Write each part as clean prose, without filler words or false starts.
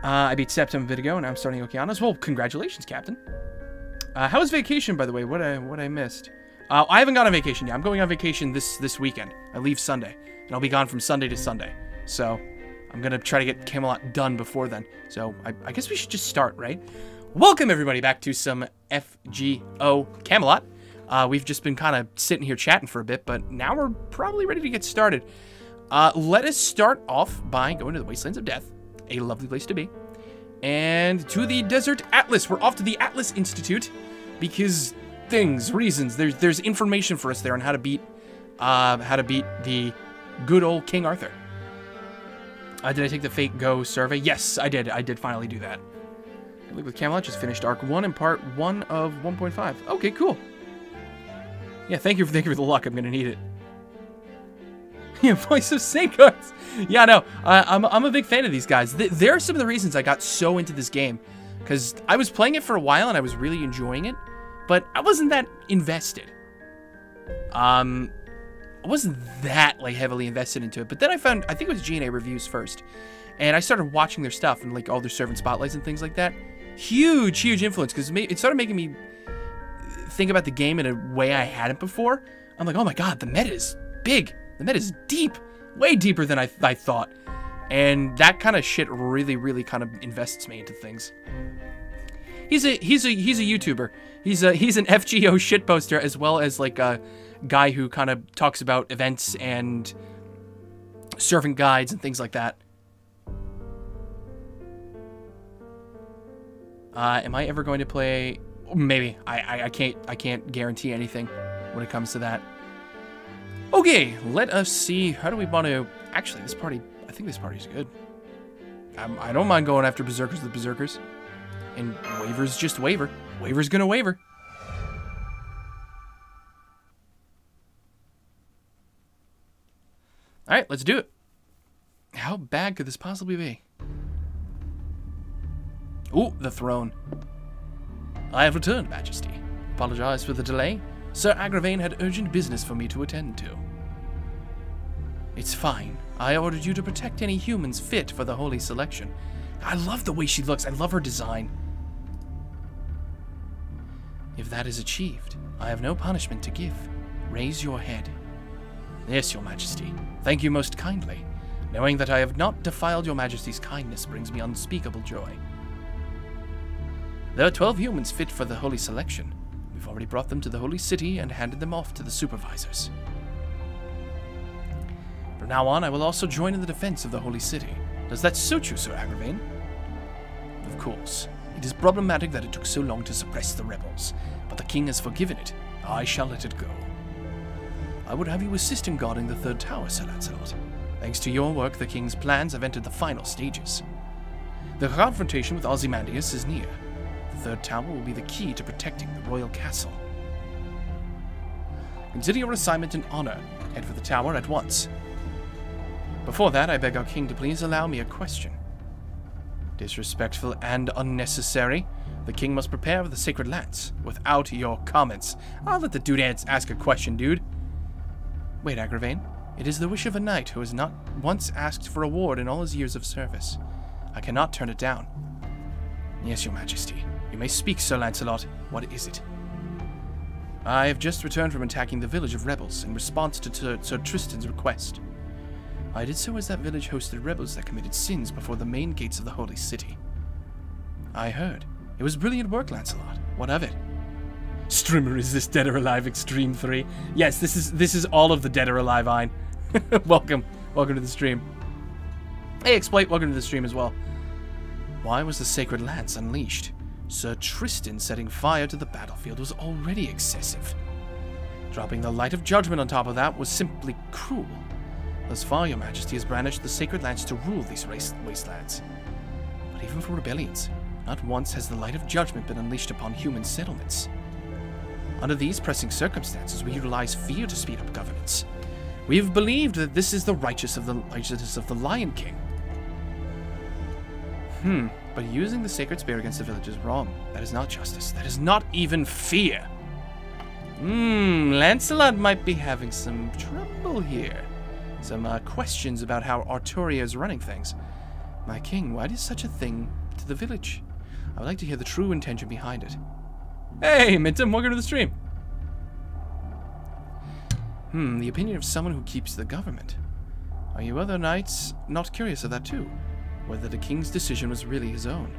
I beat Septim a bit ago, and now I'm starting Okeanos. Well, congratulations, Captain. How was vacation, by the way? What I missed? I haven't gone on vacation yet. I'm going on vacation this weekend. I leave Sunday, and I'll be gone from Sunday to Sunday. So I'm gonna try to get Camelot done before then. So I guess we should just start, right? Welcome everybody back to some FGO Camelot. We've just been kind of sitting here chatting for a bit, but now we're probably ready to get started. Let us start off by going to the Wastelands of Death, a lovely place to be, and to the Desert Atlas. We're off to the Atlas Institute because reasons. There's information for us there on how to beat the good old King Arthur. Did I take the Fate Go survey? Yes, I did. I did finally do that. Good luck with Camelot. Just finished Arc 1 and Part 1 of 1.5. Okay, cool. Yeah, thank you for the luck. I'm gonna need it. Yeah, voice of St. Cards. Yeah, no, I'm a big fan of these guys. There are some of the reasons I got so into this game, because I was playing it for a while and I was really enjoying it, but I wasn't that invested. I wasn't that like heavily invested into it. But then I think it was G&A reviews first, and I started watching their stuff and like all their servant spotlights and things like that. Huge influence, because it started making me think about the game in a way I hadn't before. I'm like, oh my god, the meta is big. The meta is deep, way deeper than I thought, and that kind of shit really kind of invests me into things. He's a YouTuber. He's an FGO shitposter, as well as like a guy who kind of talks about events and servant guides and things like that. Am I ever going to play? Maybe. I can't guarantee anything when it comes to that. Okay, let us see. How do we want to... Actually, this party... I think this party's good. I don't mind going after Berserkers with Berserkers. And Waver's just Waver. Waver's gonna Waver. Alright, let's do it. How bad could this possibly be? Ooh, the throne. I have returned, Majesty. Apologize for the delay. Sir Agravain had urgent business for me to attend to. It's fine. I ordered you to protect any humans fit for the holy selection. I love the way she looks. I love her design. If that is achieved, I have no punishment to give. Raise your head. Yes, Your Majesty. Thank you most kindly. Knowing that I have not defiled Your Majesty's kindness brings me unspeakable joy. There are 12 humans fit for the holy selection. We've already brought them to the holy city and handed them off to the supervisors. From now on, I will also join in the defense of the holy city. Does that suit you, Sir Agravain? Of course. It is problematic that it took so long to suppress the rebels, but the king has forgiven it. I shall let it go. I would have you assist in guarding the third tower, Sir Lancelot. Thanks to your work, the king's plans have entered the final stages. The confrontation with Ozymandias is near. The third tower will be the key to protecting the royal castle. Consider your assignment an honor. Head for the tower at once. Before that, I beg our king to please allow me a question. Disrespectful and unnecessary. The king must prepare for the sacred lance. Without your comments. I'll let the dude ask a question, dude. Wait, Agravain. It is the wish of a knight who has not once asked for a reward in all his years of service. I cannot turn it down. Yes, Your Majesty. You may speak, Sir Lancelot. What is it? I have just returned from attacking the village of rebels in response to Sir Tristan's request. I did so as that village hosted rebels that committed sins before the main gates of the holy city. I heard. It was brilliant work, Lancelot. What of it? Streamer, is this Dead or Alive Extreme 3? Yes, this is all of the Dead or Alive, Ein. Welcome to the stream. Hey, Exploit, welcome to the stream as well. Why was the sacred lance unleashed? Sir Tristan setting fire to the battlefield was already excessive. Dropping the light of judgment on top of that was simply cruel. Thus far, Your Majesty has brandished the sacred lance to rule these wastelands. But even for rebellions, not once has the light of judgment been unleashed upon human settlements. Under these pressing circumstances, we utilize fear to speed up governance. We have believed that this is the righteousness of the Lion King. But using the sacred spear against the village is wrong. That is not justice. That is not even fear. Lancelot might be having some trouble here. Some questions about how Arturia is running things. My king, why did such a thing to the village? I would like to hear the true intention behind it. Hey, Mintum, welcome to the stream. The opinion of someone who keeps the government. Are you other knights not curious of that too? Whether the king's decision was really his own?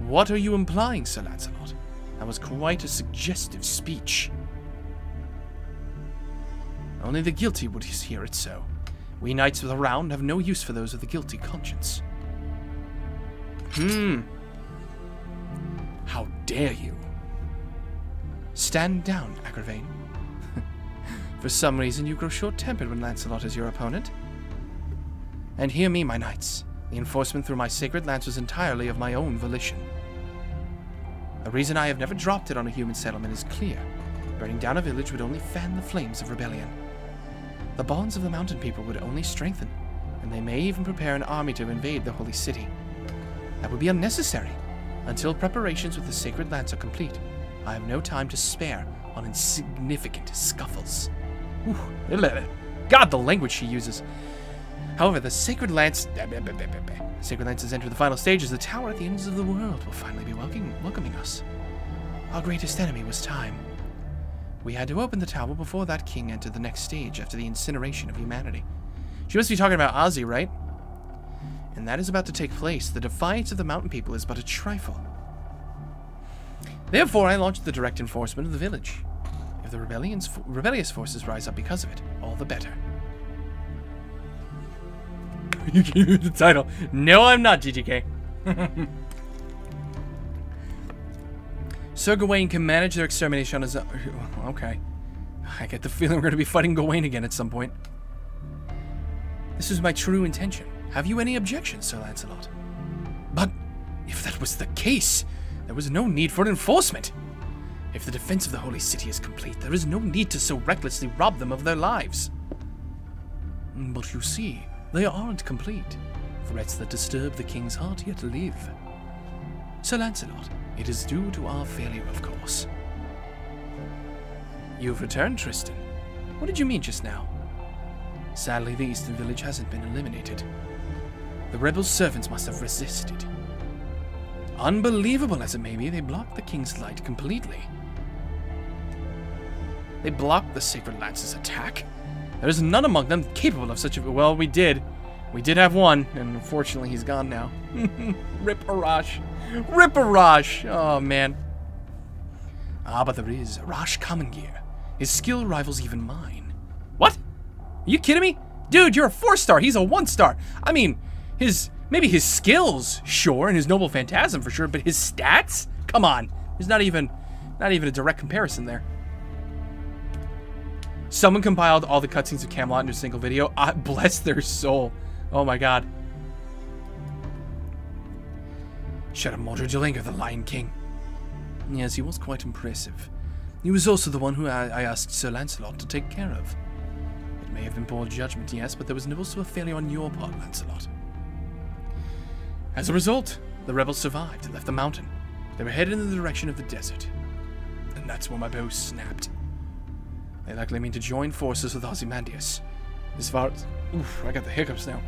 What are you implying, Sir Lancelot? That was quite a suggestive speech. Only the guilty would hear it so. We knights of the round have no use for those with a guilty conscience. How dare you? Stand down, Agravain. For some reason you grow short-tempered when Lancelot is your opponent. And hear me, my knights. The enforcement through my sacred lance was entirely of my own volition. The reason I have never dropped it on a human settlement is clear. Burning down a village would only fan the flames of rebellion. The bonds of the mountain people would only strengthen, and they may even prepare an army to invade the holy city. That would be unnecessary. Until preparations with the sacred lance are complete, I have no time to spare on insignificant scuffles. God, the language she uses. However, the sacred lance has entered the final stages. The tower at the ends of the world will finally be welcoming us. Our greatest enemy was time. We had to open the tower before that king entered the next stage after the incineration of humanity. She must be talking about Ozzy, right? And that is about to take place. The defiance of the mountain people is but a trifle. Therefore, I launched the direct enforcement of the village. If the rebellious forces rise up because of it, all the better. You can use the title. No, I'm not, GGK. Sir Gawain can manage their extermination on his own. Okay. I get the feeling we're going to be fighting Gawain again at some point. This is my true intention. Have you any objections, Sir Lancelot? But if that was the case, there was no need for enforcement. If the defense of the holy city is complete, there is no need to so recklessly rob them of their lives. But you see, they aren't complete. Threats that disturb the king's heart yet live. Sir Lancelot, it is due to our failure, of course. You've returned, Tristan. What did you mean just now? Sadly, the eastern village hasn't been eliminated. The rebel servants must have resisted. Unbelievable as it may be, they blocked the king's light completely. They blocked the sacred lance's attack? There is none among them capable of such a... Well, we did. We did have one, and unfortunately he's gone now. Rip Arash. Rip Arash! Oh, man. Ah, but there is Arash Commangear. His skill rivals even mine. What? Are you kidding me? Dude, you're a 4-star. He's a 1-star. I mean, maybe his skills, sure, and his noble phantasm for sure, but his stats? Come on. There's not even a direct comparison there. Someone compiled all the cutscenes of Camelot into a single video. Bless their soul. Oh my god. Shut up, Mordred, you'll anger the Lion King. Yes, he was quite impressive. He was also the one who I asked Sir Lancelot to take care of. It may have been poor judgment, yes, but there was also a failure on your part, Lancelot. As a result, the rebels survived and left the mountain. They were headed in the direction of the desert. And that's where my bow snapped. They likely mean to join forces with Ozymandias. As far as... Oof, I got the hiccups now.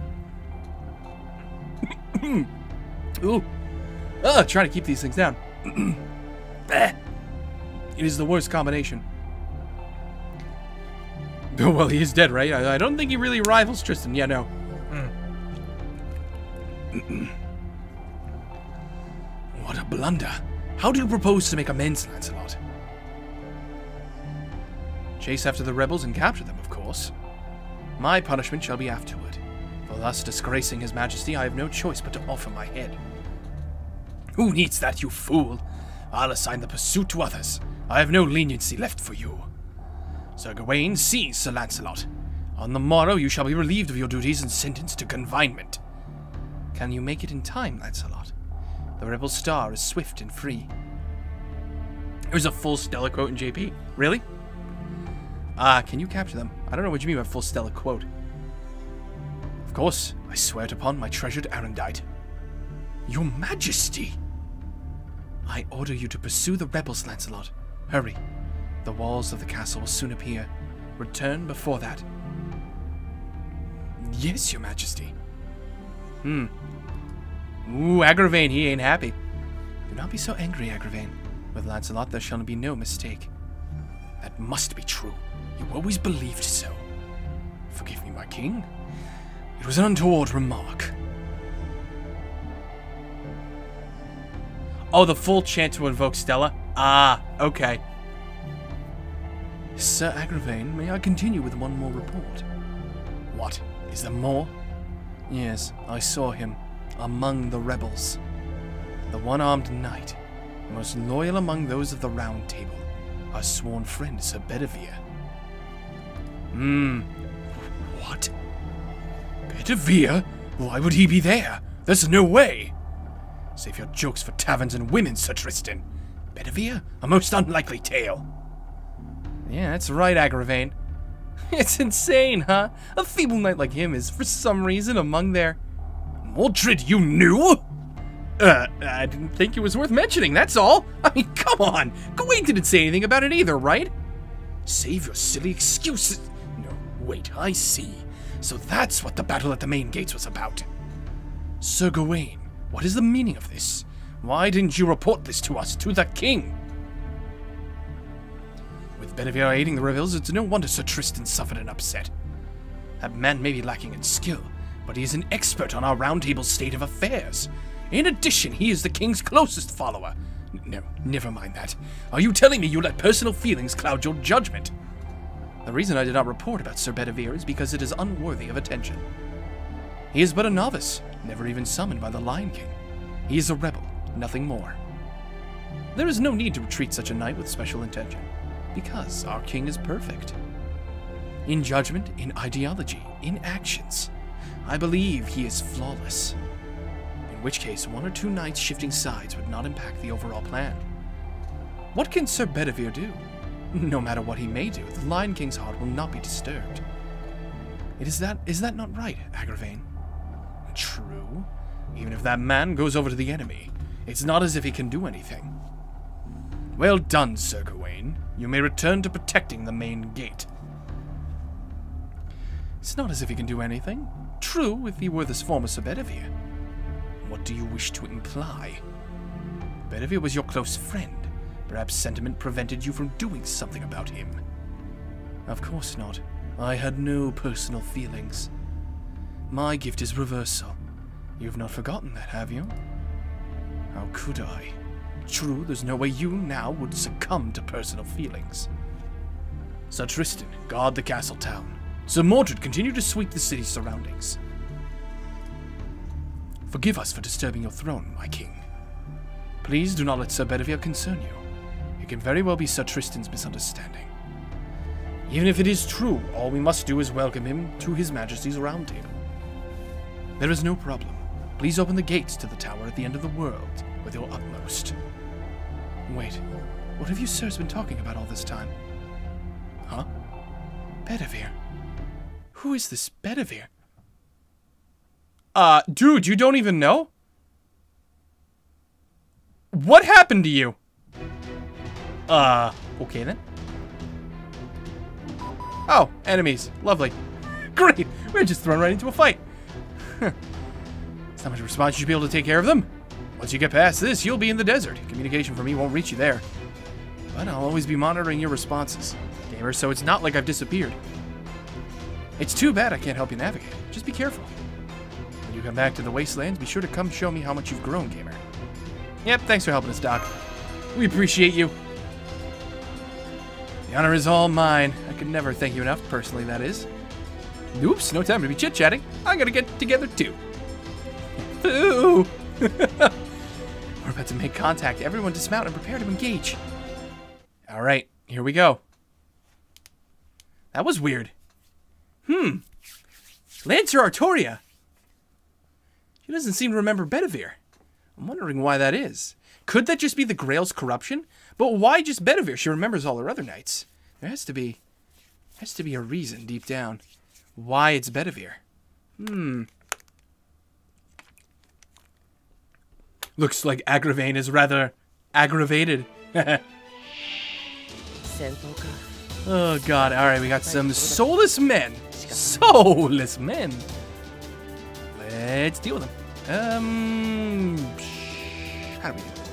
Ooh. Trying to keep these things down. It is the worst combination. Oh, well, he is dead, right? I don't think he really rivals Tristan. Yeah, no. What a blunder. How do you propose to make amends, Lancelot? Chase after the rebels and capture them, of course. My punishment shall be afterward. For thus disgracing his majesty, I have no choice but to offer my head. Who needs that, you fool? I'll assign the pursuit to others. I have no leniency left for you. Sir Gawain, seize Sir Lancelot. On the morrow you shall be relieved of your duties and sentenced to confinement. Can you make it in time, Lancelot? The rebel star is swift and free. There's a full Stella quote in JP. Really? Can you capture them? I don't know what you mean by full Stella quote. Of course, I swear it upon my treasured erudite. Your Majesty! I order you to pursue the rebels, Lancelot. Hurry. The walls of the castle will soon appear. Return before that. Yes, your majesty. Ooh, Agravain, he ain't happy. Do not be so angry, Agravain. With Lancelot there shall be no mistake. That must be true. You always believed so. Forgive me, my king. It was an untoward remark. Oh, the full chant to invoke Stella? Ah, okay. Sir Agravain, may I continue with one more report? What? Is there more? Yes, I saw him. Among the rebels. The one-armed knight. The most loyal among those of the Round Table. Our sworn friend, Sir Bedivere. What? Bedivere? Why would he be there? There's no way! Save your jokes for taverns and women, Sir Tristan. Bedivere? A most unlikely tale. Yeah, that's right, Agravain. It's insane, huh? A feeble knight like him is, for some reason, among their... Mordred, you knew? I didn't think it was worth mentioning, that's all. I mean, come on. Gawain didn't say anything about it either, right? Save your silly excuses. No, wait, I see. So that's what the battle at the main gates was about. Sir Gawain, what is the meaning of this? Why didn't you report this to us, to the king? With Bedivere aiding the rebels, it's no wonder Sir Tristan suffered an upset. That man may be lacking in skill, but he is an expert on our Round Table state of affairs. In addition, he is the king's closest follower. No, never mind that. Are you telling me you let personal feelings cloud your judgment? The reason I did not report about Sir Bedivere is because it is unworthy of attention. He is but a novice, never even summoned by the Lion King. He is a rebel, nothing more. There is no need to treat such a knight with special intention, because our king is perfect. In judgment, in ideology, in actions, I believe he is flawless. In which case, one or two knights shifting sides would not impact the overall plan. What can Sir Bedivere do? No matter what he may do, the Lion King's heart will not be disturbed. Is that not right, Agravain? True. Even if that man goes over to the enemy, it's not as if he can do anything. Well done, Sir Gawain. You may return to protecting the main gate. It's not as if he can do anything. True, if he were this former Sir Bedivere. What do you wish to imply? Bedivere was your close friend. Perhaps sentiment prevented you from doing something about him. Of course not. I had no personal feelings. My gift is reversal. You've not forgotten that, have you? How could I? True, there's no way you now would succumb to personal feelings. Sir Tristan, guard the castle town. Sir Mordred, continue to sweep the city's surroundings. Forgive us for disturbing your throne, my king. Please do not let Sir Bedivere concern you. It can very well be Sir Tristan's misunderstanding. Even if it is true, all we must do is welcome him to His Majesty's Round Table. There is no problem. Please open the gates to the tower at the end of the world with your utmost. Wait, what have you sirs been talking about all this time? Huh? Bedivere? Who is this Bedivere? Dude, you don't even know? What happened to you? Okay then. Oh, enemies. Lovely. Great! We're just thrown right into a fight. It's not much response. You should be able to take care of them. Once you get past this, you'll be in the desert. Communication from me won't reach you there. But I'll always be monitoring your responses, gamer, so it's not like I've disappeared. It's too bad I can't help you navigate. Just be careful. When you come back to the Wastelands, be sure to come show me how much you've grown, gamer. Yep, thanks for helping us, Doc. We appreciate you. The honor is all mine. I could never thank you enough, personally, that is. Oops, no time to be chit-chatting. I gotta get together, too. Ooh! We're about to make contact. Everyone dismount and prepare to engage. Alright, here we go. That was weird. Lancer Artoria. She doesn't seem to remember Bedivere. I'm wondering why that is. Could that just be the Grail's corruption? But why just Bedivere? She remembers all her other knights. There has to be a reason deep down why it's Bedivere. Looks like Agravain is rather aggravated. Oh god, alright, we got some soulless men. Soulless men. Let's deal with them. How do we do this?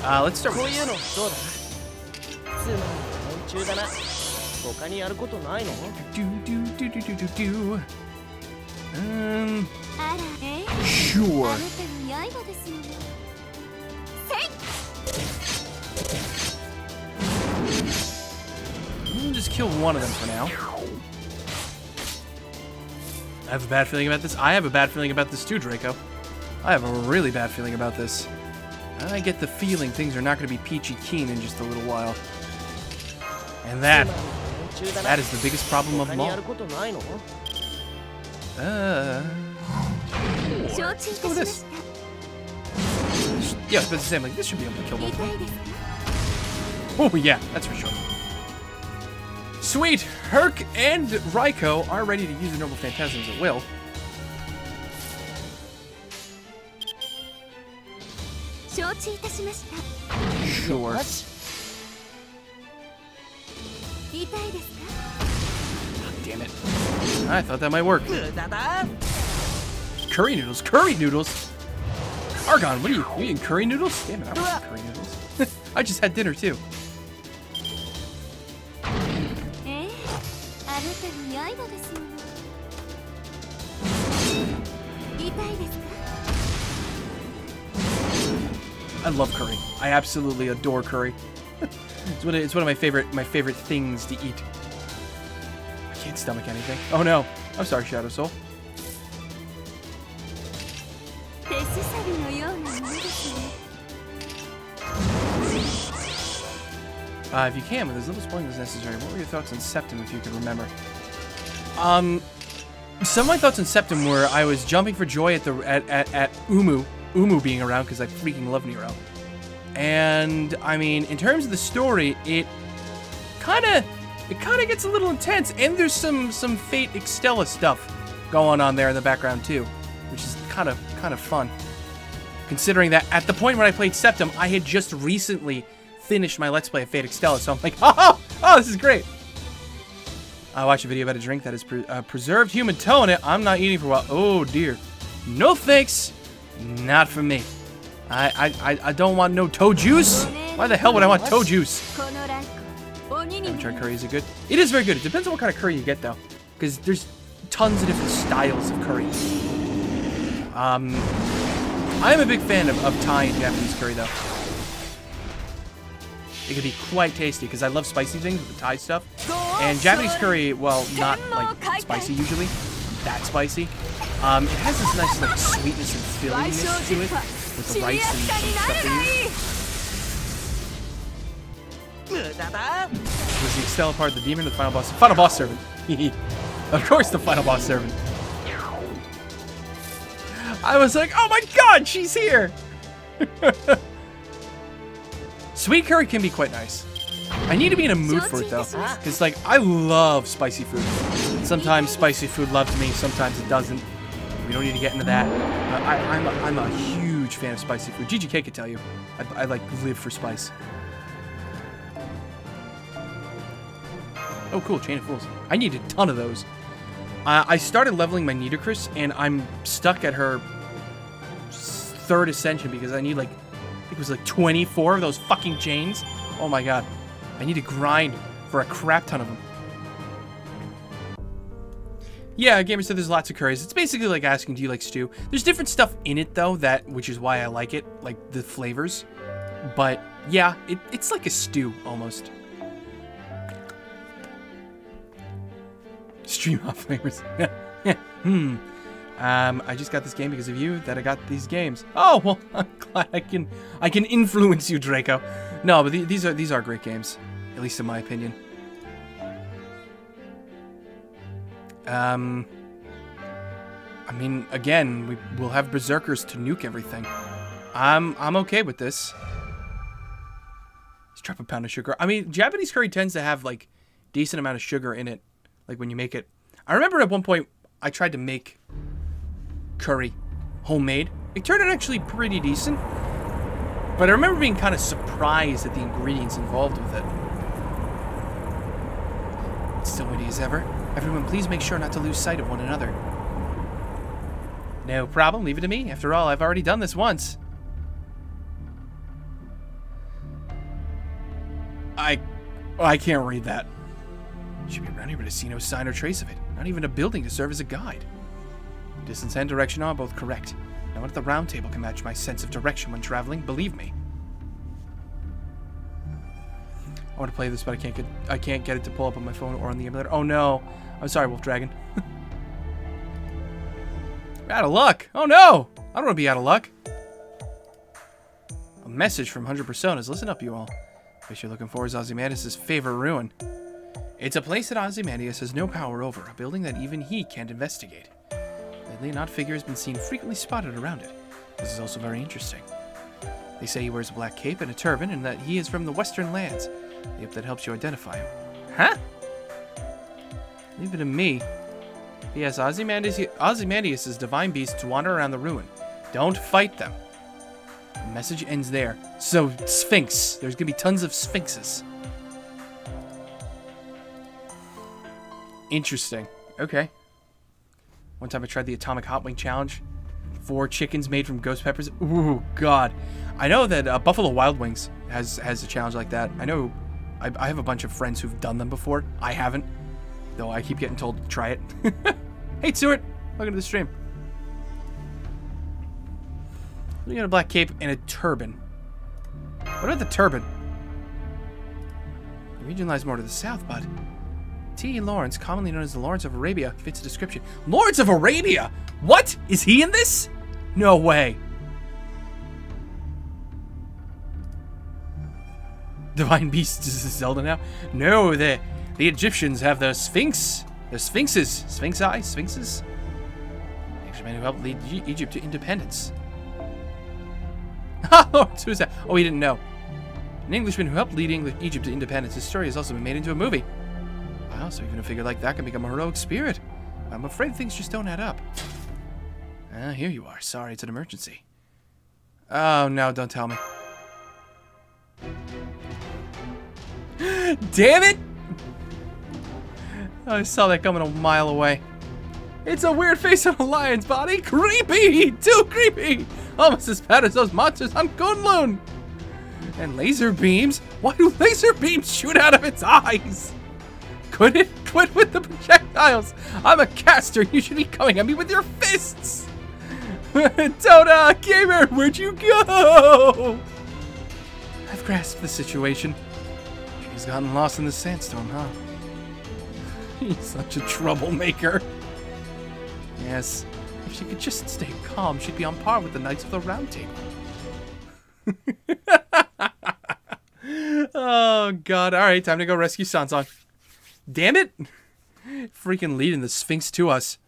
Let's start with this. Sure. Just kill one of them for now. I have a bad feeling about this. I have a bad feeling about this too, Draco. I have a really bad feeling about this. I get the feeling things are not going to be peachy keen in just a little while. And that is the biggest problem of them all. Let's go with this. Yeah, but the same, like, this should be able to kill both of them. Oh yeah, that's for sure. Sweet! Herc and Raiko are ready to use their noble phantasms at will. Sure. Oh, damn it. I thought that might work. Curry noodles! Curry noodles! Argon, what are you eating curry noodles? Damn it, I don't want curry noodles. I just had dinner too. I love curry. I absolutely adore curry. It's one of my favorite things to eat. I can't stomach anything. Oh no. I'm sorry, Shadow Soul. If you can, with as little spoiling as necessary, what were your thoughts on Septum, if you can remember? Some of my thoughts on Septum were I was jumping for joy at Umu being around because I freaking love Nero. And I mean, in terms of the story, it kind of gets a little intense, and there's some Fate Extella stuff going on there in the background too, which is kind of fun. Considering that at the point when I played Septum, I had just recently finished my Let's Play of Fate Extella, so I'm like, oh, this is great. I watched a video about a drink that has preserved human toe in it. I'm not eating for a while. Oh dear, no thanks, not for me. I don't want no toe juice. Why the hell would I want toe juice? Haven't tried curry. Is it good? It is very good. It depends on what kind of curry you get though, because there's tons of different styles of curry. I am a big fan of Thai and Japanese curry though. It can be quite tasty because I love spicy things with the Thai stuff. And Japanese curry, well, not like spicy usually, that spicy. It has this nice like sweetness and fillingness to it with the rice and stuff they use. Was the Extella part of the demon or the final boss? Final boss servant. Of course, the final boss servant. I was like, oh my god, she's here! Sweet curry can be quite nice. I need to be in a mood for it though, because like I love spicy food. Sometimes spicy food loves me, sometimes it doesn't. We don't need to get into that. I'm a huge fan of spicy food. GGK could tell you, I like live for spice. Oh cool, Chain of Fools. I need a ton of those. I started leveling my Nitocris, and I'm stuck at her 3rd ascension because I need like, I think it was like 24 of those fucking chains. Oh my god. I need to grind for a crap ton of them. Yeah, Gamer said there's lots of curries. It's basically like asking, do you like stew? There's different stuff in it though, which is why I like it, like the flavors. But yeah, it's like a stew almost. Stream off flavors. I just got this game because of you that I got these games. Oh, well, I'm glad I can influence you, Draco. No, but these are great games, at least in my opinion. I mean, again, we'll have berserkers to nuke everything. I'm okay with this. Let's drop a pound of sugar. I mean, Japanese curry tends to have like decent amount of sugar in it, like when you make it. I remember at one point I tried to make curry homemade. It turned out actually pretty decent, but I remember being kind of surprised at the ingredients involved with it. Still witty as ever. Everyone, please make sure not to lose sight of one another. No problem. Leave it to me. After all, I've already done this once. I can't read that. Should be around here, but I see no sign or trace of it. Not even a building to serve as a guide. Distance and direction are both correct. No one at the round table can match my sense of direction when traveling. Believe me. I want to play this, but I can't get it to pull up on my phone or on the emulator. Oh no! I'm sorry, Wolf Dragon. We're out of luck. Oh no! I don't want to be out of luck. A message from 100 Personas. Listen up, you all. What you're looking for is Ozymandias' favorite ruin. It's a place that Ozymandias has no power over, a building that even he can't investigate. Lately, an odd figure has been seen frequently spotted around it. This is also very interesting. They say he wears a black cape and a turban, and that he is from the Western lands. I hope that helps you identify him. Huh? Leave it to me. Yes, Ozymandias' divine beasts wander around the ruin. Don't fight them. The message ends there. So, Sphinx. There's gonna be tons of Sphinxes. Interesting. Okay. One time I tried the Atomic Hot Wing Challenge. 4 chickens made from ghost peppers. Ooh, God. I know that Buffalo Wild Wings has a challenge like that. I know I have a bunch of friends who've done them before. I haven't. Though I keep getting told to try it. Hey, Stuart. Welcome to the stream. We got a black cape and a turban. What about the turban? The region lies more to the south, but T. Lawrence, commonly known as the Lawrence of Arabia, fits the description. Lawrence of Arabia? What? Is he in this? No way. Divine Beasts is Zelda now? No, the Egyptians have the Sphinx. The Sphinxes. Sphinxi? Sphinxes? The Englishman who helped lead Egypt to independence. Who's that? Oh, he didn't know. An Englishman who helped lead Egypt to independence. His story has also been made into a movie. Wow, so even a figure like that can become a heroic spirit. I'm afraid things just don't add up. Here you are. Sorry, it's an emergency. Oh, no, don't tell me. Damn it! I saw that coming a mile away. It's a weird face on a lion's body. Creepy! Too creepy! Almost as bad as those monsters on Kunlun! And laser beams? Why do laser beams shoot out of its eyes? Could it quit with the projectiles? I'm a caster. You should be coming at me with your fists! Toda! Gamer, where'd you go? I've grasped the situation. She's gotten lost in the sandstorm, huh? He's such a troublemaker. Yes, if she could just stay calm, she'd be on par with the Knights of the Round Table. Oh, God. All right, time to go rescue Sansong. Damn it! Freaking leading the Sphinx to us.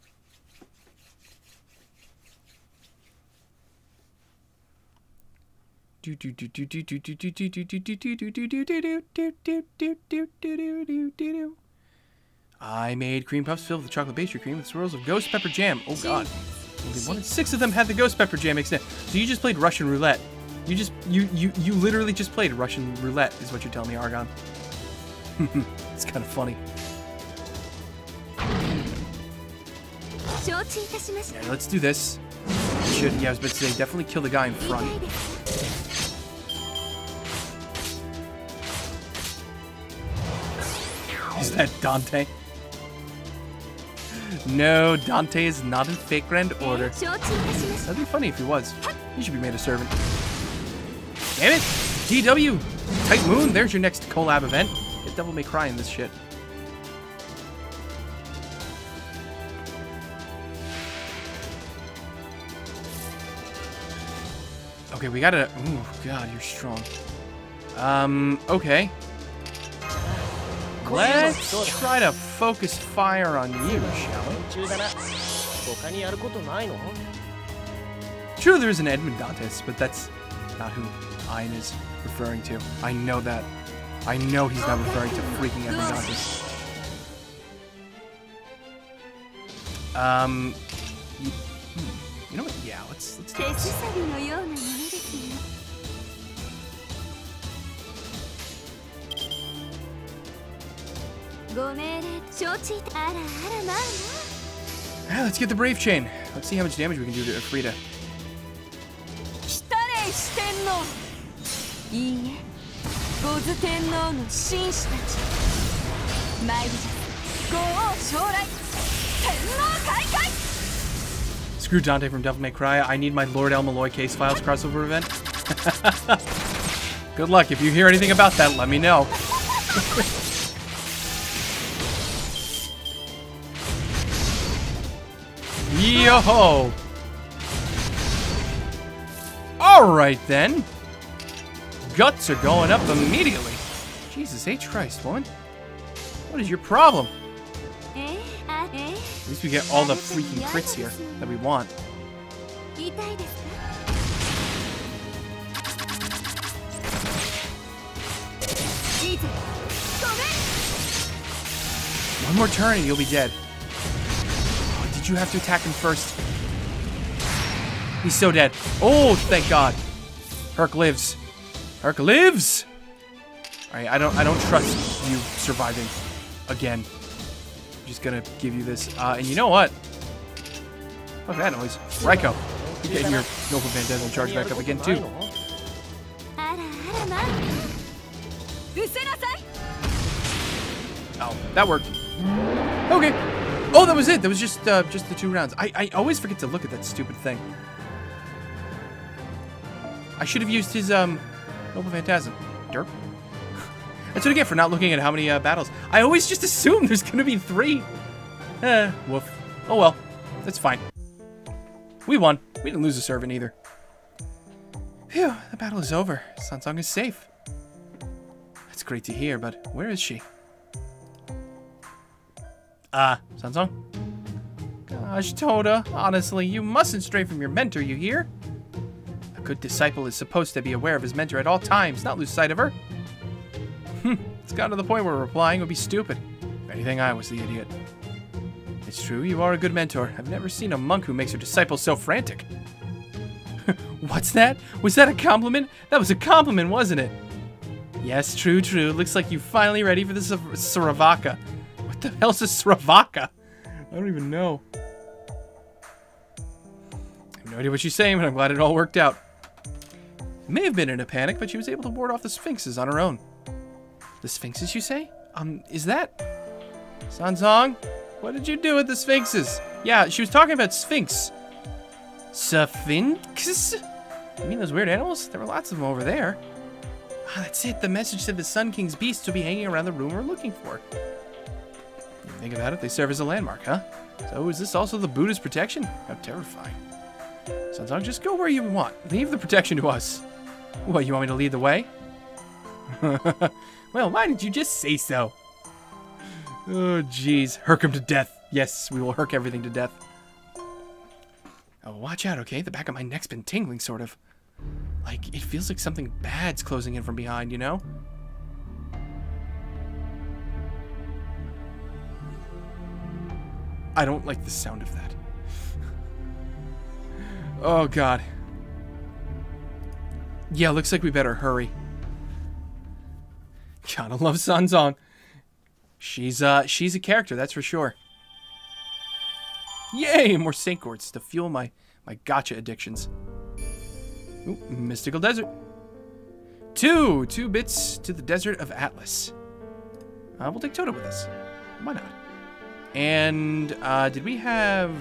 I made cream puffs filled with chocolate pastry cream with swirls of ghost pepper jam. Oh God. Only 1 in 6 of them had the ghost pepper jam mixed in. So you just played Russian roulette. You literally just played Russian roulette is what you're telling me, Argon. It's kind of funny. Yeah, let's do this. Should, yeah, I was about to say, definitely kill the guy in front. Is that Dante? No, Dante is not in fake grand order. That'd be funny if he was. He should be made a servant. Damn it! DW! Tight Moon, there's your next collab event. Get Devil May Cry in this shit. Okay, we gotta... Ooh, God, you're strong. Okay. Let's try to focus fire on you, shall we? Sure, there is an Edmund Dantes, but that's not who Ein is referring to. I know that. I know he's not referring to freaking Edmund Dantes. You know what? Yeah, let's do this. Let's get the Brave Chain. Let's see how much damage we can do to Frida. Screw Dante from Devil May Cry. I need my Lord El Malloy case files crossover event. Good luck. If you hear anything about that, let me know. Yo-ho! Alright then. Guts are going up immediately. Jesus H. Christ, woman. What is your problem? At least we get all the freaking crits here that we want. One more turn and you'll be dead. Oh, did you have to attack him first? He's so dead. Oh, thank God. Herc lives. Herc lives! Alright, I don't trust you surviving again. I'm just gonna give you this. And you know what? Fuck that noise. Raiko, you're getting your Noble Vandal charge back up again too. Oh, that worked. Okay. Oh, that was it. That was just the 2 rounds. I always forget to look at that stupid thing. I should have used his Noble Phantasm. Derp. That's what I get for not looking at how many battles. I always just assume there's gonna be 3. Woof. Oh well. That's fine. We won. We didn't lose a servant either. Phew, the battle is over. Sansong is safe. That's great to hear, but where is she? Sansong? Gosh, Toda, honestly, you mustn't stray from your mentor, you hear? A good disciple is supposed to be aware of his mentor at all times, not lose sight of her. It's gotten to the point where replying would be stupid. If anything, I was the idiot. It's true, you are a good mentor. I've never seen a monk who makes her disciples so frantic. What's that? Was that a compliment? That was a compliment, wasn't it? Yes, true, true. Looks like you're finally ready for the Saravaka. What the hell's a Saravaka? I don't even know. I have no idea what she's saying, but I'm glad it all worked out. May have been in a panic, but she was able to ward off the Sphinxes on her own. The Sphinxes, you say? Is that... Sansong? What did you do with the Sphinxes? Yeah, she was talking about Sphinx. Sphinx? You mean those weird animals? There were lots of them over there. Ah, that's it. The message said the Sun King's beasts will be hanging around the room we're looking for. You think about it, they serve as a landmark, huh? So is this also the Buddha's protection? How terrifying. Sansong, just go where you want. Leave the protection to us. What, you want me to lead the way? Well, why did you just say so? Oh, jeez. Herc him to death. Yes, we will herc everything to death. Oh, watch out, okay? The back of my neck's been tingling, sort of. Like, it feels like something bad's closing in from behind, you know? I don't like the sound of that. Oh, God. Yeah, looks like we better hurry. Gotta love Sansong. She's a character, that's for sure. Yay, more Saint Gourds to fuel my gacha addictions. Ooh, mystical desert. Two bits to the desert of Atlas. We'll take Toto with us. Why not? And did we have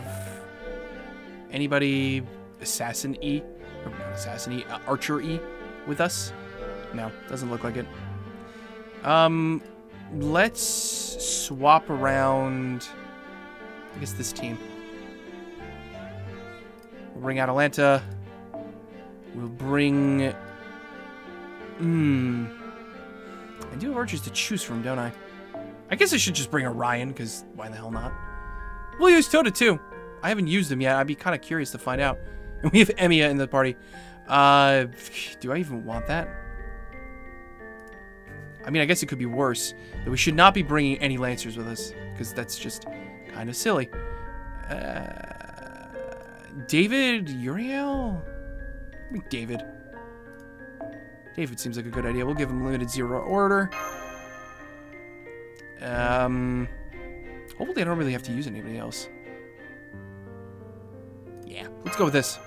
anybody assassin-y, or not assassin-y, archer-y with us? No, doesn't look like it. Let's swap around, I guess, this team. We'll bring Atalanta. We'll bring... I do have archers to choose from, don't I? I guess I should just bring Orion, because why the hell not? We'll use Tota, too. I haven't used them yet. I'd be kind of curious to find out. And we have Emiya in the party. Do I even want that? I mean, I guess it could be worse. But we should not be bringing any Lancers with us, because that's just kind of silly. David Uriel? I think David. David seems like a good idea. We'll give him limited 0 order. Hopefully I don't really have to use anybody else. Yeah, let's go with this.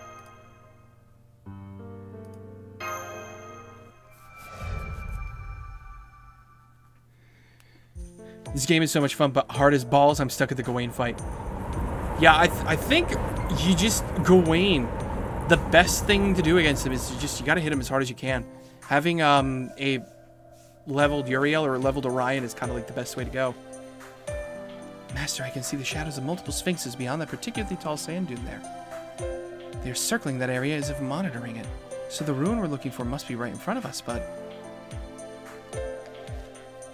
This game is so much fun, but hard as balls. I'm stuck at the Gawain fight. Yeah, I think you just... Gawain, the best thing to do against him is you gotta hit him as hard as you can. Having a leveled Uriel or a leveled Orion is kind of like the best way to go. Master, I can see the shadows of multiple sphinxes beyond that particularly tall sand dune there. They're circling that area as if monitoring it. So the ruin we're looking for must be right in front of us, but...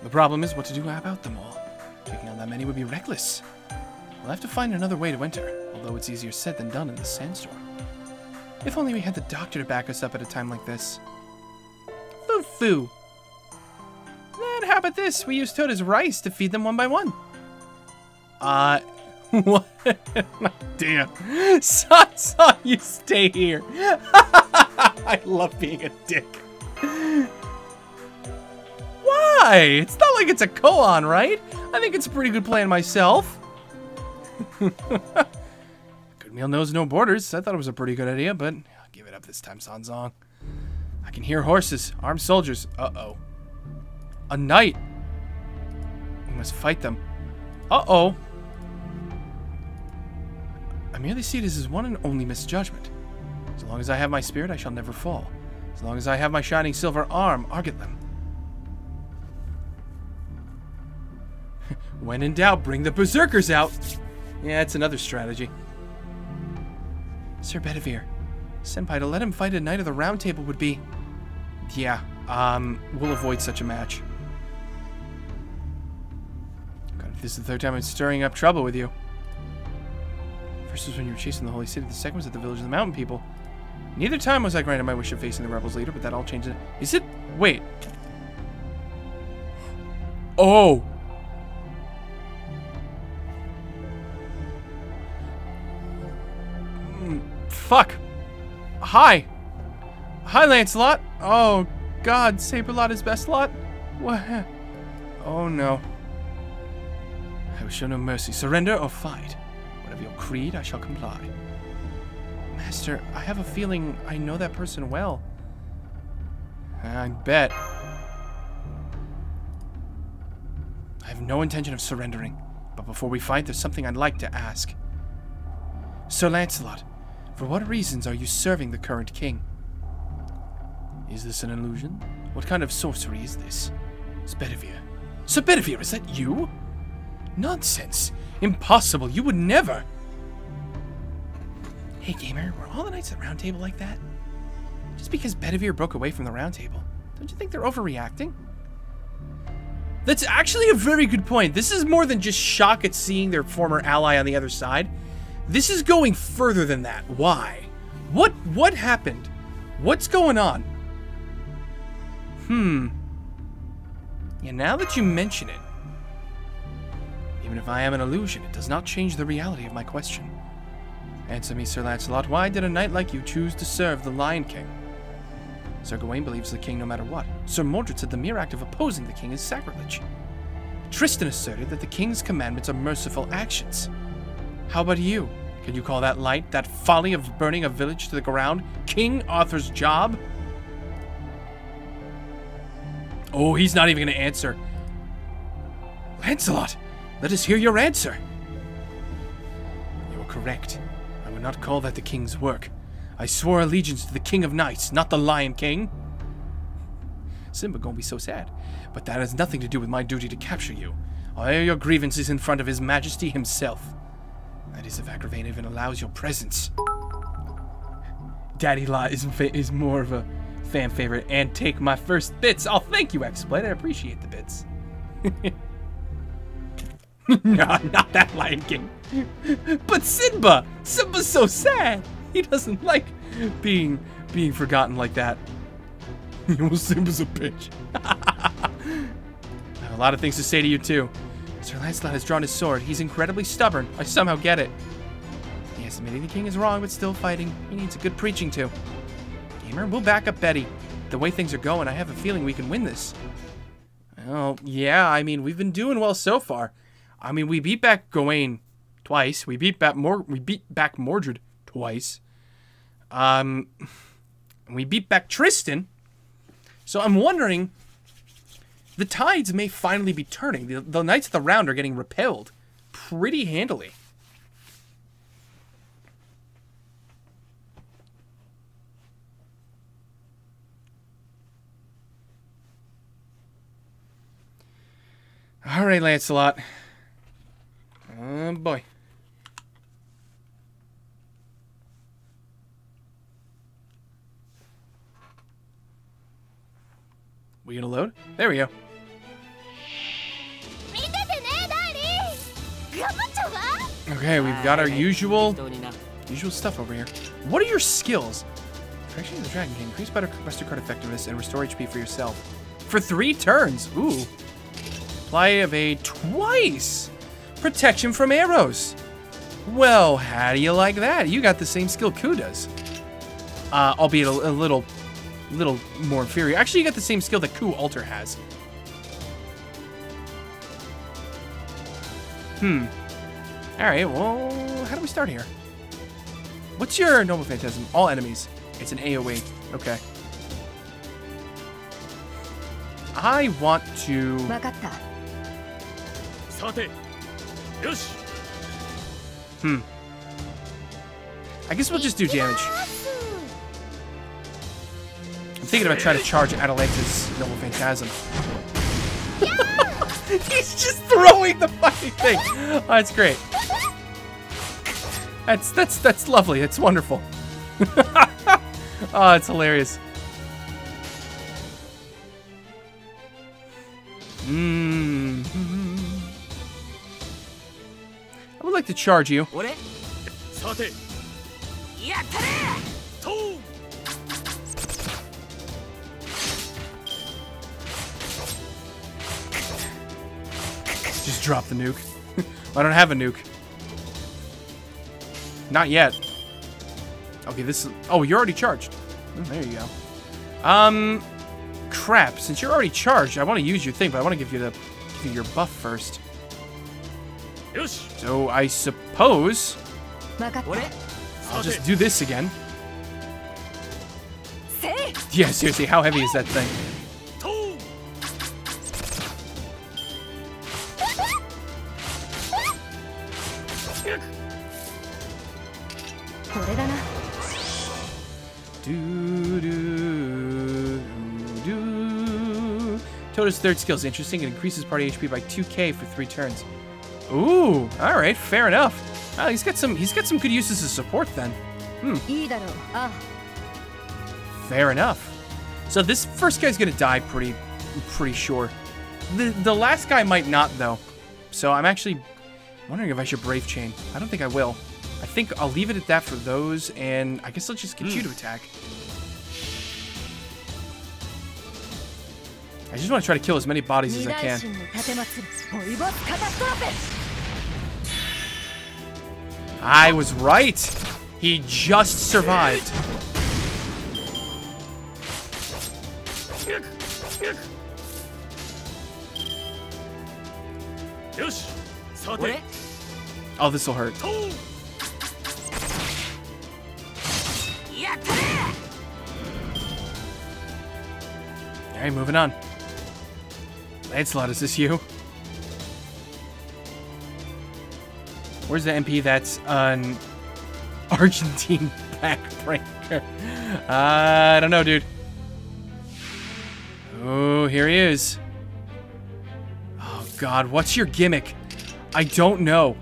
The problem is what to do about them all. Taking on that many would be reckless. We'll have to find another way to enter, although it's easier said than done in this sandstorm. If only we had the doctor to back us up at a time like this. Foo-foo. Then how about this? We use Toada's rice to feed them one by one. What? Damn. Sansa, you stay here. I love being a dick. Why? It's not like it's a koan, right? I think it's a pretty good plan myself. Good meal knows no borders. I thought it was a pretty good idea, but I'll give it up this time, Sanzong. I can hear horses, armed soldiers. Uh-oh. A knight. We must fight them. Uh-oh. I merely see this as one and only misjudgment. As long as I have my spirit, I shall never fall. As long as I have my shining silver arm, arget them. When in doubt, bring the berserkers out. Yeah, it's another strategy. Sir Bedivere, Senpai, to let him fight a knight of the Round Table would be... Yeah, we'll avoid such a match. God, if this is the third time I'm stirring up trouble with you. First was when you were chasing the Holy City, the second was at the village of the mountain people. Neither time was I granted my wish of facing the rebels leader, but that all changed it. Is it... Wait. Oh! Fuck. Hi. Hi, Lancelot. Oh, God. Saberlot is best lot? What? Oh, no. I will show no mercy. Surrender or fight. Whatever your creed, I shall comply. Master, I have a feeling I know that person well. I bet. I have no intention of surrendering. But before we fight, there's something I'd like to ask. Sir Lancelot, for what reasons are you serving the current king? Is this an illusion? What kind of sorcery is this? It's Bedivere. Sir Bedivere, is that you? Nonsense. Impossible. You would never. Hey, gamer, were all the knights at the Round Table like that? Just because Bedivere broke away from the Round Table, don't you think they're overreacting? That's actually a very good point. This is more than just shock at seeing their former ally on the other side. This is going further than that. Why? What happened? What's going on? Yeah, now that you mention it, even if I am an illusion, it does not change the reality of my question. Answer me, Sir Lancelot, why did a knight like you choose to serve the Lion King? Sir Gawain believes the king no matter what. Sir Mordred said the mere act of opposing the king is sacrilege. Tristan asserted that the king's commandments are merciful actions. How about you? Can you call that light, that folly of burning a village to the ground, King Arthur's job? Oh, he's not even going to answer. Lancelot, let us hear your answer. You are correct. I would not call that the king's work. I swore allegiance to the King of Knights, not the Lion King. Simba gonna be so sad. But that has nothing to do with my duty to capture you. I'll air your grievances in front of His Majesty himself. That is if Agravain even allows your presence. Daddy Lot is more of a fan favorite. And take my first bits. Oh, thank you, XSplit. I appreciate the bits. No, not that Lion King. But Simba! Simba's so sad. He doesn't like being forgotten like that. Well, Simba's a bitch. I have a lot of things to say to you, too. Sir Lancelot has drawn his sword. He's incredibly stubborn. I somehow get it. Yes, admitting the king is wrong, but still fighting. He needs a good preaching, too. Gamer, we'll back up Betty. The way things are going, I have a feeling we can win this. Oh, yeah, I mean, we've been doing well so far. I mean, we beat back Gawain twice. We beat back Mordred twice. We beat back Tristan. So I'm wondering, the tides may finally be turning. The knights of the round are getting repelled pretty handily. All right, Lancelot. Oh, boy. We gonna load? There we go. Okay, we've got our usual stuff over here. What are your skills? Correction of the Dragon can increase Buster Card effectiveness and restore HP for yourself. For 3 turns. Ooh. Apply evade twice. Protection from arrows. Well, how do you like that? You got the same skill Ku does. Albeit a little more inferior. Actually, you got the same skill that Ku Alter has. Alright, well, how do we start here? What's your Noble Phantasm? All enemies. It's an AoE. Okay. I want to... I guess we'll just do damage. I'm thinking about trying to charge Atalanta's Noble Phantasm. He's just throwing the fucking thing. Oh, that's great. That's lovely. That's wonderful. Oh, it's hilarious. I would like to charge you. Just drop the nuke. I don't have a nuke. Not yet. Okay, this is... Oh, you're already charged. Oh, there you go. Crap. Since you're already charged, I want to use your thing, but I want to give you your buff first. So I suppose I'll just do this again. Yeah, seriously, how heavy is that thing? Toto's third skill is interesting. It increases party HP by 2k for 3 turns. Ooh, all right, fair enough. Oh, he's got some good uses as support then. Fair enough. So this first guy's gonna die pretty sure. The last guy might not though. So I'm actually wondering if I should Brave Chain. I don't think I will. I think I'll leave it at that for those, and I guess I'll just get you to attack. I just want to try to kill as many bodies as I can. I was right! He just survived. Oh, this'll hurt. Alright, moving on. Lancelot, is this you? Where's the MP that's an Argentine backbreaker? I don't know, dude. Oh, here he is. Oh, God, what's your gimmick? I don't know.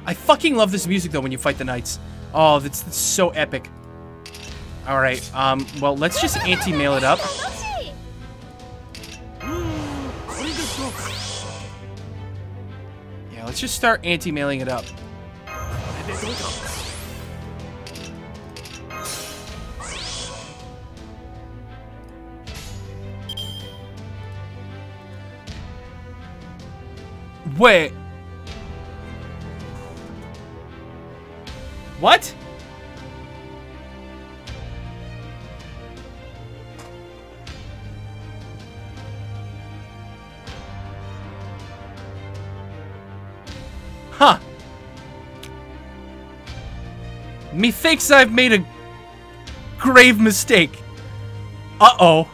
I fucking love this music, though, when you fight the knights. Oh, that's so epic. Alright, well, let's just anti-mail it up. Yeah, let's just start anti-mailing it up. Wait. What? Huh. Methinks I've made a grave mistake. Uh-oh.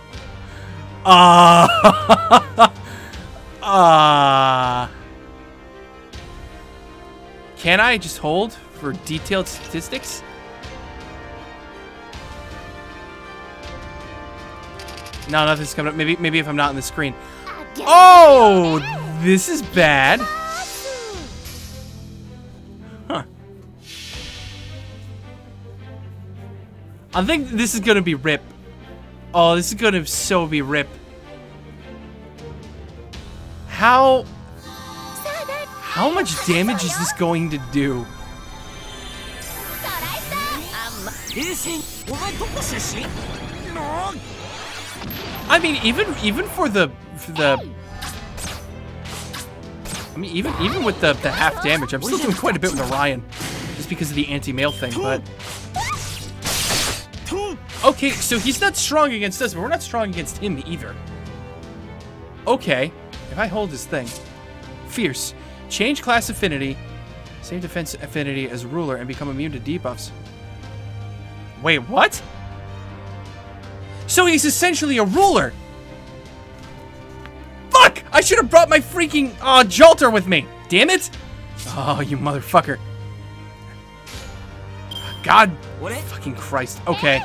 Can I just hold for detailed statistics? No, nothing's coming up. Maybe if I'm not on the screen. Oh, this is bad. Huh. I think this is gonna be rip. Oh, this is gonna so be rip. How much damage is this going to do? I mean, even for the I mean, even with the half damage, I'm still doing quite a bit with Orion, just because of the anti-mail thing. But okay, so he's not strong against us, but we're not strong against him either. Okay, if I hold this thing, fierce, change class affinity, same defense affinity as ruler, and become immune to debuffs. Wait, what? So he's essentially a ruler. Fuck! I should have brought my freaking Jolter with me. Damn it! Oh, you motherfucker. God fucking Christ. Okay.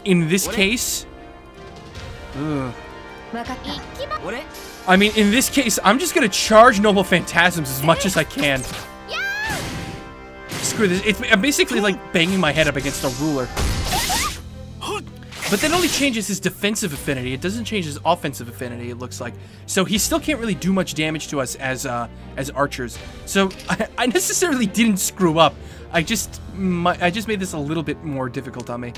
In this case... Ugh. I mean, in this case, I'm just gonna charge Noble Phantasms as much as I can. Screw this. I'm basically like banging my head up against a ruler. But that only changes his defensive affinity. It doesn't change his offensive affinity, it looks like. So he still can't really do much damage to us as archers. So I necessarily didn't screw up. I just made this a little bit more difficult on me.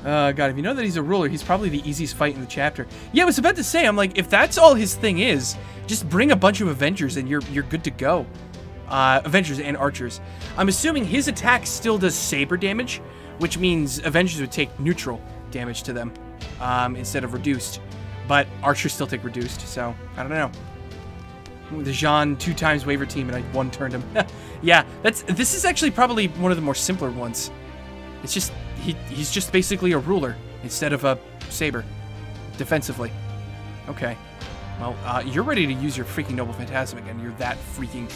God, if you know that he's a ruler, he's probably the easiest fight in the chapter. Yeah, I was about to say, I'm like, if that's all his thing is, just bring a bunch of Avengers and you're good to go. Avengers and archers. I'm assuming his attack still does saber damage, which means Avengers would take neutral damage to them instead of reduced. But archers still take reduced, so I don't know. The Jean 2 times waiver team and I 1-turned him. Yeah, this is actually probably one of the more simpler ones. It's just he's just basically a ruler instead of a saber defensively. Okay. Well, you're ready to use your freaking Noble Phantasm again. You're that freaking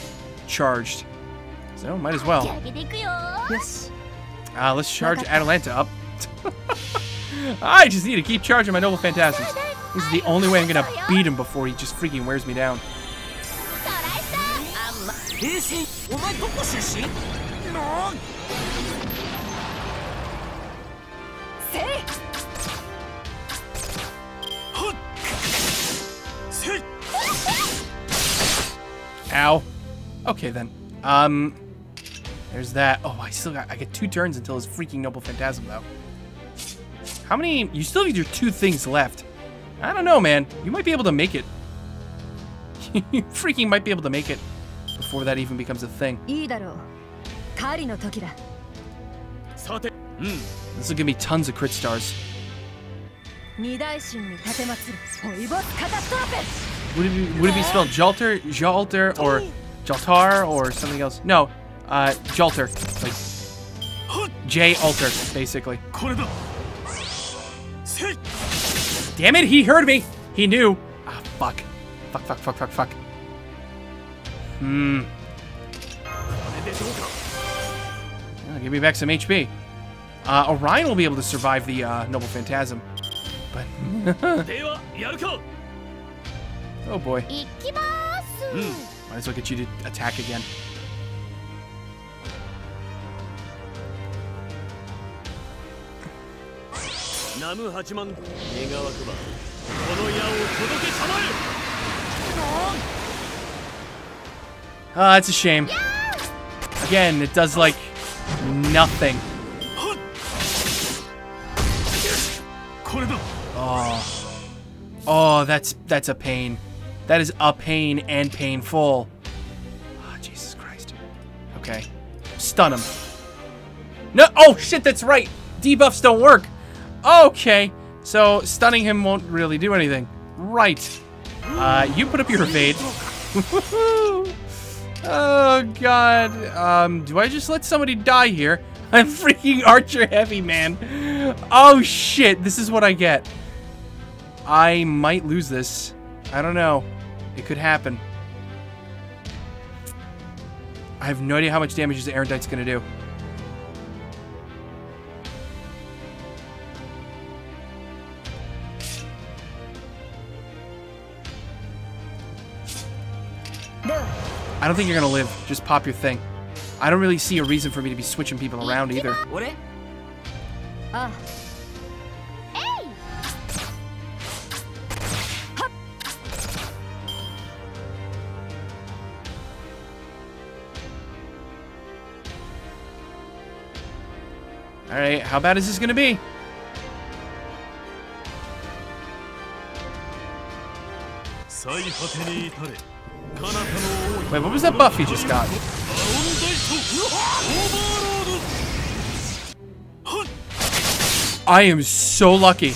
charged. So might as well. Yes. Let's charge Atalanta up. I just need to keep charging my Noble Phantasms. This is the only way I'm gonna beat him before he just freaking wears me down. Ow. Okay then. There's that. Oh, I get 2 turns until his freaking Noble Phantasm though. How many? You still have your 2 things left. I don't know, man. You might be able to make it. You freaking might be able to make it before that even becomes a thing. This will give me tons of crit stars. Would it be spelled Jolter, Jolter, or Joltar, or something else? No, Jolter, like J-Alter, basically. Damn it, he heard me! He knew! Ah, fuck. Fuck. Oh, give me back some HP. Orion will be able to survive the Noble Phantasm. But... oh boy. Might as well get you to attack again. That's a shame. Again, it does like nothing. Oh, that's a pain. That is a pain and painful. Oh, Jesus Christ. Okay. Stun him. No, oh shit, that's right. Debuffs don't work. Okay. So stunning him won't really do anything. Right. You put up your evade. Oh, God. Do I just let somebody die here? I'm freaking Archer Heavy, man. Oh, shit. This is what I get. I might lose this. I don't know. It could happen. I have no idea how much damage this Erudite's gonna do. I don't think you're gonna live. Just pop your thing. I don't really see a reason for me to be switching people around either. Alright, how bad is this gonna be? Wait, what was that buff he just got? I am so lucky.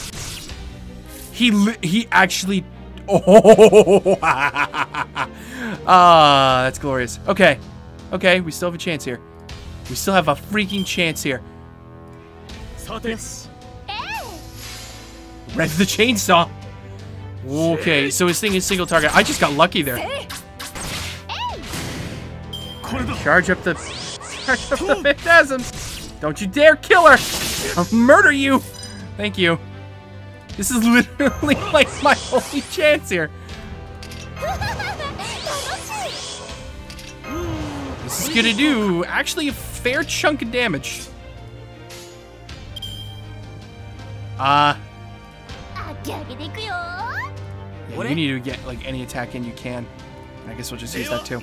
He actually... Oh! Ah, that's glorious. Okay. Okay, we still have a chance here. We still have a freaking chance here. Rev the chainsaw. Okay, so his thing is single target. I just got lucky there. Charge up the phantasm. Don't you dare kill her. I'll murder you. Thank you. This is literally like my only chance here. This is gonna do actually a fair chunk of damage. Yeah, you need to get like any attack in you can. I guess we'll just use that too.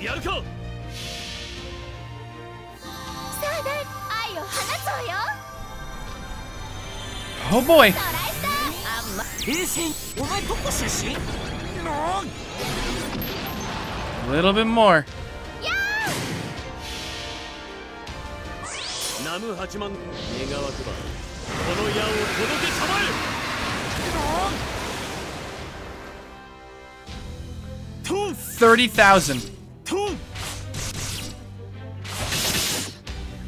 Oh boy! A little bit more. $30,000.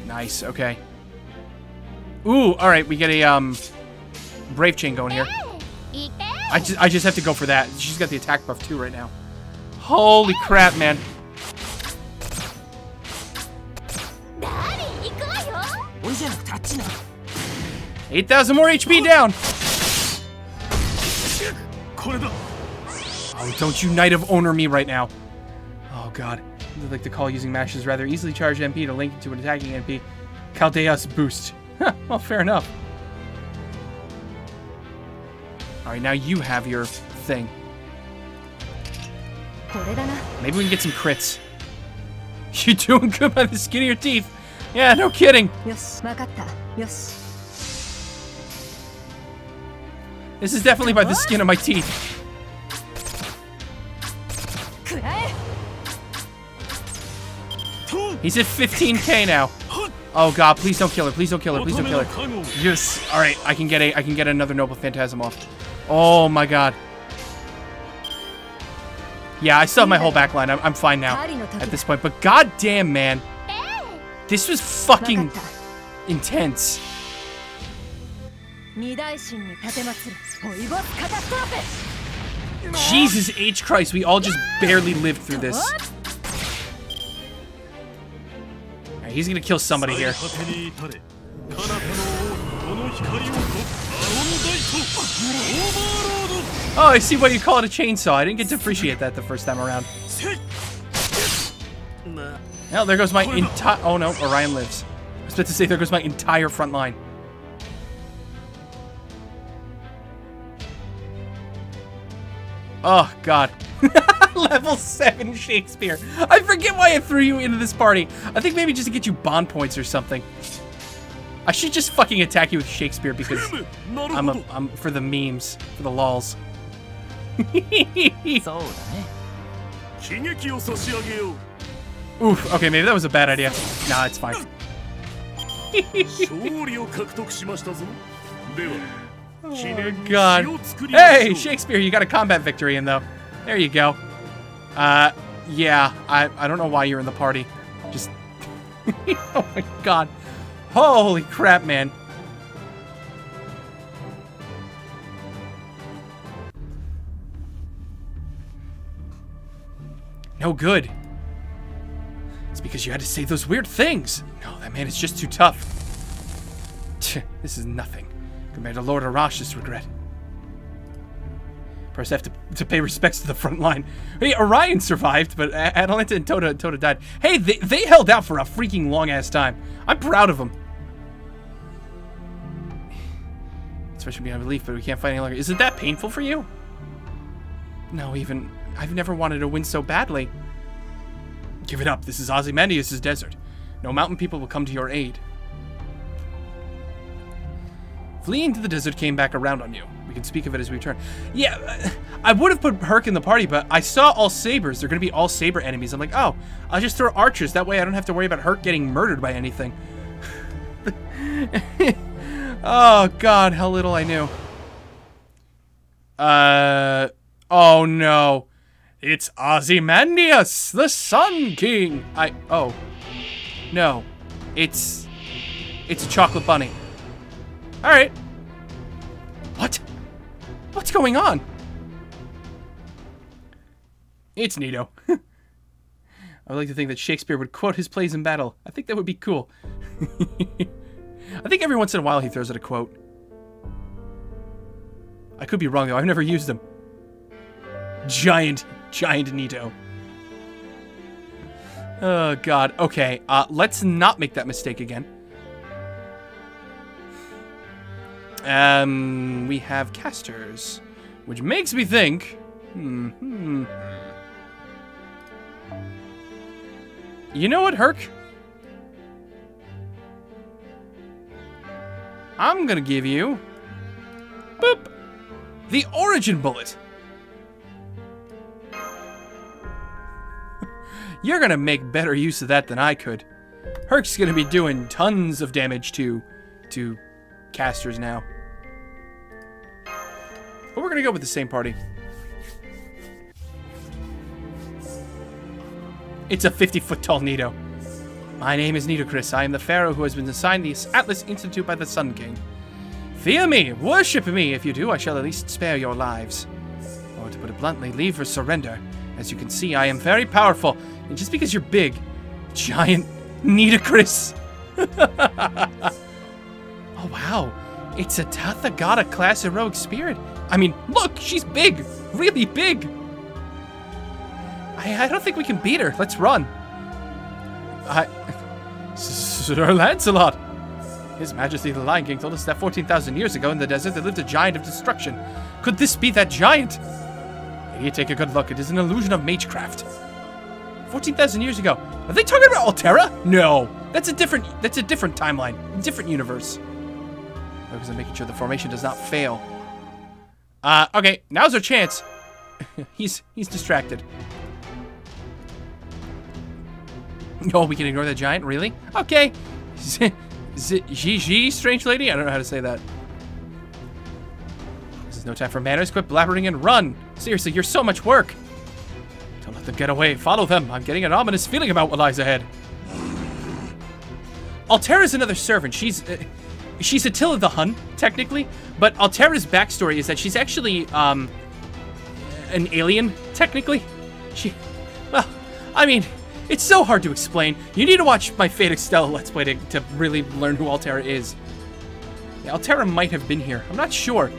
Nice. Okay. Ooh. All right. We get a brave chain going here. I just have to go for that. She's got the attack buff too right now. Holy crap, man. 8,000 more HP down. Oh, don't you Knight of Honor me right now. Oh, God. I'd like to call using mashes rather easily charged MP to link to an attacking MP. Caldeus boost. Huh, well, fair enough. Alright, now you have your thing. Maybe we can get some crits. You're doing good by the skin of your teeth. Yeah, no kidding. This is definitely by the skin of my teeth. He's at 15k now. Oh god, please don't kill her. Please don't kill her. Please don't kill her. Yes. All right, I can get another noble phantasm off. Oh my god. Yeah, I still have my whole back line. I'm fine now at this point. But god damn, man. This was fucking intense. Jesus H. Christ, we all just barely lived through this. Alright, he's gonna kill somebody here. Oh, I see why you call it a chainsaw. I didn't get to appreciate that the first time around. Well, there goes my entire... Oh no, Orion lives. I was about to say, there goes my entire front line. Oh, God. Level 7 Shakespeare. I forget why I threw you into this party. I think maybe just to get you bond points or something. I should just fucking attack you with Shakespeare because I'm for the memes, for the lols. Oof, okay, maybe that was a bad idea. Nah, it's fine. Oh, God. Hey, Shakespeare, you got a combat victory in, though. There you go. Yeah, I don't know why you're in the party. Just... oh my god. Holy crap, man. No good. It's because you had to say those weird things. No, that man is just too tough. This is nothing compared to Lord Arash's regret. First, I have to pay respects to the front line. Hey, Orion survived, but Atalanta and Tota died. Hey, they held out for a freaking long-ass time. I'm proud of them. Especially beyond belief, but we can't fight any longer. Isn't that painful for you? No, even... I've never wanted to win so badly. Give it up. This is Ozymandias' desert. No mountain people will come to your aid. Fleeing to the desert came back around on you. We can speak of it as we return. Yeah, I would have put Herc in the party, but I saw all sabers. They're going to be all saber enemies. I'm like, oh, I'll just throw archers. That way I don't have to worry about Herc getting murdered by anything. Oh, God, how little I knew. Oh, no. It's Ozymandias, the Sun King. Oh. No. It's a chocolate bunny. Alright. What? What's going on? It's Nito. I would like to think that Shakespeare would quote his plays in battle. I think that would be cool. I think every once in a while he throws out a quote. I could be wrong, though. I've never used them. Giant Nito. Oh, God. Okay, let's not make that mistake again. We have casters, which makes me think... You know what, Herc? I'm gonna give you... boop! The origin bullet! You're gonna make better use of that than I could. Herc's gonna be doing tons of damage to casters now. But we're gonna go with the same party. It's a 50-foot tall Nito. My name is Nitocris. I am the pharaoh who has been assigned the Atlas Institute by the Sun King. Fear me, worship me. If you do, I shall at least spare your lives. Or to put it bluntly, leave or surrender. As you can see, I am very powerful. And just because you're big, giant Nitocris. Oh, wow. It's a Tathagata class heroic spirit. I mean, look, she's big. Really big. I don't think we can beat her. Let's run. Sir Lancelot. His Majesty the Lion King told us that 14,000 years ago in the desert there lived a giant of destruction. Could this be that giant? Here, take a good look. It is an illusion of magecraft. 14,000 years ago. Are they talking about Altera? No. That's a different timeline. A different universe. Focus on making sure the formation does not fail. Okay, now's our chance. He's distracted. Oh, we can ignore that giant? Really? Okay. Is it Gigi, strange lady? I don't know how to say that. This is no time for manners. Quit blabbering and run. Seriously, you're so much work. Don't let them get away. Follow them. I'm getting an ominous feeling about what lies ahead. Altera's another servant. She's Attila the Hun, technically. But Altera's backstory is that she's actually, an alien, technically. Well, I mean... It's so hard to explain. You need to watch my Fate Extella Let's Play to really learn who Altera is. Yeah, Altera might have been here. I'm not sure.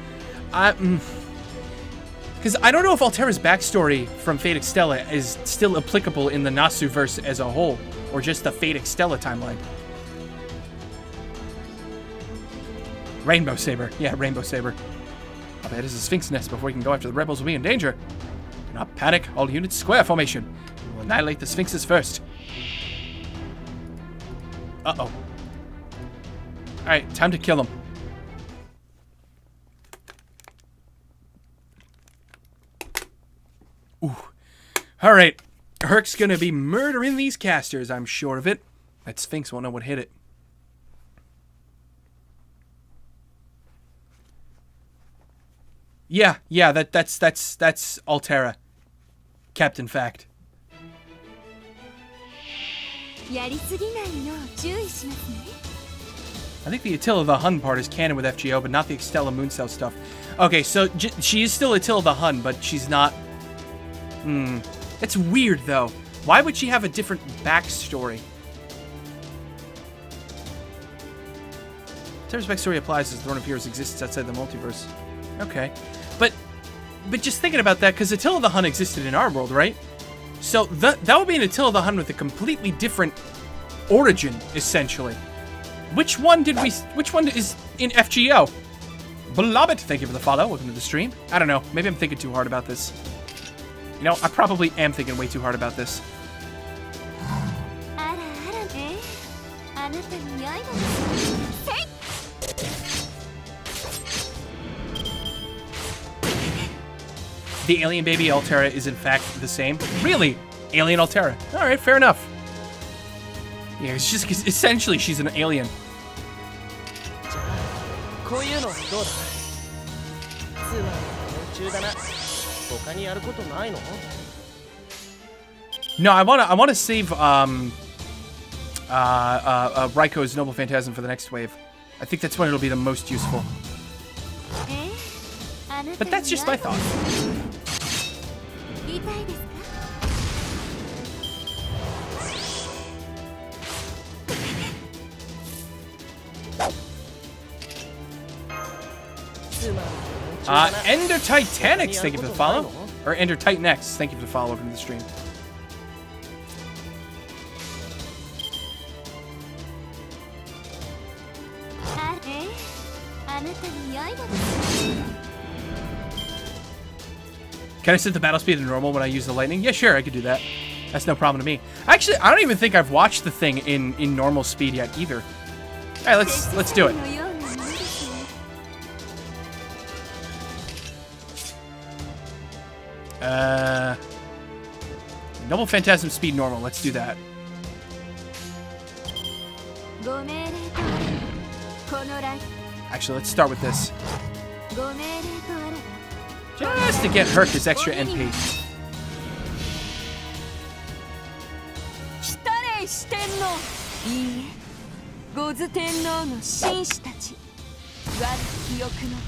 Because I don't know if Altera's backstory from Fate Extella is still applicable in the Nasu-verse as a whole, or just the Fate Extella timeline. Rainbow Saber. Yeah, Rainbow Saber. I'll bet it's a Sphinx nest before we can go after the rebels will be in danger. Do not panic. All units square formation. We'll annihilate the Sphinxes first. Uh-oh. Alright, time to kill them. Ooh. Alright. Herc's gonna be murdering these casters, I'm sure of it. That Sphinx won't know what hit it. Yeah, that's Altera. Captain Fact. I think the Attila the Hun part is canon with FGO, but not the Extella Mooncell stuff. Okay, so she is still Attila the Hun, but she's not... It's weird, though. Why would she have a different backstory? Terra's backstory applies as Throne of Heroes exists outside the multiverse. Okay. But just thinking about that, because Attila the Hun existed in our world, right? So that would be an Attila the Hun with a completely different origin, essentially. Which one is in FGO? Beloved, thank you for the follow. Welcome to the stream. I don't know. Maybe I'm thinking too hard about this. You know, I probably am thinking way too hard about this. The alien baby Altera is in fact the same. Really? Alien Altera. Alright, fair enough. Yeah, it's just essentially she's an alien. No, I wanna save Raiko's Noble Phantasm for the next wave. I think that's when it'll be the most useful. But that's just my thought. Ender Titanics, thank you for the follow. Or Ender Titanex, thank you for the follow from the stream. Can I set the battle speed to normal when I use the lightning? Yeah, sure, I could do that. That's no problem to me. Actually, I don't even think I've watched the thing in normal speed yet either. All right, let's do it. Noble Phantasm speed normal. Let's do that. Actually, let's start with this. Just to get Herc his extra NP.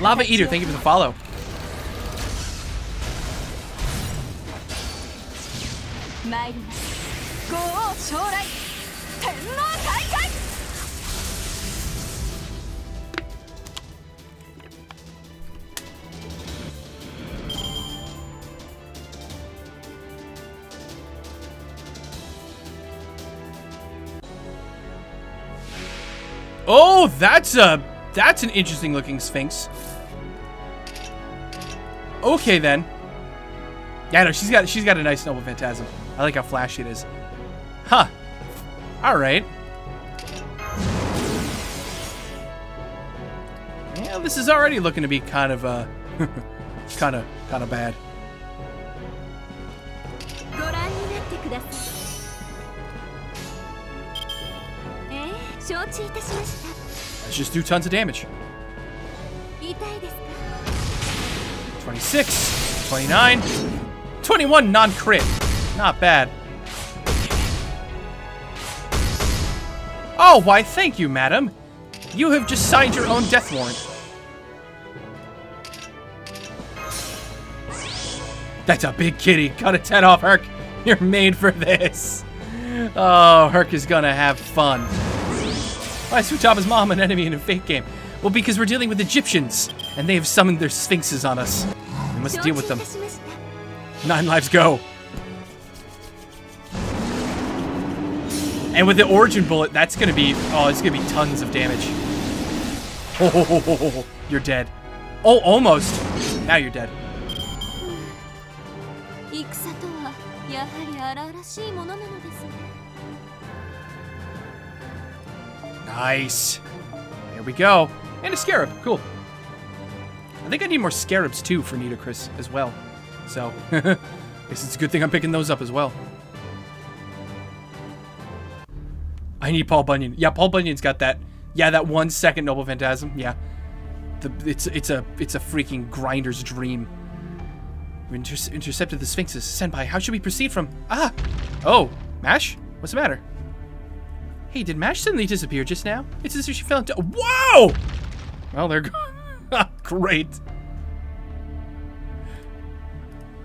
Lava Eater, thank you for the follow. Oh, that's an interesting looking Sphinx. Okay then. Yeah, no, she's got a nice Noble Phantasm. I like how flashy it is. Huh. All right. Yeah, this is already looking to be kind of kind of bad. Let's just do tons of damage. 26, 29, 21 non-crit. Not bad. Oh, why thank you, madam. You have just signed your own death warrant. That's a big kitty. Cut its head off, Herc. You're made for this. Oh, Herc is gonna have fun. Why is Futama's mom an enemy in a fake game? Well, because we're dealing with Egyptians, and they have summoned their sphinxes on us. We must deal with them. 9 lives go. And with the origin bullet, that's gonna be, oh, it's gonna be tons of damage. Oh, you're dead. Oh, almost. Now you're dead. Nice. There we go. And a scarab. Cool. I think I need more scarabs too for Nitocris as well. So, guess it's a good thing I'm picking those up as well. I need Paul Bunyan. Yeah, Paul Bunyan's got that. Yeah, that 1 second Noble Phantasm. Yeah. It's a freaking grinder's dream. We intercepted the Sphinxes. Senpai, how should we proceed from... Ah! Oh, Mash? What's the matter? Hey, did Mash suddenly disappear just now? It's as if she fell into... Whoa! Well, they're gone. Great.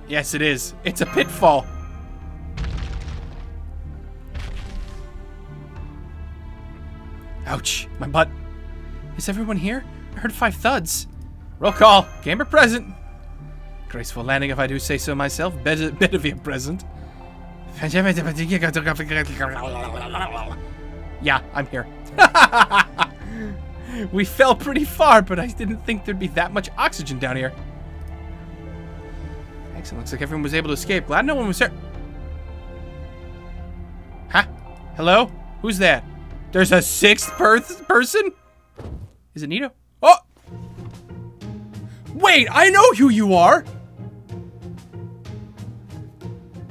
Yes, it is. It's a pitfall. Ouch, my butt. Is everyone here? I heard 5 thuds. Roll call. Gamer present. Graceful landing if I do say so myself. Bedivere present. Yeah, I'm here. We fell pretty far, but I didn't think there'd be that much oxygen down here. Excellent. Looks like everyone was able to escape. Glad no one was hurt. Huh? Hello? Who's that? There's a 6th person? Is it Nito? Oh! Wait, I know who you are!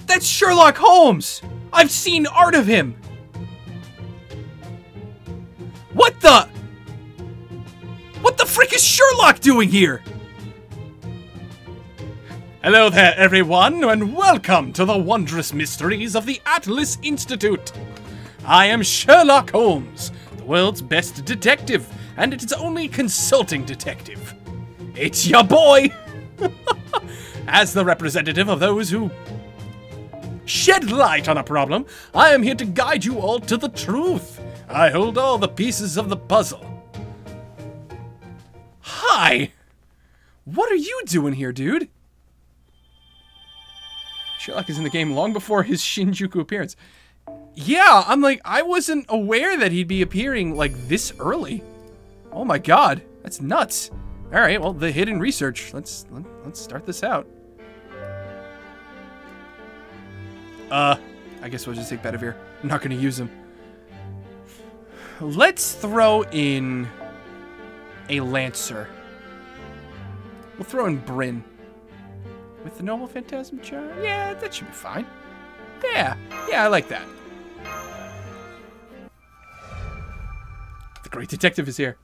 That's Sherlock Holmes! I've seen art of him! What the? What the frick is Sherlock doing here? Hello there, everyone, and welcome to the wondrous mysteries of the Atlas Institute. I am Sherlock Holmes, the world's best detective, and it's only consulting detective. It's your boy! As the representative of those who shed light on a problem, I am here to guide you all to the truth. I hold all the pieces of the puzzle. Hi! What are you doing here, dude? Sherlock is in the game long before his Shinjuku appearance. Yeah, I'm like, I wasn't aware that he'd be appearing like this early. Oh my god, that's nuts. All right, well, the hidden research. Let's start this out. I guess we'll just take Bedivere. I'm not gonna use him. Let's throw in a Lancer. We'll throw in Bryn. With the Noble Phantasm Charm? Yeah, that should be fine. Yeah, I like that. The great detective is here.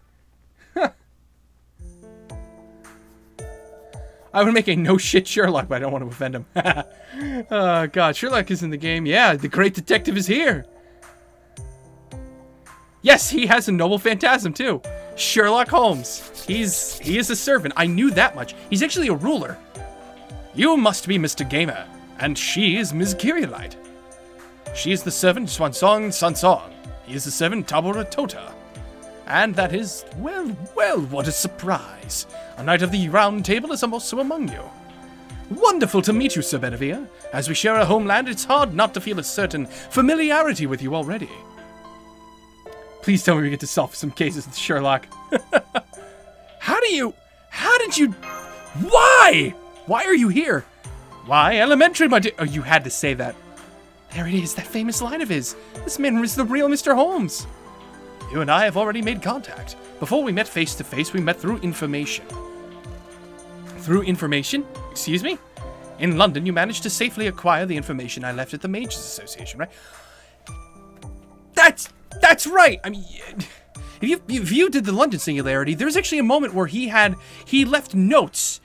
I would make a no-shit Sherlock, but I don't want to offend him. Oh, God. Sherlock is in the game. Yeah, the great detective is here. Yes, he has a Noble Phantasm, too. Sherlock Holmes. He is a servant. I knew that much. He's actually a ruler. You must be Mr. Gamer, and she is Ms. Kirielite. She is the servant Swansong Sansong. He is the servant Tabora Tota. And that is, well, what a surprise. A knight of the Round Table is also among you. Wonderful to meet you, Sir Bedivere. As we share a homeland, it's hard not to feel a certain familiarity with you already. Please tell me we get to solve some cases with Sherlock. Why? Why are you here? Why, elementary, my dear. Oh, you had to say that. There it is, that famous line of his. This man is the real Mr. Holmes. You and I have already made contact. Before we met face to face, we met through information. Through information? Excuse me? In London, you managed to safely acquire the information I left at the Mages Association, right? That's right! I mean, if you did the London Singularity, there was actually a moment where he left notes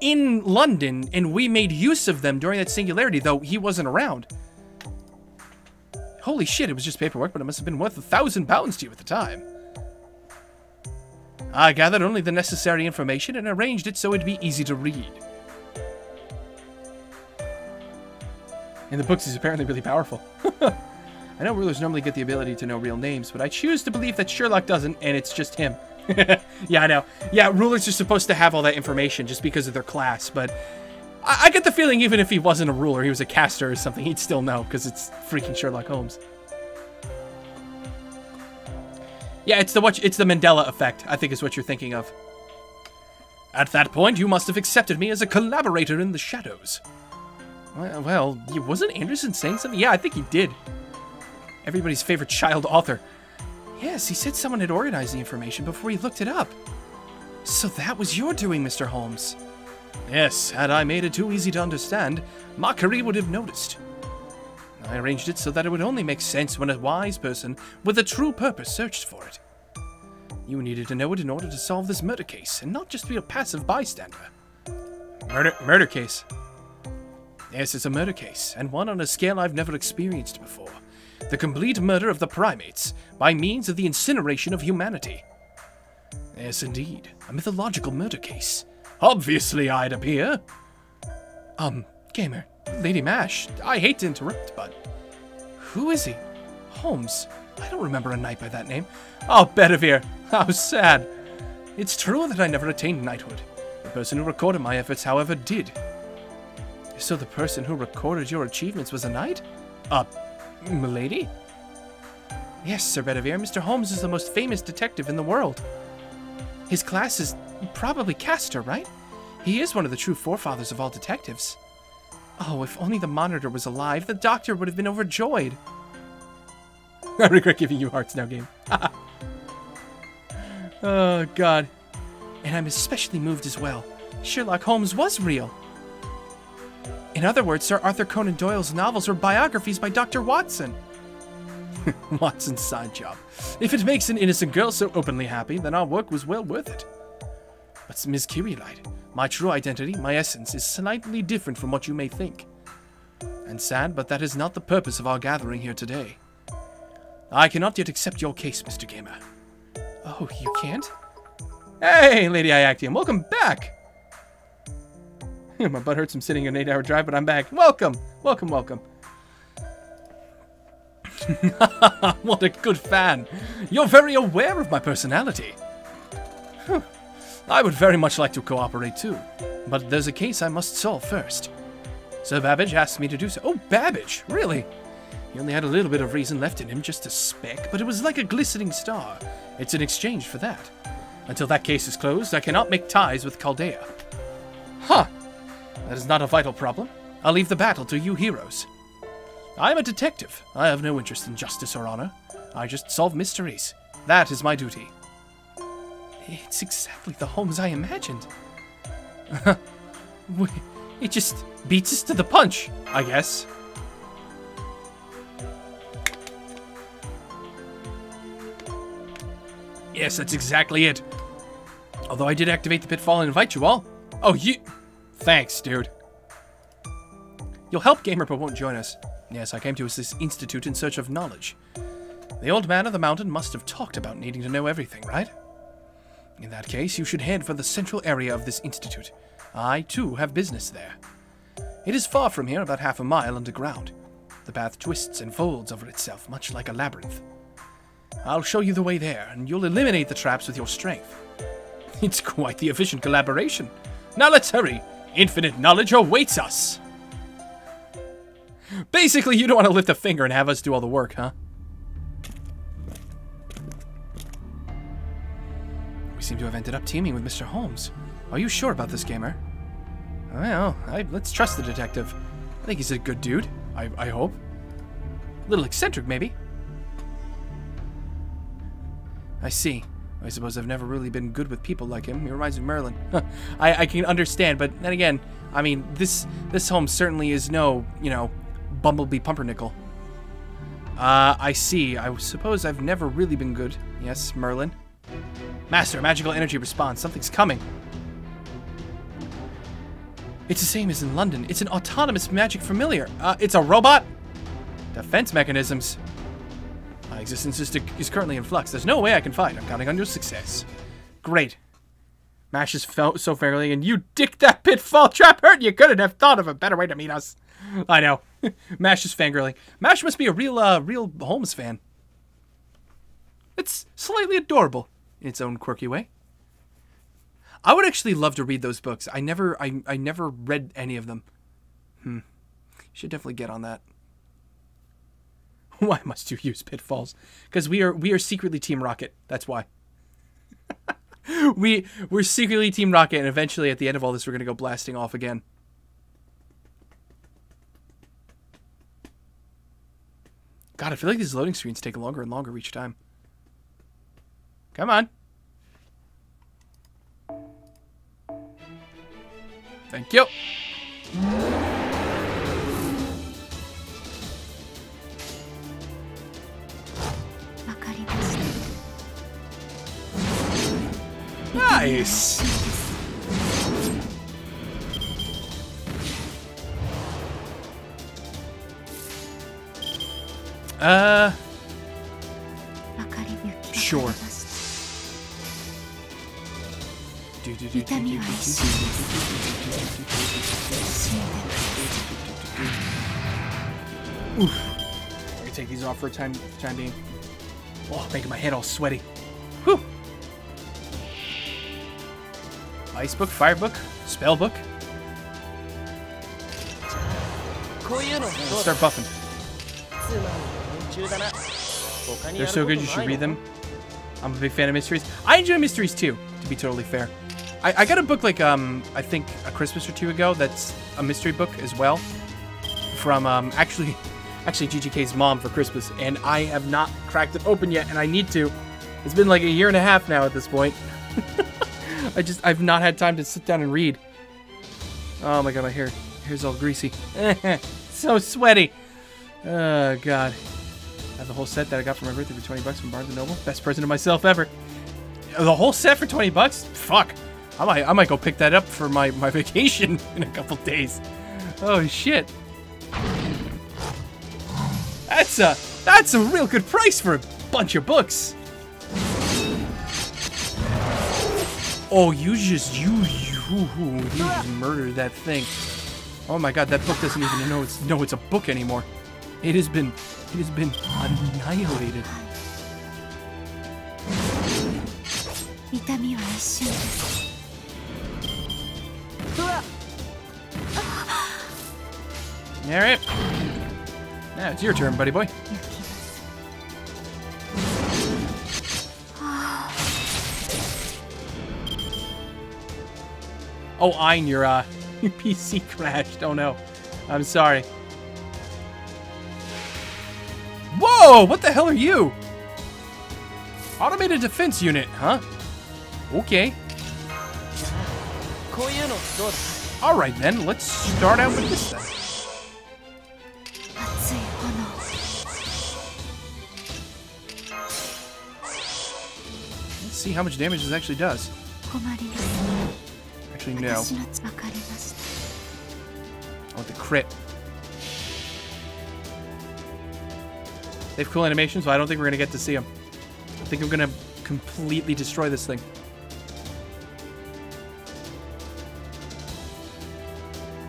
in London, and we made use of them during that Singularity, though he wasn't around. Holy shit, it was just paperwork, but it must have been worth £1,000 to you at the time. I gathered only the necessary information and arranged it so it'd be easy to read. In the books, he's apparently really powerful. I know rulers normally get the ability to know real names, but I choose to believe that Sherlock doesn't, and it's just him. Yeah, I know. Yeah, rulers are supposed to have all that information just because of their class, but I get the feeling even if he wasn't a ruler, he was a caster or something, he'd still know, because it's freaking Sherlock Holmes. Yeah, it's the Mandela effect, I think is what you're thinking of. At that point, you must have accepted me as a collaborator in the shadows. Well, wasn't Anderson saying something? Yeah, I think he did. Everybody's favorite child author. Yes, he said someone had organized the information before he looked it up. So that was your doing, Mr. Holmes. Yes, had I made it too easy to understand, Mockery would have noticed. I arranged it so that it would only make sense when a wise person with a true purpose searched for it. You needed to know it in order to solve this murder case, and not just be a passive bystander. Murder case? Yes, it's a murder case, and one on a scale I've never experienced before. The complete murder of the primates, by means of the incineration of humanity. Yes, indeed. A mythological murder case. Obviously, I'd appear. Gamer. Lady Mash, I hate to interrupt, but... Who is he? Holmes. I don't remember a knight by that name. Oh, Bedivere. How sad. It's true that I never attained knighthood. The person who recorded my efforts, however, did. So the person who recorded your achievements was a knight? Milady? Yes, Sir Bedivere, Mr. Holmes is the most famous detective in the world. His class is probably Castor, right? He is one of the true forefathers of all detectives. Oh, if only the monitor was alive, the doctor would have been overjoyed. I regret giving you hearts now, game. Oh, God. And I'm especially moved as well. Sherlock Holmes was real. In other words, Sir Arthur Conan Doyle's novels were biographies by Dr. Watson. Watson's side job. If it makes an innocent girl so openly happy, then our work was well worth it. But Ms. Kirielite, my true identity, my essence, is slightly different from what you may think. And sad, but that is not the purpose of our gathering here today. I cannot yet accept your case, Mr. Gamer. Oh, you can't? Hey, Lady Iactium, welcome back! My butt hurts from sitting an 8-hour drive, but I'm back. Welcome! Welcome, welcome. What a good fan. You're very aware of my personality. I would very much like to cooperate too, but there's a case I must solve first. Sir Babbage asked me to do so. Oh, Babbage? Really? He only had a little bit of reason left in him, just a speck, but it was like a glistening star. It's in exchange for that. Until that case is closed, I cannot make ties with Chaldea. Huh. That is not a vital problem. I'll leave the battle to you heroes. I am a detective. I have no interest in justice or honor. I just solve mysteries. That is my duty. It's exactly the Holmes I imagined. It just beats us to the punch, I guess. Yes, that's exactly it. Although I did activate the pitfall and invite you all. Oh, you... Thanks, dude. You'll help Gamer but won't join us. Yes, I came to this institute in search of knowledge. The old man of the mountain must have talked about needing to know everything, right? In that case, you should head for the central area of this institute. I, too, have business there. It is far from here, about half a mile underground. The path twists and folds over itself, much like a labyrinth. I'll show you the way there, and you'll eliminate the traps with your strength. It's quite the efficient collaboration. Now let's hurry. Infinite knowledge awaits us. Basically, you don't want to lift a finger and have us do all the work, huh? We seem to have ended up teaming with Mr. Holmes. Are you sure about this, Gamer? Well, let's trust the detective. I think he's a good dude. I hope. A little eccentric, maybe. I see. I suppose I've never really been good with people like him. He reminds me of Merlin. I can understand, but then again, I mean, this Holmes certainly is no, you know, Bumblebee Pumpernickel. I see. I suppose I've never really been good. Yes, Merlin. Master, magical energy response. Something's coming. It's the same as in London. It's an autonomous magic familiar. It's a robot? Defense mechanisms. My existence is currently in flux. There's no way I can fight. I'm counting on your success. Great. Mash is so fairly, and you dick that pitfall trap hurt. You couldn't have thought of a better way to meet us. I know. Mash is fangirling. Mash must be a real Holmes fan. It's slightly adorable in its own quirky way. I would actually love to read those books. I never read any of them. Should definitely get on that. Why must you use pitfalls? Because we are secretly Team Rocket. That's why. we're secretly Team Rocket, and eventually at the end of all this, we're gonna go blasting off again. God, I feel like these loading screens take longer and longer each time. Come on. Thank you. Nice. Sure. Oof. I'm gonna take these off for a time being. Oh, making my head all sweaty. Whew. Ice book, fire book, spell book. Let's start buffing. They're so good you should read them. I'm a big fan of mysteries. I enjoy mysteries too, to be totally fair. I got a book like, I think a Christmas or two ago that's a mystery book as well. From, actually GGK's mom for Christmas. And I have not cracked it open yet, and I need to. It's been like a year and a half now at this point. I've not had time to sit down and read. Oh my god, my hair's all greasy. So sweaty. Oh god. I have the whole set that I got for my birthday for 20 bucks from Barnes & Noble. Best present of myself ever. The whole set for 20 bucks? Fuck. I might go pick that up for my vacation in a couple days. Oh shit. That's a real good price for a bunch of books. Oh, you just murdered that thing. Oh my god, that book doesn't even know it's a book anymore. It has been annihilated. Alright. Now it's your turn, buddy boy. Oh, Ein, your PC crashed. Oh no. I'm sorry. Whoa! What the hell are you? Automated defense unit, huh? Okay. Alright then, let's start out with this then. Let's see how much damage this actually does. Actually, no. I want the crit. They have cool animations, so I don't think we're going to get to see them. I think I'm going to completely destroy this thing.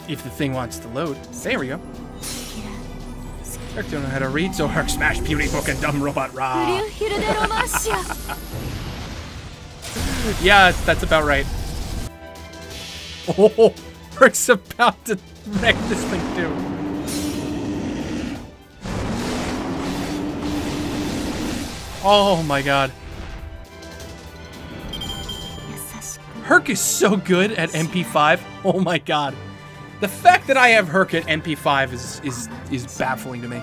If the thing wants to load. There we go. Herc don't know how to read, so Herc smash beauty book and dumb robot rah. Yeah, that's about right. Oh, Herc's about to wreck this thing too. Oh my god. Herc is so good at MP5. Oh my god. The fact that I have Herc at MP5 is baffling to me.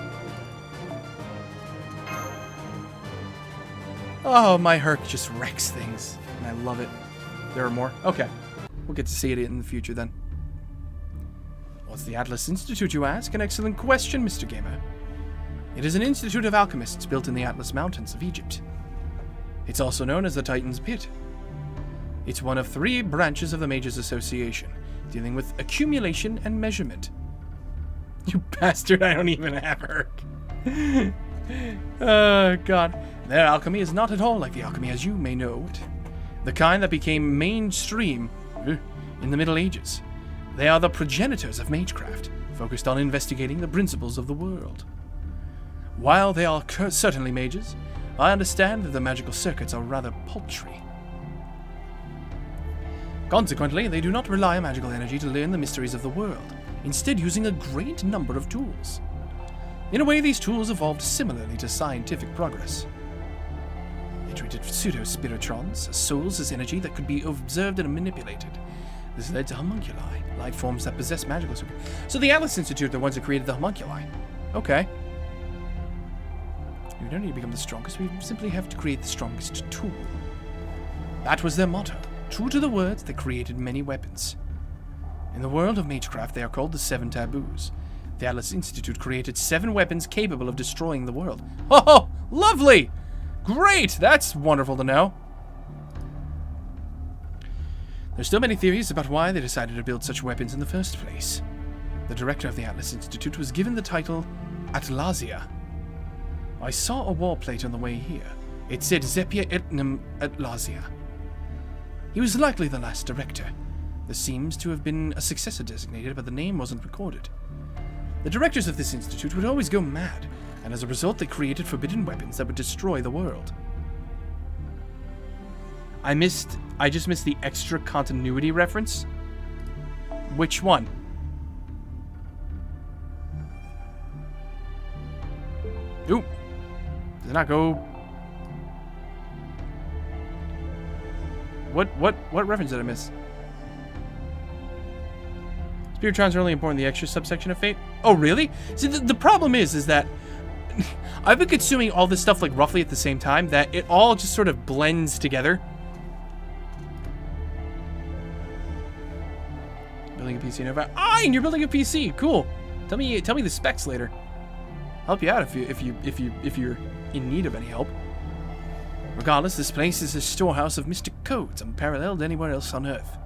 Oh, my Herc just wrecks things. And I love it. There are more? Okay. We'll get to see it in the future then. What's the Atlas Institute, you ask? An excellent question, Mr. Gamer. It is an institute of alchemists built in the Atlas Mountains of Egypt. It's also known as the Titan's Pit. It's one of 3 branches of the Mages Association, dealing with accumulation and measurement. You bastard, I don't even have Herc. Oh, God. Their alchemy is not at all like the alchemy as you may know it. The kind that became mainstream in the Middle Ages. They are the progenitors of magecraft, focused on investigating the principles of the world. While they are certainly mages, I understand that the magical circuits are rather paltry. Consequently, they do not rely on magical energy to learn the mysteries of the world, instead using a great number of tools. In a way, these tools evolved similarly to scientific progress. They treated pseudo-spiritrons, souls, as energy that could be observed and manipulated. This led to homunculi, life forms that possess magical circuits. So the Atlas Institute are the ones that created the homunculi. Okay. We don't need to become the strongest, we simply have to create the strongest tool. That was their motto. True to the words, they created many weapons. In the world of magecraft, they are called the 7 taboos. The Atlas Institute created 7 weapons capable of destroying the world. Oh, lovely! Great! That's wonderful to know. There's still many theories about why they decided to build such weapons in the first place. The director of the Atlas Institute was given the title Atlasia. I saw a wall plate on the way here. It said Zepia Etnam Atlasia. He was likely the last director. There seems to have been a successor designated, but the name wasn't recorded. The directors of this institute would always go mad, and as a result they created forbidden weapons that would destroy the world. I just missed the extra continuity reference. Which one? Ooh. Does it not go? What reference did I miss? Spiritrons are only important in the extra subsection of Fate. Oh, really? See, the problem is that I've been consuming all this stuff like roughly at the same time that it all just sort of blends together. Building a PC Nova. Ah, and you're building a PC. Cool. Tell me the specs later. I'll help you out if you're in need of any help. Regardless, this place is a storehouse of mystic codes unparalleled anywhere else on Earth.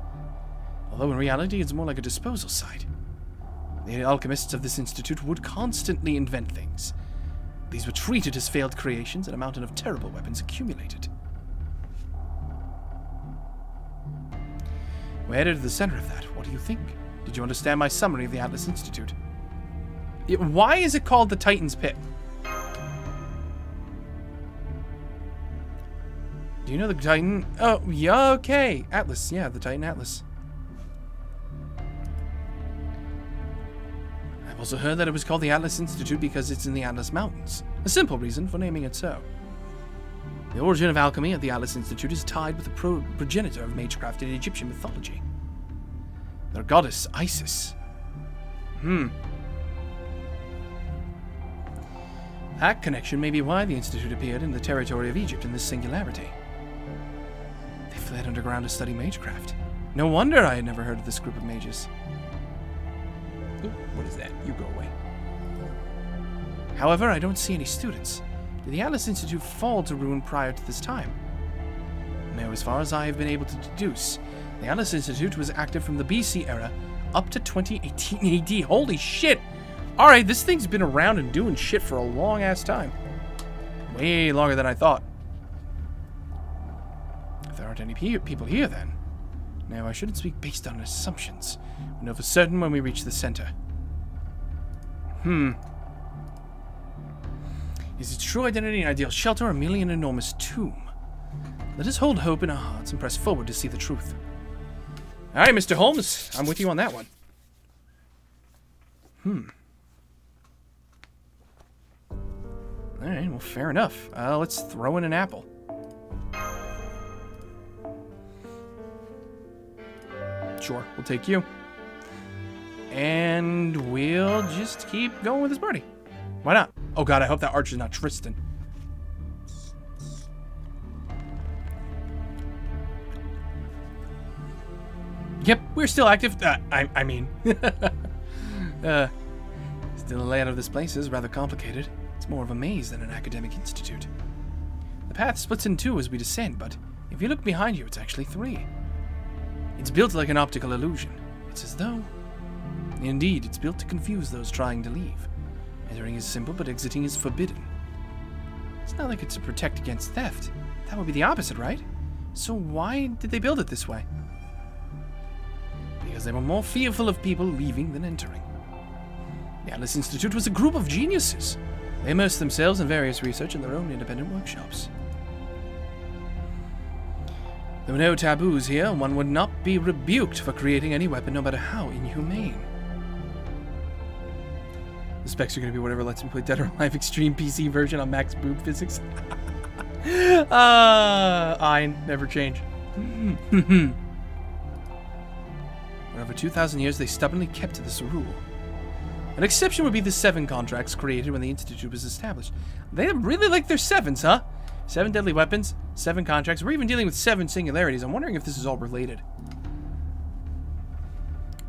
Although in reality it's more like a disposal site. The alchemists of this institute would constantly invent things. These were treated as failed creations and a mountain of terrible weapons accumulated. We're headed to the center of that. What do you think? Did you understand my summary of the Atlas Institute? Why is it called the Titan's Pit? Do you know the Titan? Oh, yeah, okay. Atlas, yeah, the Titan Atlas. I've also heard that it was called the Atlas Institute because it's in the Atlas Mountains. A simple reason for naming it so. The origin of alchemy at the Atlas Institute is tied with the progenitor of magecraft in Egyptian mythology. Their goddess, Isis. That connection may be why the Institute appeared in the territory of Egypt in this singularity. They fled underground to study magecraft. No wonder I had never heard of this group of mages. Ooh, what is that? You go away. However, I don't see any students. Did the Atlas Institute fall to ruin prior to this time? No, as far as I have been able to deduce, the Atlas Institute was active from the BC era up to 2018 AD. Holy shit! Alright, this thing's been around and doing shit for a long-ass time. Way longer than I thought. If there aren't any people here, then. No, I shouldn't speak based on assumptions. We'll know for certain when we reach the center. Is its true identity an ideal shelter or merely an enormous tomb? Let us hold hope in our hearts and press forward to see the truth. Alright, Mr. Holmes. I'm with you on that one. Alright, well, fair enough. Let's throw in an apple. Sure, we'll take you. And we'll just keep going with this party. Why not? Oh god, I hope that archer's not Tristan. Yep, we're still active. I mean... Still, the layout of this place is rather complicated. It's more of a maze than an academic institute. The path splits in two as we descend, but if you look behind you, it's actually three. It's built like an optical illusion. It's as though... Indeed, it's built to confuse those trying to leave. Entering is simple, but exiting is forbidden. It's not like it's to protect against theft. That would be the opposite, right? So why did they build it this way? Because they were more fearful of people leaving than entering. The Atlas Institute was a group of geniuses. They immersed themselves in various research in their own independent workshops. There were no taboos here. One would not be rebuked for creating any weapon, no matter how inhumane. The specs are going to be whatever lets me play Dead or Alive Extreme PC version on max boob physics. I never change. For over 2,000 years, they stubbornly kept to this rule. An exception would be the 7 contracts created when the Institute was established. They really like their 7s, huh? 7 deadly weapons, 7 contracts. We're even dealing with 7 singularities. I'm wondering if this is all related.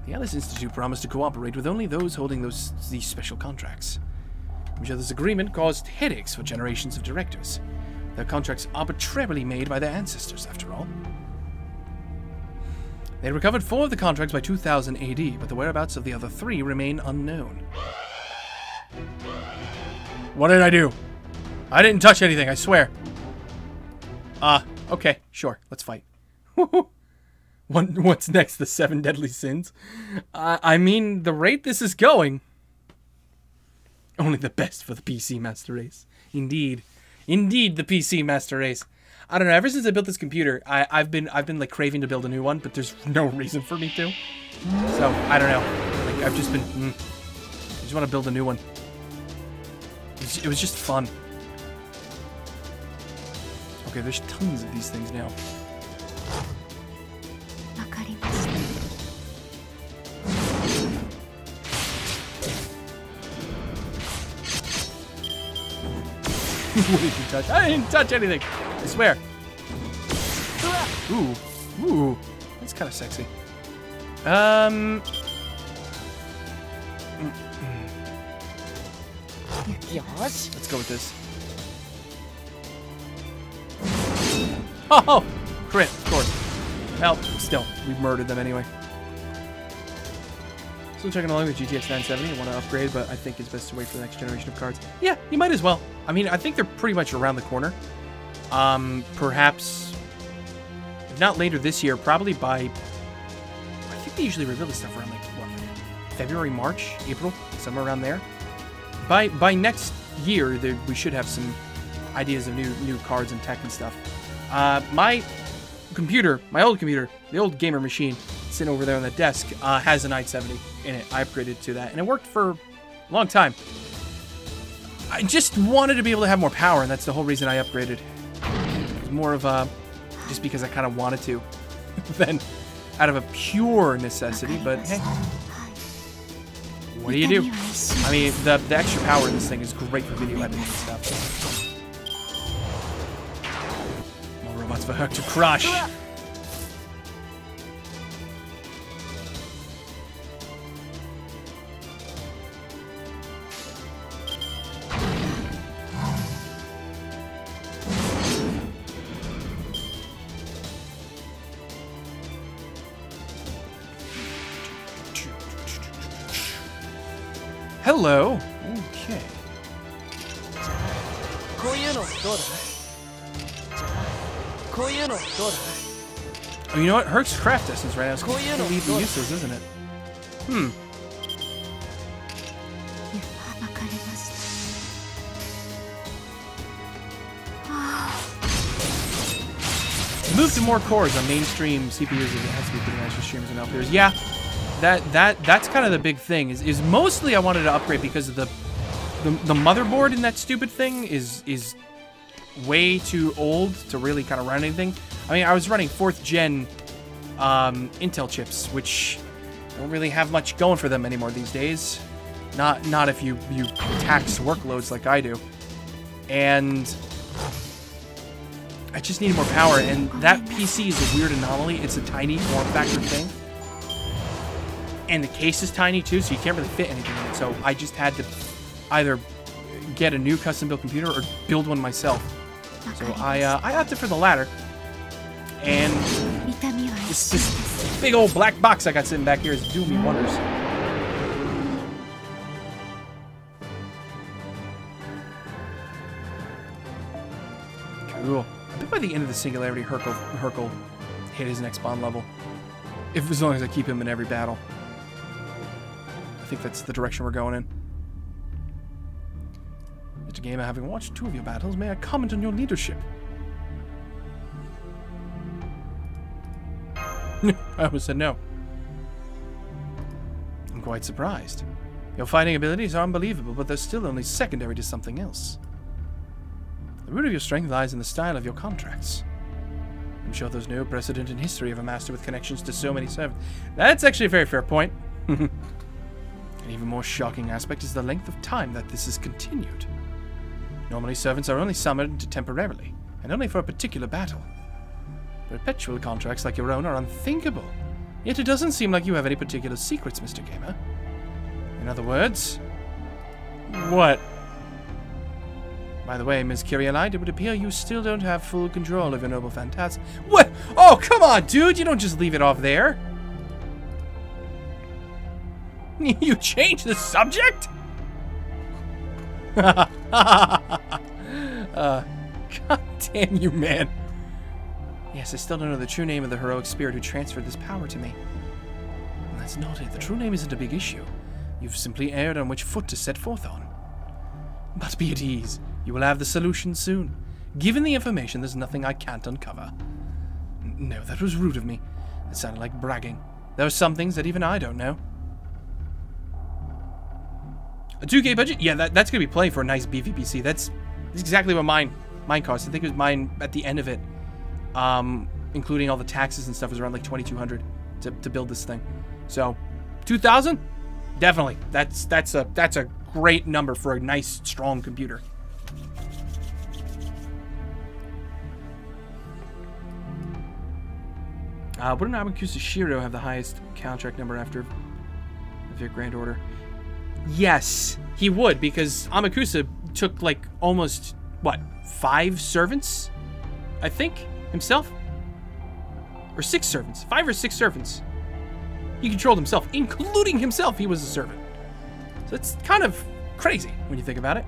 The Atlas Institute promised to cooperate with only those holding these special contracts. Each other's agreement caused headaches for generations of directors. Their contracts arbitrarily made by their ancestors, after all. They recovered 4 of the contracts by 2000 AD, but the whereabouts of the other 3 remain unknown. What did I do? I didn't touch anything, I swear. Okay, sure, let's fight. What's next? The 7 deadly sins? I mean, the rate this is going. Only the best for the PC Master Race. Indeed. Indeed, the PC Master Race. I don't know, ever since I built this computer, I've been like craving to build a new one, but there's no reason for me to. So, I don't know. Like, I've just been, I just want to build a new one. It was just fun. Okay, there's tons of these things now. What did you touch? I didn't touch anything. I swear. Ooh, that's kind of sexy. Let's go with this. Oh, crit, of course. Well, still, we murdered them anyway. Still checking along with GTX 970. I want to upgrade, but I think it's best to wait for the next generation of cards. Yeah, you might as well. I mean, I think they're pretty much around the corner. Perhaps, if not later this year, probably by, I think they usually reveal this stuff around like, what, February, March, April, somewhere around there. By next year, we should have some ideas of new cards and tech and stuff. My computer, my old computer, the old gamer machine, sitting over there on the desk, has a 970 in it. I upgraded to that, and it worked for a long time. I just wanted to be able to have more power, and that's the whole reason I upgraded. It was more of a, just because I kind of wanted to, than out of a pure necessity, but hey. What do you do? I mean, the extra power in this thing is great for video editing and stuff. More robots for her to crush. Hello. Okay. Oh, you know what? Herc's craft essence right now is completely useless, isn't it? Move to more cores on mainstream CPUs. It has to be pretty nice for streamers and outfitters. Yeah. That's kind of the big thing. Is mostly I wanted to upgrade because of the motherboard in that stupid thing is way too old to really kind of run anything. I mean, I was running 4th gen Intel chips, which don't really have much going for them anymore these days. Not if you tax workloads like I do. And I just needed more power, and that PC is a weird anomaly. It's a tiny form factor thing. And the case is tiny too, so you can't really fit anything in it. So I just had to either get a new custom-built computer or build one myself. So I opted for the latter. And this big old black box I got sitting back here is doing me wonders. Cool. I think by the end of the Singularity, Herc'll hit his next Bond level. As long as I keep him in every battle. I think that's the direction we're going in. Mr. Gamer, having watched 2 of your battles, may I comment on your leadership? I almost said no. I'm quite surprised. Your fighting abilities are unbelievable, but they're still only secondary to something else. The root of your strength lies in the style of your contracts. I'm sure there's no precedent in history of a master with connections to so many servants. That's actually a very fair point. An even more shocking aspect is the length of time that this has continued. Normally, servants are only summoned temporarily, and only for a particular battle. Perpetual contracts like your own are unthinkable. Yet it doesn't seem like you have any particular secrets, Mr. Gamer. In other words... What? By the way, Ms. Kyrielite, it would appear you still don't have full control of your noble phantasm. What? Oh, come on, dude! You don't just leave it off there! You changed the subject? God damn you, man. Yes, I still don't know the true name of the heroic spirit who transferred this power to me. And that's not it. The true name isn't a big issue. You've simply erred on which foot to set forth on. But be at ease. You will have the solution soon. Given the information, there's nothing I can't uncover. No, that was rude of me. It sounded like bragging. There are some things that even I don't know. A 2K budget? Yeah, that's going to be plenty for a nice beefy PC. That's exactly what mine cost. I think it was mine at the end of it. Including all the taxes and stuff, was around like 2,200 to build this thing. So, 2,000? Definitely. That's a great number for a nice, strong computer. Wouldn't Amakusa Shiro have the highest contract number after the Grand Order? Yes, he would, because Amakusa took like almost, what, 5 servants? I think, himself? Or 6 servants. 5 or 6 servants. He controlled himself, including himself. He was a servant. So it's kind of crazy when you think about it.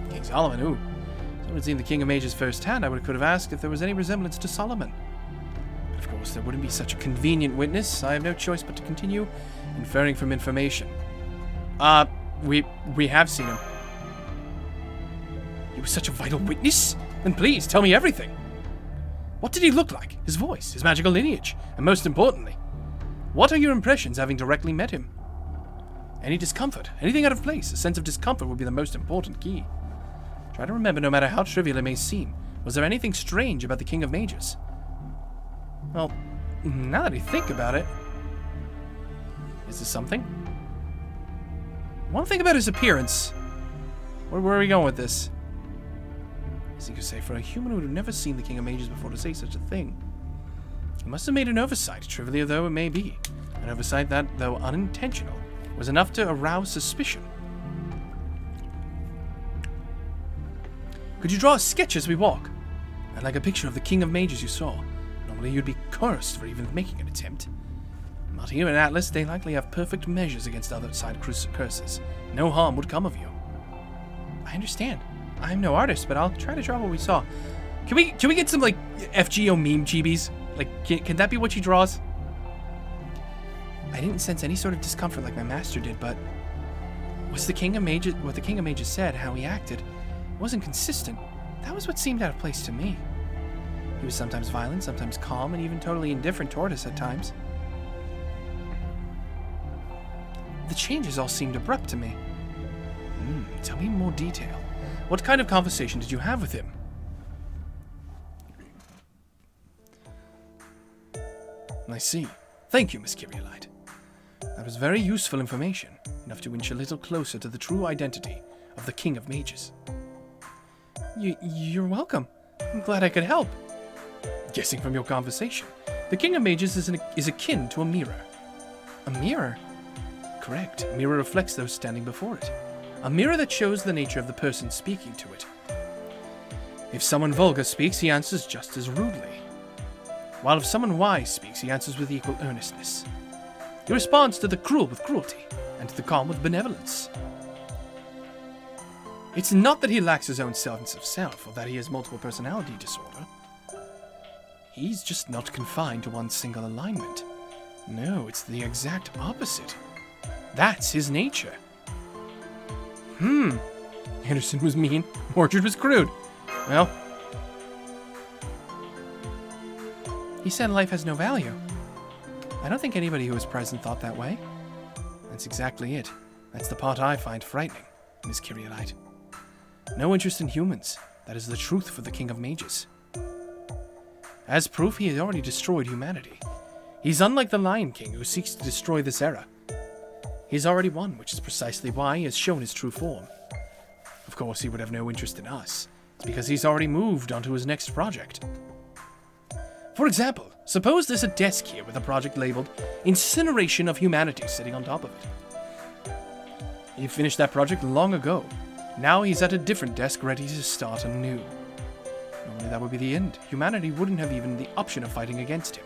King Solomon, ooh. If someone had seen the King of Mages firsthand, I could have asked if there was any resemblance to Solomon. But of course, there wouldn't be such a convenient witness. I have no choice but to continue inferring from information. We have seen him. He was such a vital witness? Then please, tell me everything. What did he look like? His voice, his magical lineage, and most importantly, what are your impressions having directly met him? Any discomfort, anything out of place, a sense of discomfort would be the most important key. Try to remember, no matter how trivial it may seem, was there anything strange about the King of Mages? Well, now that I think about it, is there something? One thing about his appearance. Where are we going with this? As you could say, for a human who had never seen the King of Mages before to say such a thing, he must have made an oversight, trivial though it may be. An oversight that, though unintentional, was enough to arouse suspicion. Could you draw a sketch as we walk? And like a picture of the King of Mages you saw. Normally you'd be cursed for even making an attempt. But here in Atlas, they likely have perfect measures against outside curses. No harm would come of you. I understand. I'm no artist, but I'll try to draw what we saw. Can we get some, like, FGO meme chibis? Like, can that be what she draws? I didn't sense any sort of discomfort like my master did, but what the King of Mages said, how he acted, wasn't consistent. That was what seemed out of place to me. He was sometimes violent, sometimes calm, and even totally indifferent toward us at times. The changes all seemed abrupt to me. Tell me in more detail. What kind of conversation did you have with him? I see. Thank you, Miss Kyrielite. That was very useful information, enough to inch a little closer to the true identity of the King of Mages. You're welcome. I'm glad I could help. Guessing from your conversation, the King of Mages is akin to a mirror. A mirror? Correct. A mirror reflects those standing before it. A mirror that shows the nature of the person speaking to it. If someone vulgar speaks, he answers just as rudely. While if someone wise speaks, he answers with equal earnestness. He responds to the cruel with cruelty, and to the calm with benevolence. It's not that he lacks his own sense of self, or that he has multiple personality disorder. He's just not confined to one single alignment. No, it's the exact opposite. That's his nature. Anderson was mean. Orchard was crude. Well, he said life has no value. I don't think anybody who was present thought that way. That's exactly it. That's the part I find frightening, Miss Kyrielite. No interest in humans. That is the truth for the King of Mages. As proof, he has already destroyed humanity. He's unlike the Lion King, who seeks to destroy this era. He's already won, which is precisely why he has shown his true form. Of course, he would have no interest in us. It's because he's already moved on to his next project. For example, suppose there's a desk here with a project labeled Incineration of Humanity sitting on top of it. He finished that project long ago. Now he's at a different desk ready to start anew. Normally that would be the end. Humanity wouldn't have even the option of fighting against him.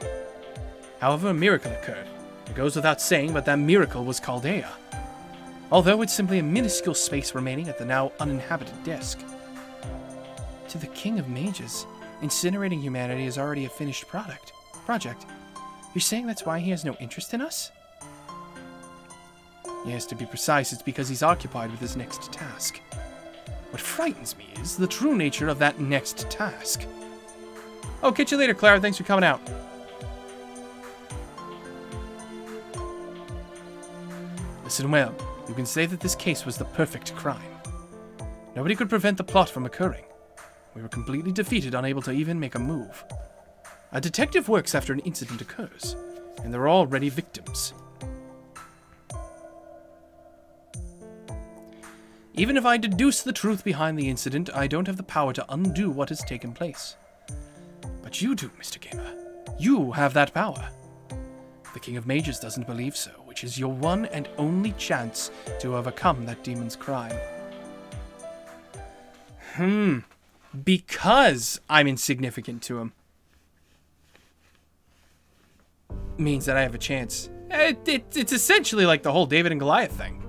However, a miracle occurred. It goes without saying, but that miracle was Chaldea. although it's simply a minuscule space remaining at the now uninhabited desk. To the King of Mages, incinerating humanity is already a finished project. You're saying that's why he has no interest in us? Yes, to be precise, it's because he's occupied with his next task. What frightens me is the true nature of that next task. Oh, catch you later, Clara. Thanks for coming out. Listen well. You can say that this case was the perfect crime. Nobody could prevent the plot from occurring. We were completely defeated, unable to even make a move. A detective works after an incident occurs, and there are already victims. Even if I deduce the truth behind the incident, I don't have the power to undo what has taken place. But you do, Mr. Gamer. You have that power. The King of Mages doesn't believe so, which is your one and only chance to overcome that demon's crime. Because I'm insignificant to him. Means that I have a chance. It's essentially like the whole David and Goliath thing.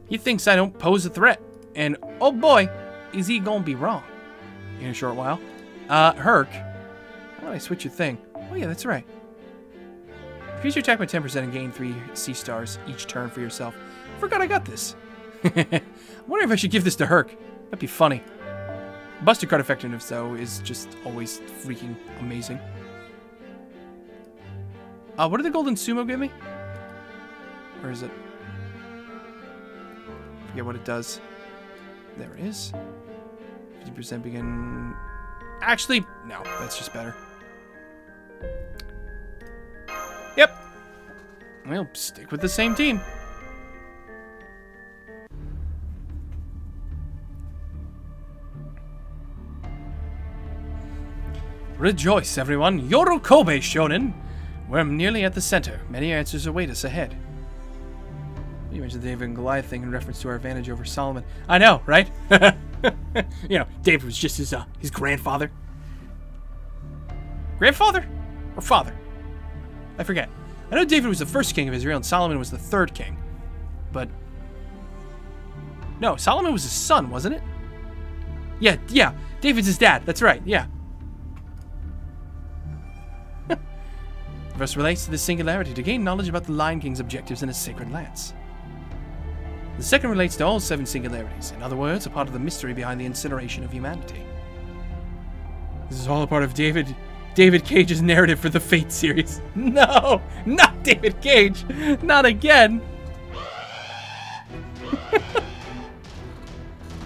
He thinks I don't pose a threat. And, oh boy, is he gonna be wrong. In a short while. Herc. How do I switch your thing? Oh yeah, that's right. Increase your attack by 10% and gain 3 C stars each turn for yourself. Forgot I got this. I wonder if I should give this to Herc. That'd be funny. Buster card effectiveness, though, is just always freaking amazing. What did the golden sumo give me? Or is it? I forget what it does. There it is. 50% begin... Actually, no, that's just better. Yep. We'll stick with the same team. Rejoice, everyone. Yoru Kobe Shonen. We're nearly at the center. Many answers await us ahead. You mentioned the David and Goliath thing in reference to our advantage over Solomon. I know, right? You know, David was just his grandfather. Grandfather? Or father? I forget. I know David was the first king of Israel and Solomon was the third king. But... no, Solomon was his son, wasn't it? Yeah. David's his dad. That's right, yeah. The first relates to the singularity, to gain knowledge about the Lion King's objectives in a sacred lance. The second relates to all 7 singularities, in other words, a part of the mystery behind the incineration of humanity. This is all a part of David Cage's narrative for the Fate series. No! Not David Cage! Not again!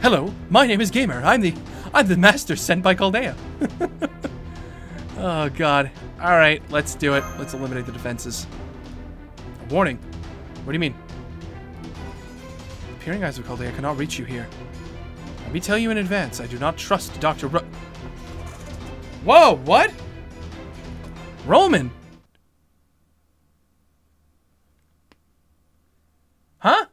Hello, my name is Gamer. I'm the master sent by Chaldea. Oh god. Alright, let's do it. Let's eliminate the defenses. A warning. What do you mean? The peering eyes of Chaldea cannot reach you here. Let me tell you in advance, I do not trust Dr. Whoa, what? Roman? Huh?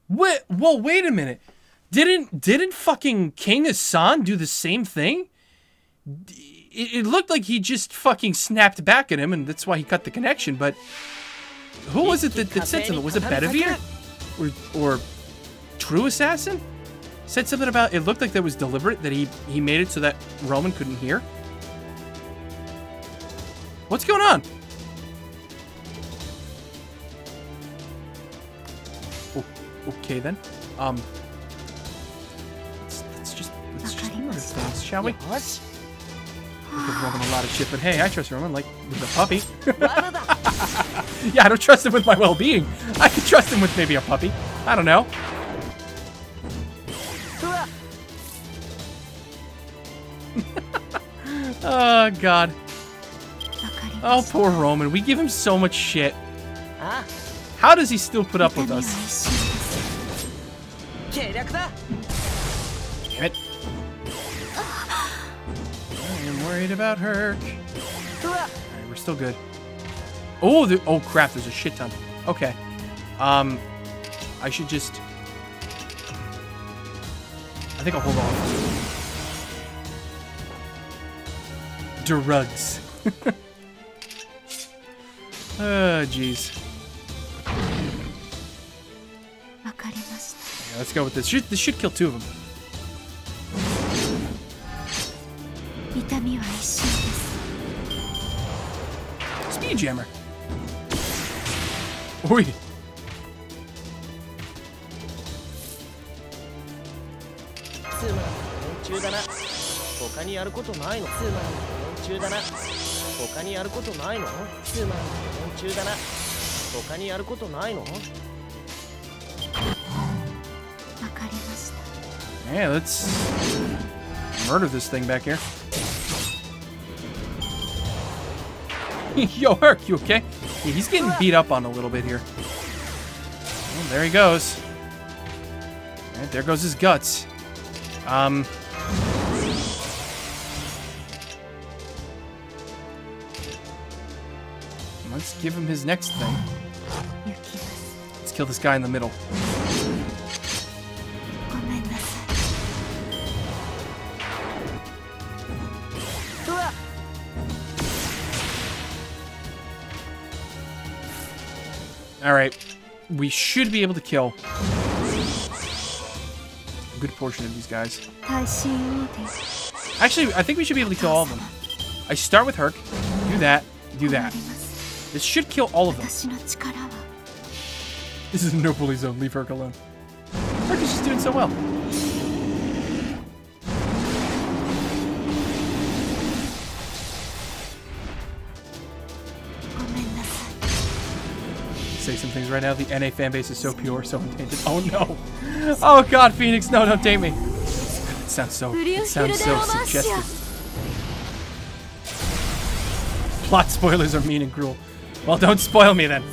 Whoa, wait a minute. Didn't fucking King Hassan do the same thing? It looked like he just fucking snapped back at him, and that's why he cut the connection, but... who was it that said something? Was it Bedivere? Or True Assassin? Said something about it looked like that was deliberate, that he made it so that Roman couldn't hear? What's going on? Oh, okay then. Let's just do things, shall we? We give Roman a lot of shit, but hey, I trust Roman, like, with a puppy. Yeah, I don't trust him with my well-being. I could trust him with maybe a puppy. I don't know. Oh, God. Oh, poor Roman. We give him so much shit. How does he still put up with us? Damn it. I'm worried about her. Alright, we're still good. Oh, oh crap, there's a shit ton. Okay. I should just... I think I'll hold on. Drugs. Oh, jeez. Yeah, let's go with this. This should kill 2 of them. Speed jammer. Oi. Yeah, let's murder this thing back here. Yo, Herc, you okay? Yeah, he's getting beat up on a little bit here. Well, there he goes. Alright, there goes his guts. Let's give him his next thing. Let's kill this guy in the middle. Alright, we should be able to kill a good portion of these guys. Actually, I think we should be able to kill all of them. I start with Herc, do that, do that. This should kill all of them. This is a no bully zone, leave Herc alone. Herc is just doing so well. Say some things right now. The NA fan base is so pure, so untainted. Oh no! Oh god, Phoenix, no, don't taint me. It sounds so suggestive. Plot spoilers are mean and cruel. Well, don't spoil me then.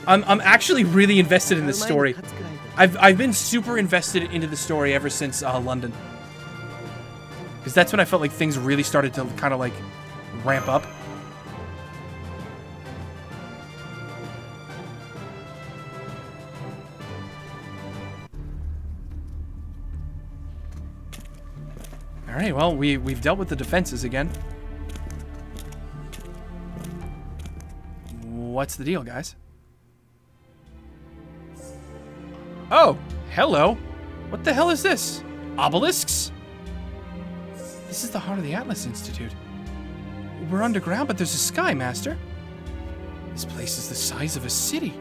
I'm actually really invested in this story. I've been super invested into the story ever since London, because that's when I felt like things really started to kind of like ramp up. Alright, well, we've dealt with the defenses again. What's the deal, guys? Oh, hello. What the hell is this? Obelisks? This is the heart of the Atlas Institute. We're underground, but there's a sky, Master. This place is the size of a city.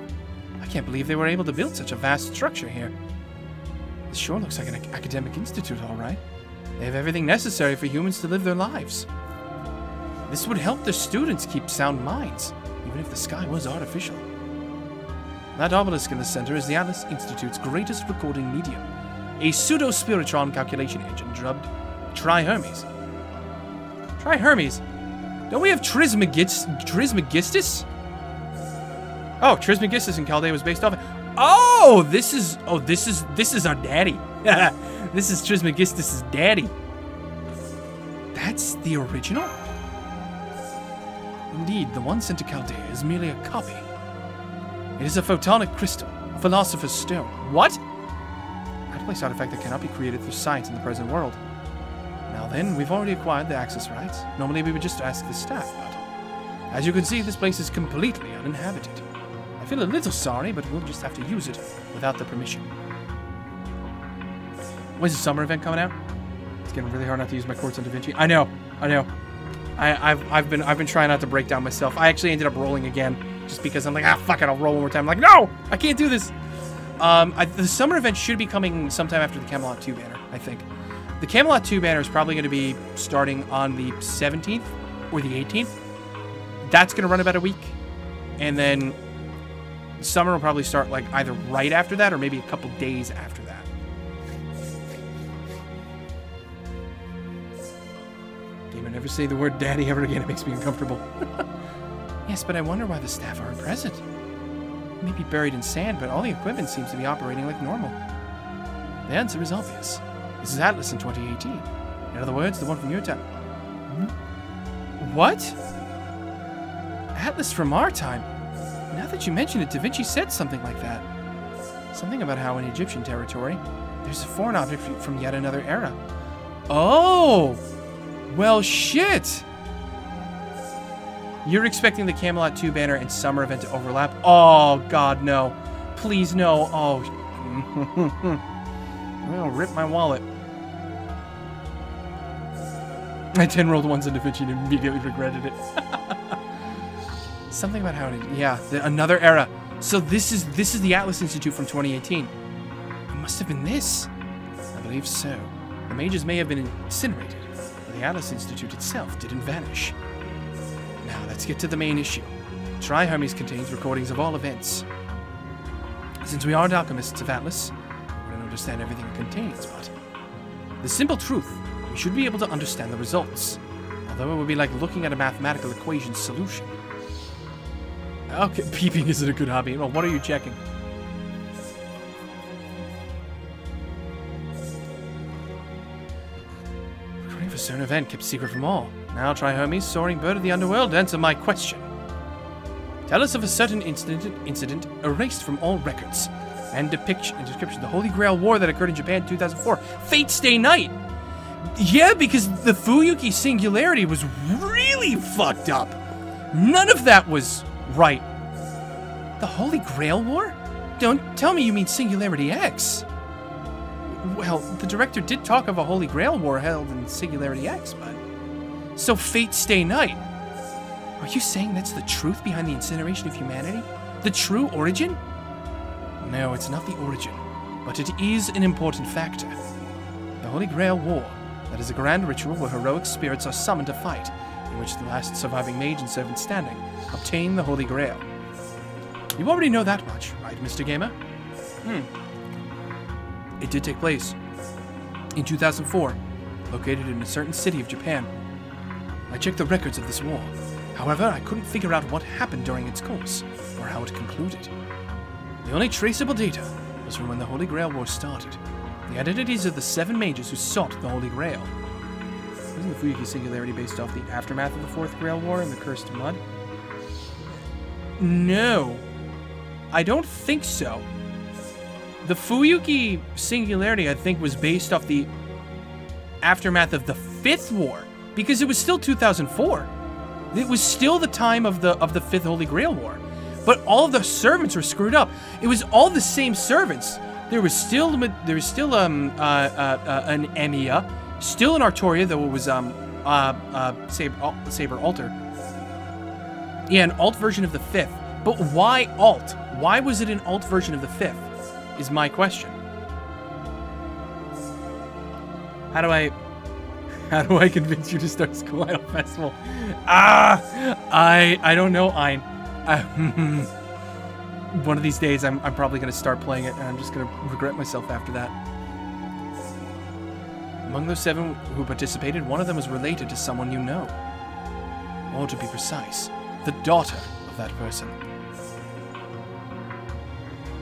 I can't believe they were able to build such a vast structure here. This sure looks like an academic institute, all right. They have everything necessary for humans to live their lives. This would help their students keep sound minds, even if the sky was artificial. That obelisk in the center is the Atlas Institute's greatest recording medium, a pseudo-spiritron calculation engine dubbed Tri-Hermes. Tri-Hermes? Don't we have Trismegistus? Oh, Trismegistus in Chaldea was based off of... Oh, this is our daddy. This is Trismegistus' daddy. That's the original? Indeed, the one sent to Chaldea is merely a copy. It is a photonic crystal, a philosopher's stone. What? Out of place artifact that cannot be created through science in the present world. Now then, we've already acquired the access rights. Normally we would just ask the staff, but as you can see, this place is completely uninhabited. I feel a little sorry, but we'll just have to use it without the permission. When's the summer event coming out? It's getting really hard not to use my quartz on Da Vinci. I know. I've been trying not to break down myself. I actually ended up rolling again, just because I'm like, ah, fuck it, I'll roll one more time. I'm like, no, I can't do this. The summer event should be coming sometime after the Camelot 2 banner, I think. The Camelot 2 banner is probably going to be starting on the 17th or the 18th. That's going to run about a week, and then summer will probably start like either right after that or maybe a couple days after that. Gamer, never say the word daddy ever again. It makes me uncomfortable. Yes, but I wonder why the staff aren't present. It may be buried in sand, but all the equipment seems to be operating like normal. The answer is obvious. This is Atlas in 2018. In other words, the one from your time. What? Atlas from our time? Now that you mention it, Da Vinci said something like that. Something about how in Egyptian territory, there's a foreign object from yet another era. Oh! Well, shit! You're expecting the Camelot 2 banner and summer event to overlap? Oh, God, no. Please, no. Oh. I'm gonna rip my wallet. I 10 rolled once into Vinci and immediately regretted it. Something about how it... Yeah, another era. So this is the Atlas Institute from 2018. It must have been this. I believe so. The mages may have been incinerated, but the Atlas Institute itself didn't vanish. Now, let's get to the main issue. Tri Hermes contains recordings of all events. Since we aren't alchemists of Atlas, we don't understand everything it contains, but... The simple truth, we should be able to understand the results. Although it would be like looking at a mathematical equation solution. Okay, peeping isn't a good hobby. Well, what are you checking? Recording of a certain event kept secret from all. Now try Hermes, soaring bird of the underworld, answer my question. Tell us of a certain incident erased from all records. And description the Holy Grail War that occurred in Japan in 2004. Fate's Day Night! Yeah, because the Fuyuki Singularity was really fucked up. None of that was right. The Holy Grail War? Don't tell me you mean Singularity X. Well, the director did talk of a Holy Grail War held in Singularity X, but... So Fate's Day Night. Are you saying that's the truth behind the incineration of humanity? The true origin? No, it's not the origin, but it is an important factor. The Holy Grail War, that is a grand ritual where heroic spirits are summoned to fight, in which the last surviving mage and servant standing obtain the Holy Grail. You already know that much, right, Mr. Gamer? It did take place in 2004, located in a certain city of Japan. I checked the records of this war. However, I couldn't figure out what happened during its course, or how it concluded. The only traceable data was from when the Holy Grail War started. The identities of the 7 mages who sought the Holy Grail. Isn't the Fuyuki Singularity based off the aftermath of the 4th Grail War and the Cursed Mud? No. I don't think so. The Fuyuki Singularity, I think, was based off the aftermath of the 5th War, because it was still 2004. It was still the time of the 5th Holy Grail War. But all of the servants were screwed up. It was all the same servants. There was still an Emiya, still an Artoria, though it was Saber Alter. Yeah, an alt version of the 5th. But why alt? Why was it an alt version of the 5th? Is my question. How do I convince you to start School Idol Festival? I don't know, Ein. One of these days, I'm probably going to start playing it, and I'm just going to regret myself after that. Among those 7 who participated, one of them was related to someone you know. Or to be precise, the daughter of that person.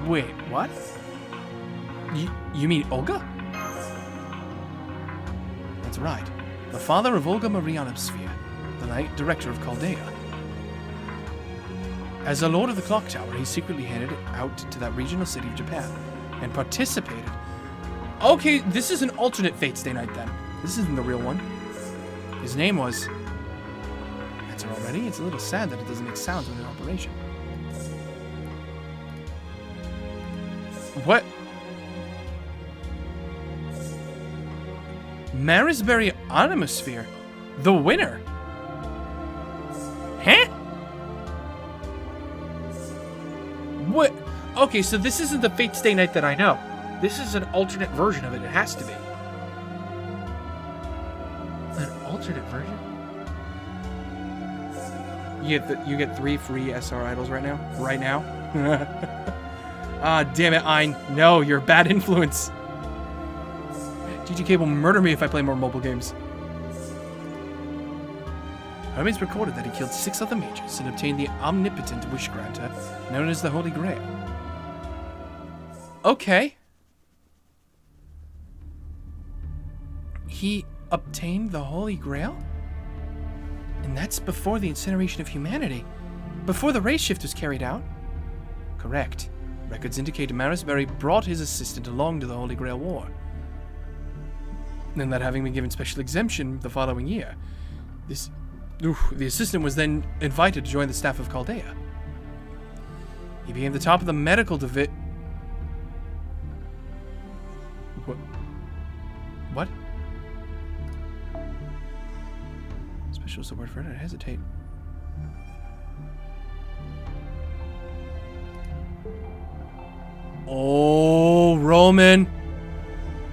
Wait, what? You mean Olga? That's right. The father of Olga Marianovsphere, the late director of Chaldea. As a Lord of the Clock Tower, he secretly headed out to that regional city of Japan and participated. Okay, this is an alternate Fate's Day Night then. This isn't the real one. His name was... Answer already? It's a little sad that it doesn't make sounds when in operation. What? Marisbury Animosphere? The winner? Huh? What? Okay, so this isn't the Fate's Day Night that I know. This is an alternate version of it. It has to be. An alternate version? You get 3 free SR idols right now? Right now? Ah, damn it, Ein. No, you're a bad influence. GGK will murder me if I play more mobile games. Hermes recorded that he killed 6 other mages and obtained the omnipotent wish granter known as the Holy Grail. Okay. He obtained the Holy Grail? And that's before the incineration of humanity. Before the race shift was carried out? Correct. Records indicate Marisbury brought his assistant along to the Holy Grail War. And that having been given special exemption the following year, this The assistant was then invited to join the staff of Chaldea. He became the top of the medical division. What? Special is the word for it. I hesitate. Oh, Roman.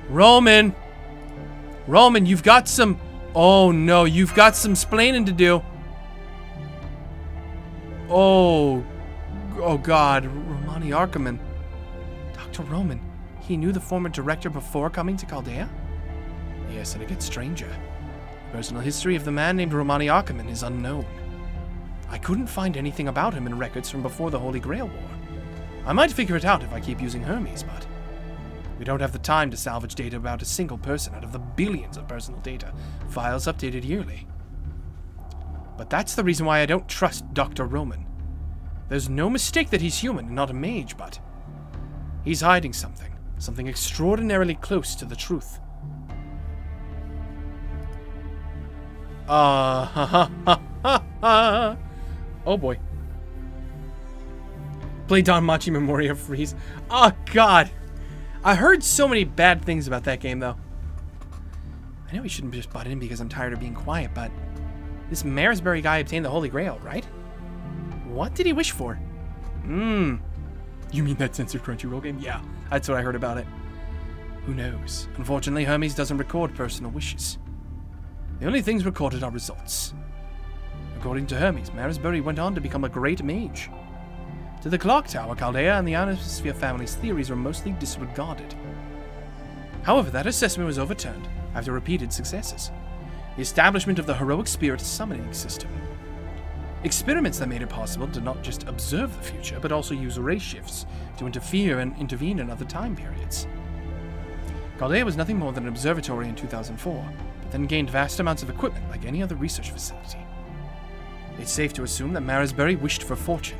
Roman, you've got some... Oh, no. You've got some splaining to do. Oh, God. Romani Archiman. Dr. Roman. He knew the former director before coming to Chaldea? Yes, and it gets stranger. The personal history of the man named Romani Archiman is unknown. I couldn't find anything about him in records from before the Holy Grail War. I might figure it out if I keep using Hermes, but... we don't have the time to salvage data about a single person out of the billions of personal data files updated yearly. But that's the reason why I don't trust Dr. Roman. There's no mistake that he's human and not a mage, but... he's hiding something. Something extraordinarily close to the truth. Oh boy. Play Don Machi Memoria Freeze. Oh god. I heard so many bad things about that game though. I know we shouldn't just butt in because I'm tired of being quiet, but this Maresbury guy obtained the Holy Grail, right? What did he wish for? You mean that censored Crunchyroll game? Yeah, that's what I heard about it. Who knows? Unfortunately, Hermes doesn't record personal wishes. The only things recorded are results. According to Hermes, Maresbury went on to become a great mage. To the Clock Tower, Chaldea and the Ionosphere family's theories were mostly disregarded. However, that assessment was overturned after repeated successes. The establishment of the heroic spirit summoning system. Experiments that made it possible to not just observe the future, but also use ray shifts to interfere and intervene in other time periods. Chaldea was nothing more than an observatory in 2004, but then gained vast amounts of equipment like any other research facility. It's safe to assume that Maresbury wished for fortune.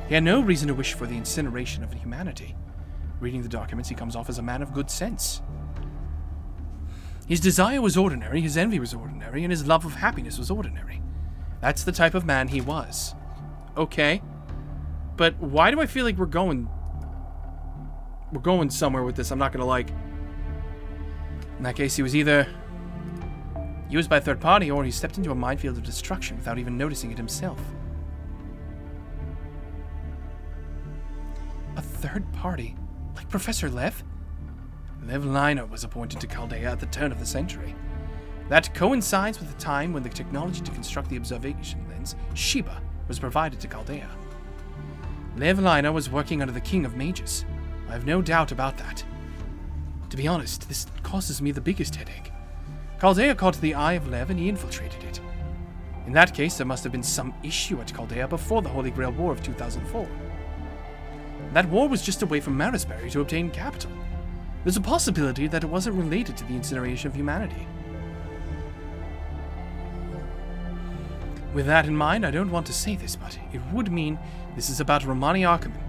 He had no reason to wish for the incineration of humanity. Reading the documents, he comes off as a man of good sense. His desire was ordinary, his envy was ordinary, and his love of happiness was ordinary. That's the type of man he was. Okay. But why do I feel like we're going somewhere with this? I'm not gonna like... In that case, he was either used by a third party, or he stepped into a minefield of destruction without even noticing it himself. A third party? Like Professor Lev? Lev Lina was appointed to Chaldea at the turn of the century. That coincides with the time when the technology to construct the observation lens, Sheba, was provided to Chaldea. Lev Lina was working under the King of Mages. I have no doubt about that. To be honest, this causes me the biggest headache. Chaldea caught the eye of Lev and he infiltrated it. In that case, there must have been some issue at Chaldea before the Holy Grail War of 2004. That war was just a way for Maresbury to obtain capital. There's a possibility that it wasn't related to the incineration of humanity. With that in mind, I don't want to say this, but it would mean this is about Romani Archiman.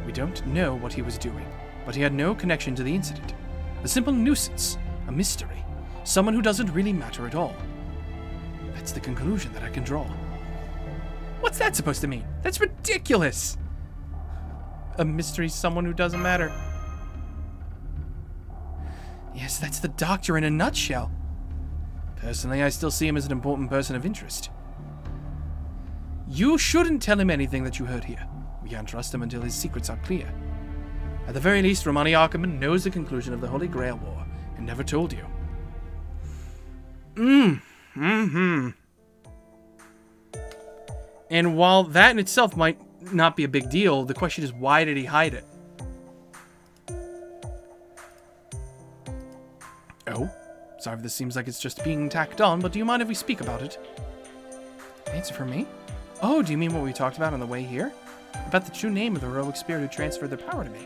We don't know what he was doing, but he had no connection to the incident. A simple nuisance, a mystery, someone who doesn't really matter at all. That's the conclusion that I can draw. What's that supposed to mean? That's ridiculous! A mystery, someone who doesn't matter. Yes, that's the Doctor in a nutshell. Personally, I still see him as an important person of interest. You shouldn't tell him anything that you heard here. We can't trust him until his secrets are clear. At the very least, Romani Archiman knows the conclusion of the Holy Grail War and never told you. And while that in itself might not be a big deal, the question is, why did he hide it? Oh, sorry if this seems like it's just being tacked on, but do you mind if we speak about it? Answer for me? Oh, do you mean what we talked about on the way here? About the true name of the heroic spirit who transferred their power to me?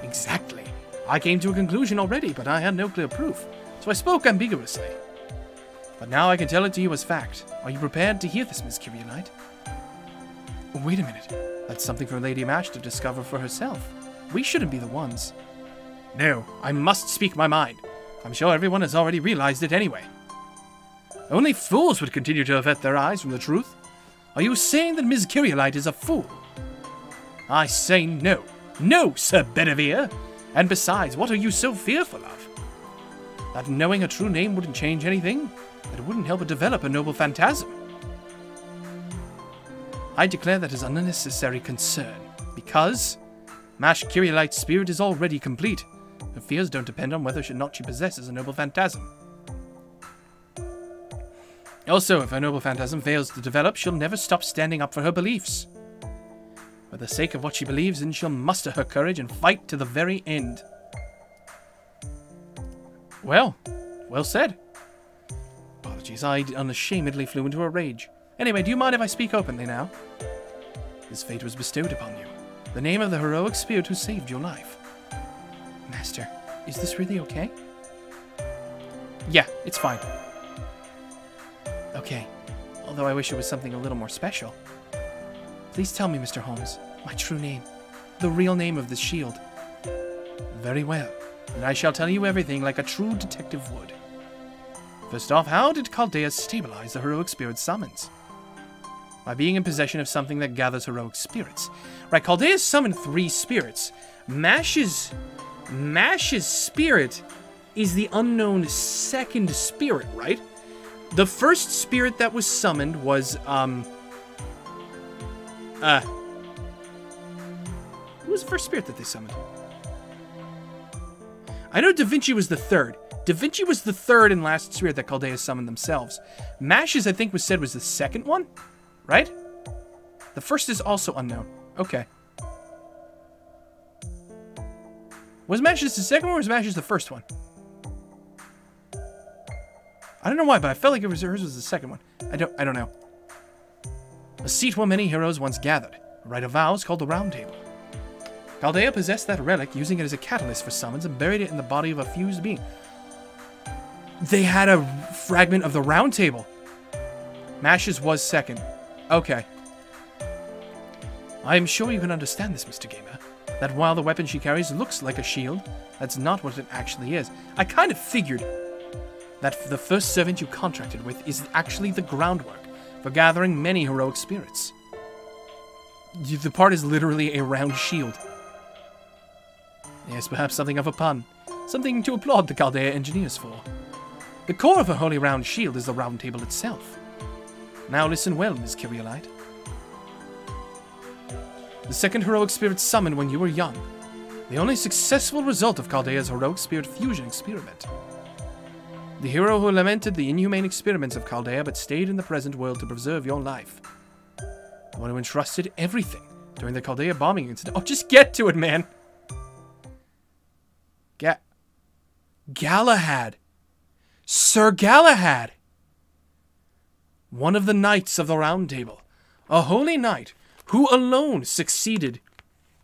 Exactly. I came to a conclusion already, but I had no clear proof, so I spoke ambiguously. But now I can tell it to you as fact. Are you prepared to hear this, Miss Kirianite? Wait a minute. That's something for Lady Mash to discover for herself. We shouldn't be the ones. No, I must speak my mind. I'm sure everyone has already realized it anyway. Only fools would continue to avert their eyes from the truth. Are you saying that Ms. Camelot is a fool? I say no. No, Sir Bedivere. And besides, what are you so fearful of? That knowing a true name wouldn't change anything? That it wouldn't help but develop a noble phantasm? I declare that is unnecessary concern, because Mash Camelot's spirit is already complete. Her fears don't depend on whether or not she possesses a noble phantasm. Also, if her noble phantasm fails to develop, she'll never stop standing up for her beliefs. For the sake of what she believes in, she'll muster her courage and fight to the very end. Well said. Apologies, I unashamedly flew into a rage. Anyway, do you mind if I speak openly now? This fate was bestowed upon you. The name of the heroic spirit who saved your life. Master, is this really okay? Yeah, it's fine. Okay, although I wish it was something a little more special. Please tell me, Mr. Holmes, my true name. The real name of this shield. Very well, and I shall tell you everything like a true detective would. First off, how did Chaldea stabilize the heroic spirit summons? By being in possession of something that gathers heroic spirits. Right, Chaldea summoned 3 spirits. Mash's spirit is the unknown second spirit, right? The first spirit that was summoned was, who was the first spirit that they summoned? I know Da Vinci was the third. Da Vinci was the third and last spirit that Chaldea summoned themselves. Mash's, I think, was said was the second one, right? The first is also unknown. Okay. Was Mash's the second one or was Mash's the first one? I don't know why, but I felt like hers was the second one. I don't know. A seat where many heroes once gathered. A rite of vows called the Round Table. Chaldea possessed that relic, using it as a catalyst for summons, and buried it in the body of a fused being. They had a fragment of the Round Table. Mash's was second. Okay. I am sure you can understand this, Mr. Gamer. That while the weapon she carries looks like a shield, that's not what it actually is. I kind of figured that the first servant you contracted with is actually the groundwork for gathering many heroic spirits. The part is literally a round shield. Yes, perhaps something of a pun. Something to applaud the Chaldea engineers for. The core of a holy round shield is the Round Table itself. Now listen well, Ms. Camelot. The second heroic spirit summoned when you were young. The only successful result of Chaldea's heroic spirit fusion experiment. The hero who lamented the inhumane experiments of Chaldea but stayed in the present world to preserve your life. The one who entrusted everything during the Chaldea bombing incident. Oh, just get to it, man! Galahad! Sir Galahad! One of the knights of the Round Table. A holy knight who alone succeeded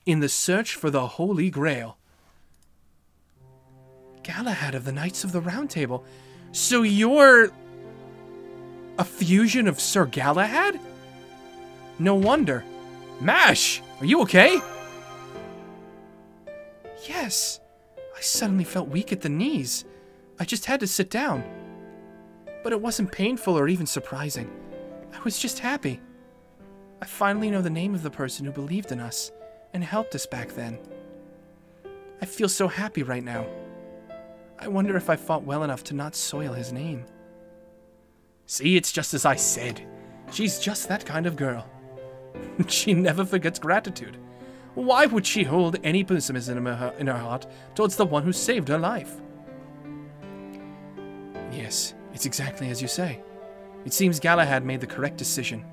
in the search for the Holy Grail. Galahad of the Knights of the Round Table. So you're a fusion of Sir Galahad? No wonder. Mash, are you okay? Yes. I suddenly felt weak at the knees. I just had to sit down. But it wasn't painful or even surprising. I was just happy. I finally know the name of the person who believed in us and helped us back then. I feel so happy right now. I wonder if I fought well enough to not soil his name. See, it's just as I said. She's just that kind of girl. She never forgets gratitude. Why would she hold any pessimism in her heart towards the one who saved her life? Yes, it's exactly as you say. It seems Galahad made the correct decision.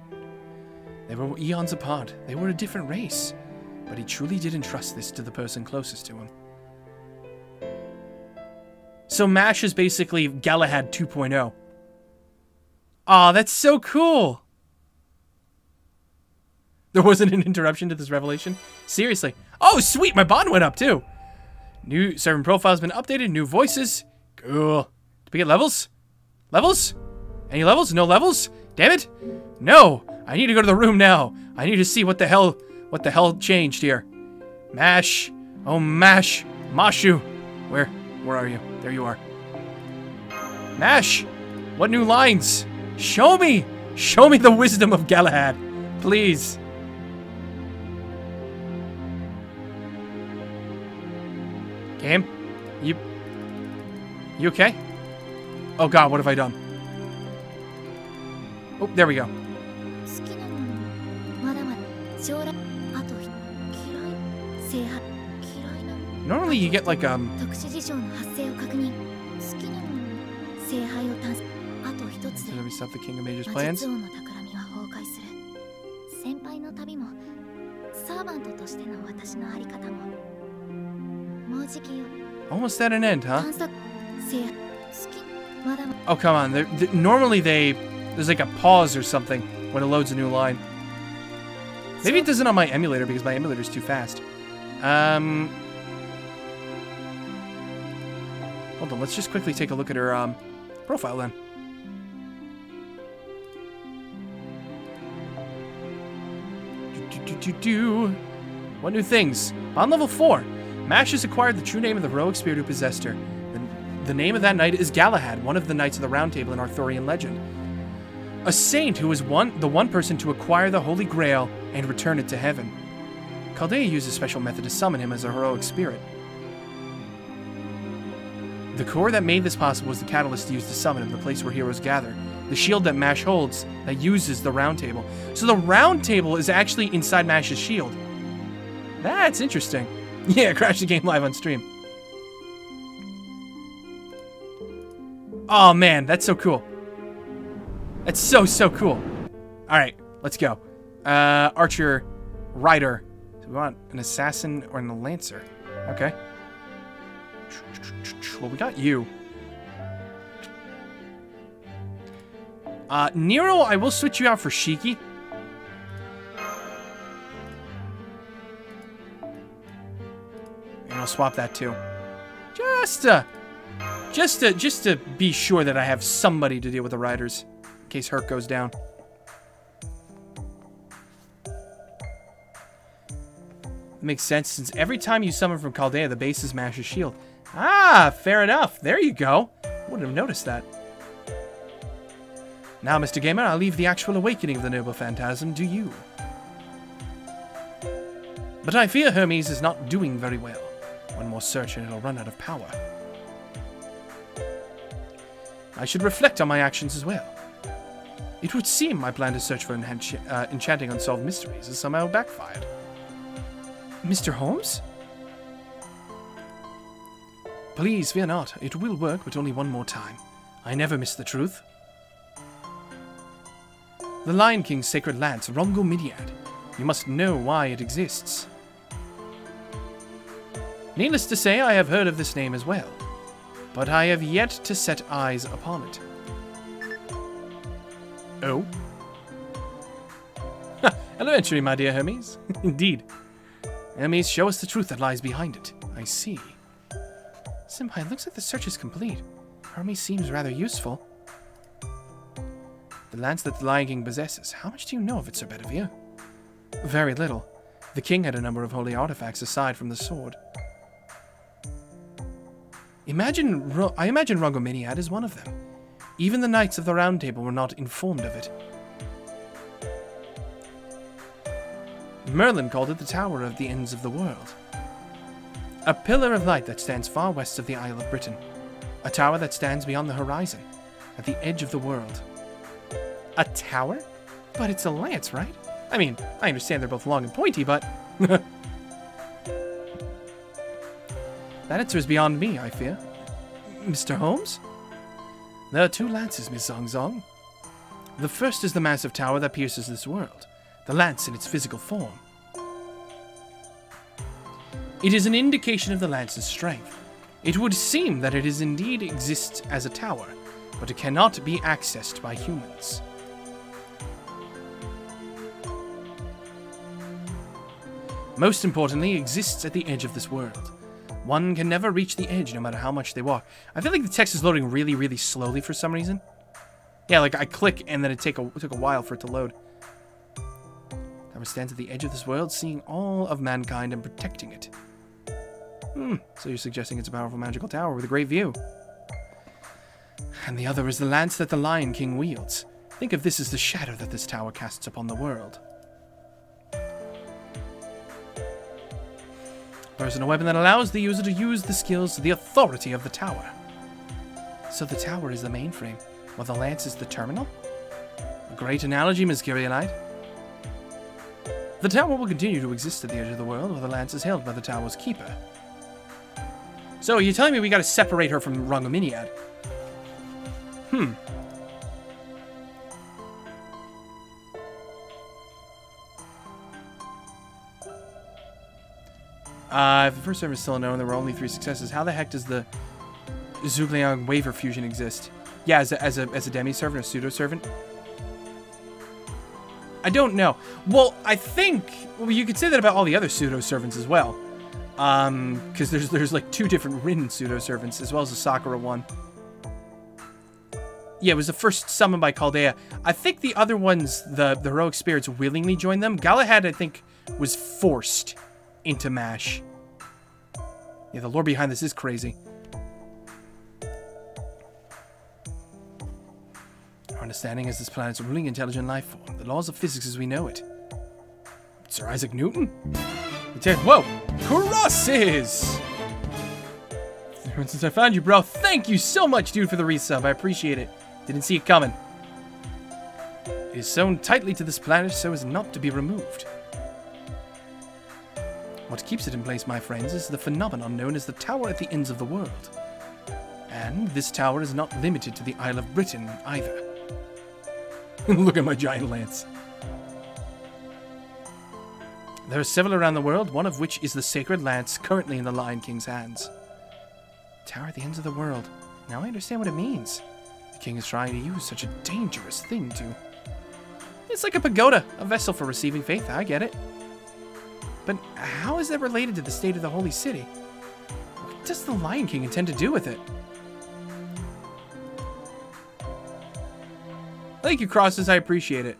They were eons apart. They were a different race. But he truly did entrust this to the person closest to him. So Mash is basically Galahad 2.0. Aw, that's so cool! There wasn't an interruption to this revelation? Seriously. Oh, sweet! My bond went up, too! New servant profile's been updated. New voices. Cool. Did we get levels? Levels? Any levels? No levels? Damn it! No! I need to go to the room now. I need to see what the hell changed here. Mash. Oh, Mash. Mashu. Where are you? There you are. Mash! What new lines? Show me! Show me the wisdom of Galahad. Please. Game? You okay? Oh god, what have I done? Oh, there we go. Normally you get like Does we stop the King of Mage's plans? Almost at an end, huh? Oh, come on. Normally there's like a pause or something when it loads a new line. Maybe it doesn't on my emulator because my emulator's too fast. Hold on, let's just quickly take a look at her profile then. What new things? On level 4, Mash has acquired the true name of the heroic spirit who possessed her. The name of that knight is Galahad, one of the knights of the Round Table in Arthurian legend. A saint who was the one person to acquire the Holy Grail and return it to heaven. Chaldea used a special method to summon him as a heroic spirit. The core that made this possible was the catalyst used to summon him, the place where heroes gather. The shield that Mash holds that uses the Round Table. So the Round Table is actually inside Mash's shield. That's interesting. Yeah, crash the game live on stream. Oh man, that's so cool. That's so cool. Alright, let's go. Archer, Rider. So we want an assassin or a lancer. Okay. Well, we got you. Nero, I will switch you out for Shiki. And I'll swap that too. Just to be sure that I have somebody to deal with the riders. In case Herc goes down. It makes sense, since every time you summon from Chaldea, the base is Mash's shield. Ah, fair enough. There you go. Wouldn't have noticed that. Now, Mr. Gamer, I'll leave the actual awakening of the noble phantasm to you. But I fear Hermes is not doing very well. One more search and it'll run out of power. I should reflect on my actions as well. It would seem my plan to search for enchanting unsolved mysteries has somehow backfired. Mr. Holmes? Please fear not. It will work, but only one more time. I never miss the truth. The Lion King's sacred lance, Rhongomyniad. You must know why it exists. Needless to say, I have heard of this name as well, but I have yet to set eyes upon it. Oh? Elementary, my dear Hermes. Indeed. Hermes, show us the truth that lies behind it. I see. Senpai, it looks like the search is complete. Hermes seems rather useful. The lance that the Lion King possesses. How much do you know of it, Sir Bedivere? Very little. The king had a number of holy artifacts aside from the sword. I imagine Rhongomyniad is one of them. Even the knights of the Round Table were not informed of it. Merlin called it the Tower of the Ends of the World. A pillar of light that stands far west of the Isle of Britain. A tower that stands beyond the horizon, at the edge of the world. A tower? But it's a lance, right? I mean, I understand they're both long and pointy, but... That answer is beyond me, I fear. Mr. Holmes? There are two lances, Miss Zong. The first is the massive tower that pierces this world. The lance in its physical form. It is an indication of the lance's strength. It would seem that it indeed exists as a tower, but it cannot be accessed by humans. Most importantly, it exists at the edge of this world. One can never reach the edge no matter how much they walk. I feel like the text is loading really, really slowly for some reason. Yeah, like I click and then it took a while for it to load. Tower stands at the edge of this world, seeing all of mankind and protecting it. So you're suggesting it's a powerful magical tower with a great view. And the other is the lance that the Lion King wields. Think of this as the shadow that this tower casts upon the world. Personal weapon that allows the user to use the skills to the authority of the tower. So the tower is the mainframe, while the lance is the terminal? A great analogy, Ms. Curiolite. The tower will continue to exist at the edge of the world, while the lance is held by the tower's keeper. So, you're telling me we gotta separate her from Rongominiad? If the first server is still unknown, there were only 3 successes. How the heck does the Zhugliang Waver fusion exist? Yeah, as a demi-servant or pseudo-servant? I don't know. Well, I think... Well, you could say that about all the other pseudo-servants as well. Because there's like 2 different Rin pseudo-servants, as well as the Sakura one. Yeah, it was the first summoned by Chaldea. I think the other ones, the heroic spirits willingly joined them. Galahad, I think, was forced into MASH. Yeah, the lore behind this is crazy. Our understanding is this planet's ruling intelligent life form, the laws of physics as we know it. Sir Isaac Newton? Whoa! Crosses! Since I found you, bro, thank you so much, dude, for the resub. I appreciate it. Didn't see it coming. It is sewn tightly to this planet so as not to be removed. What keeps it in place, my friends, is the phenomenon known as the Tower at the Ends of the World. And this tower is not limited to the Isle of Britain, either. Look at my giant lance. There are several around the world, one of which is the sacred lance currently in the Lion King's hands. Tower at the Ends of the World. Now I understand what it means. The king is trying to use such a dangerous thing to... It's like a pagoda, a vessel for receiving faith, I get it. But how is that related to the state of the Holy City? What does the Lion King intend to do with it? Thank you, Crosses, I appreciate it.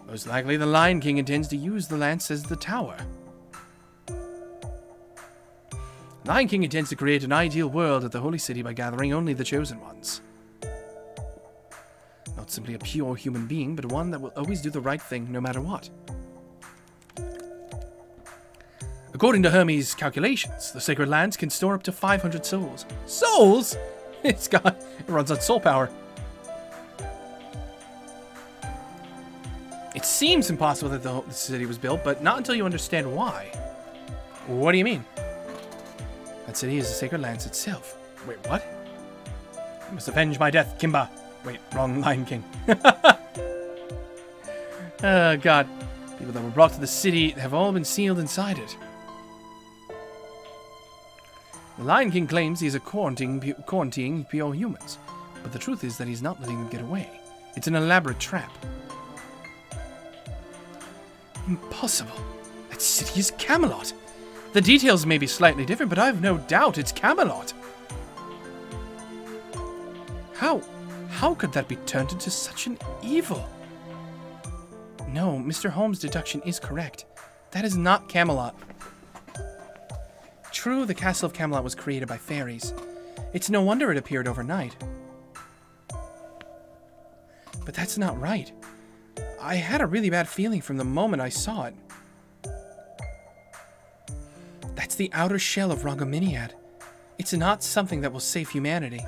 Most likely the Lion King intends to use the lance as the tower. The Lion King intends to create an ideal world at the Holy City by gathering only the chosen ones. Not simply a pure human being, but one that will always do the right thing no matter what. According to Hermes' calculations, the sacred lance can store up to 500 souls. Souls?! It runs on soul power. It seems impossible that the city was built, but not until you understand why. What do you mean? That city is the sacred lance itself. Wait, what? You must avenge my death, Kimba. Wait, wrong Lion King. Oh, God. People that were brought to the city have all been sealed inside it. The Lion King claims he is quarantining pure humans, but the truth is that he's not letting them get away. It's an elaborate trap. Impossible. That city is Camelot. The details may be slightly different, but I've no doubt it's Camelot. How could that be turned into such an evil? No, Mr. Holmes' deduction is correct. That is not Camelot. True, the castle of Camelot was created by fairies. It's no wonder it appeared overnight. But that's not right. I had a really bad feeling from the moment I saw it. That's the outer shell of Rongominiad. It's not something that will save humanity.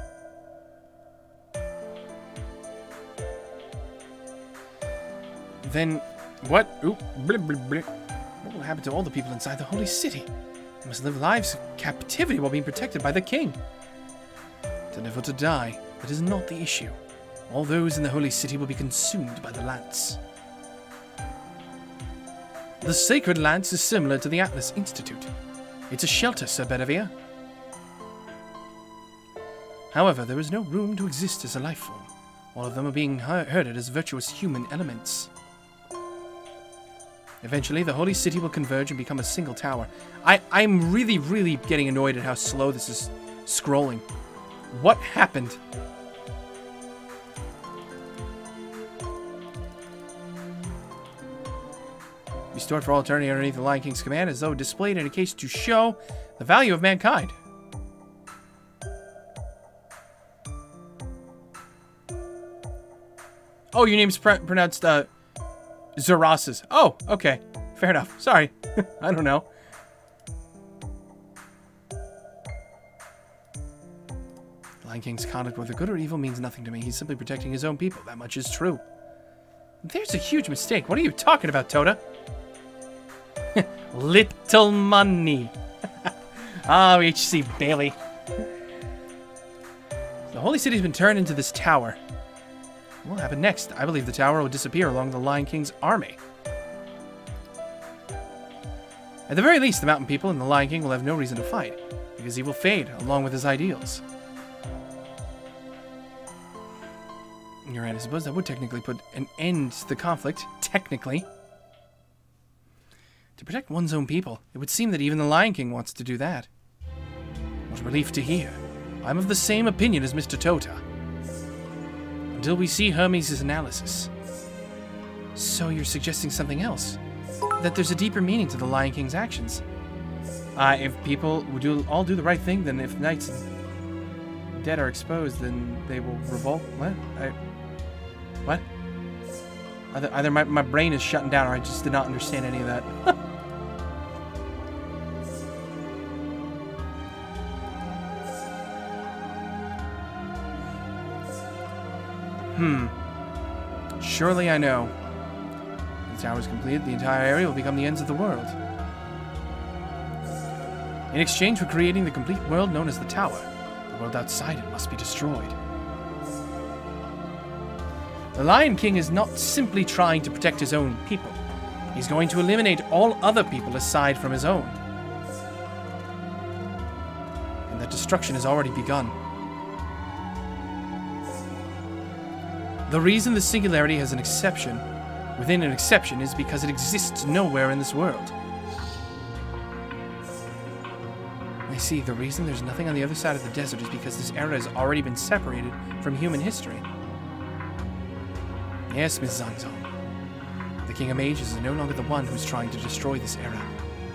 Then, what? Oop, blip, blip, blip. What will happen to all the people inside the holy city? They must live lives of captivity while being protected by the king. To live or to die, that is not the issue. All those in the holy city will be consumed by the lance. The sacred lance is similar to the Atlas Institute. It's a shelter, Sir Bedivere. However, there is no room to exist as a life form. All of them are being herded as virtuous human elements. Eventually, the holy city will converge and become a single tower. I'm really, really getting annoyed at how slow this is scrolling. What happened? Be stored for all eternity underneath the Lion King's command, as though displayed in a case to show the value of mankind. Oh, your name's pronounced, Zaras's. Oh, okay. Fair enough. Sorry. I don't know. The Lion King's conduct, whether good or evil, means nothing to me. He's simply protecting his own people. That much is true. There's a huge mistake. What are you talking about, Tota? Little money. Oh, H.C. Bailey. The Holy City's been turned into this tower. What will happen next? I believe the tower will disappear along the Lion King's army. At the very least, the mountain people and the Lion King will have no reason to fight, because he will fade along with his ideals. You're right, I suppose that would technically put an end to the conflict. Technically. To protect one's own people, it would seem that even the Lion King wants to do that. What a relief to hear. I'm of the same opinion as Mr. Tota. Until we see Hermes' analysis. So you're suggesting something else? That there's a deeper meaning to the Lion King's actions? If people would all do the right thing, then if knights and dead are exposed, then they will revolt. What? What? Either my brain is shutting down, or I just did not understand any of that. Surely I know. When the tower is completed, the entire area will become the ends of the world. In exchange for creating the complete world known as the tower, the world outside it must be destroyed. The Lion King is not simply trying to protect his own people. He's going to eliminate all other people aside from his own. And that destruction has already begun. The reason the singularity has an exception within an exception is because it exists nowhere in this world. I see, the reason there's nothing on the other side of the desert is because this era has already been separated from human history. Yes, Miss Zhangzong. The King of Mages is no longer the one who's trying to destroy this era,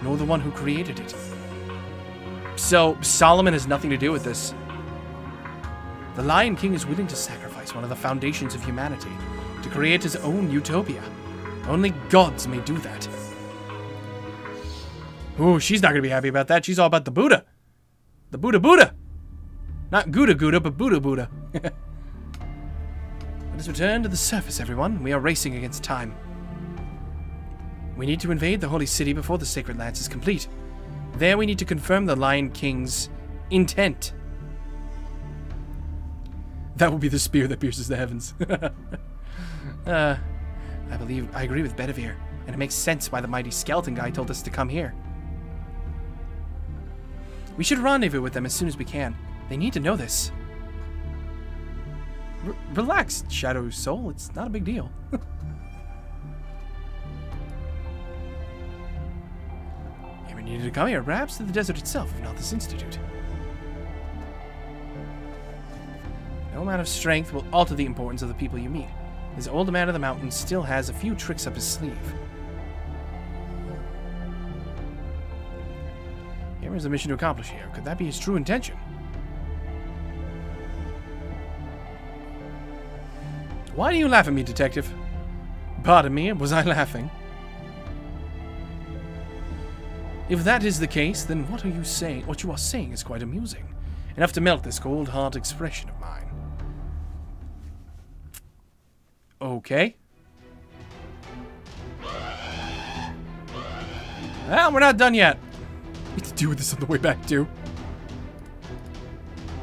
nor the one who created it. So, Solomon has nothing to do with this. The Lion King is willing to sacrifice one of the foundations of humanity to create his own utopia. Only gods may do that. Ooh, she's not going to be happy about that. She's all about the Buddha. The Buddha. Not Gouda, but Buddha. Let us return to the surface, everyone. We are racing against time. We need to invade the Holy City before the Sacred Lance is complete. There we need to confirm the Lion King's intent. That will be the spear that pierces the heavens. I agree with Bedivere, and it makes sense why the mighty skeleton guy told us to come here. We should rendezvous with them as soon as we can. They need to know this. Relax, Shadow Soul. It's not a big deal. We needed to come here, perhaps to the desert itself, if not this institute. No amount of strength will alter the importance of the people you meet. This old man of the mountain still has a few tricks up his sleeve. Here is a mission to accomplish here. Could that be his true intention? Why do you laugh at me, detective? Pardon me, was I laughing? If that is the case, then what are you saying? What you are saying is quite amusing. Enough to melt this cold, hard expression of mine. Okay. Well, we're not done yet. We have to deal with this on the way back, too.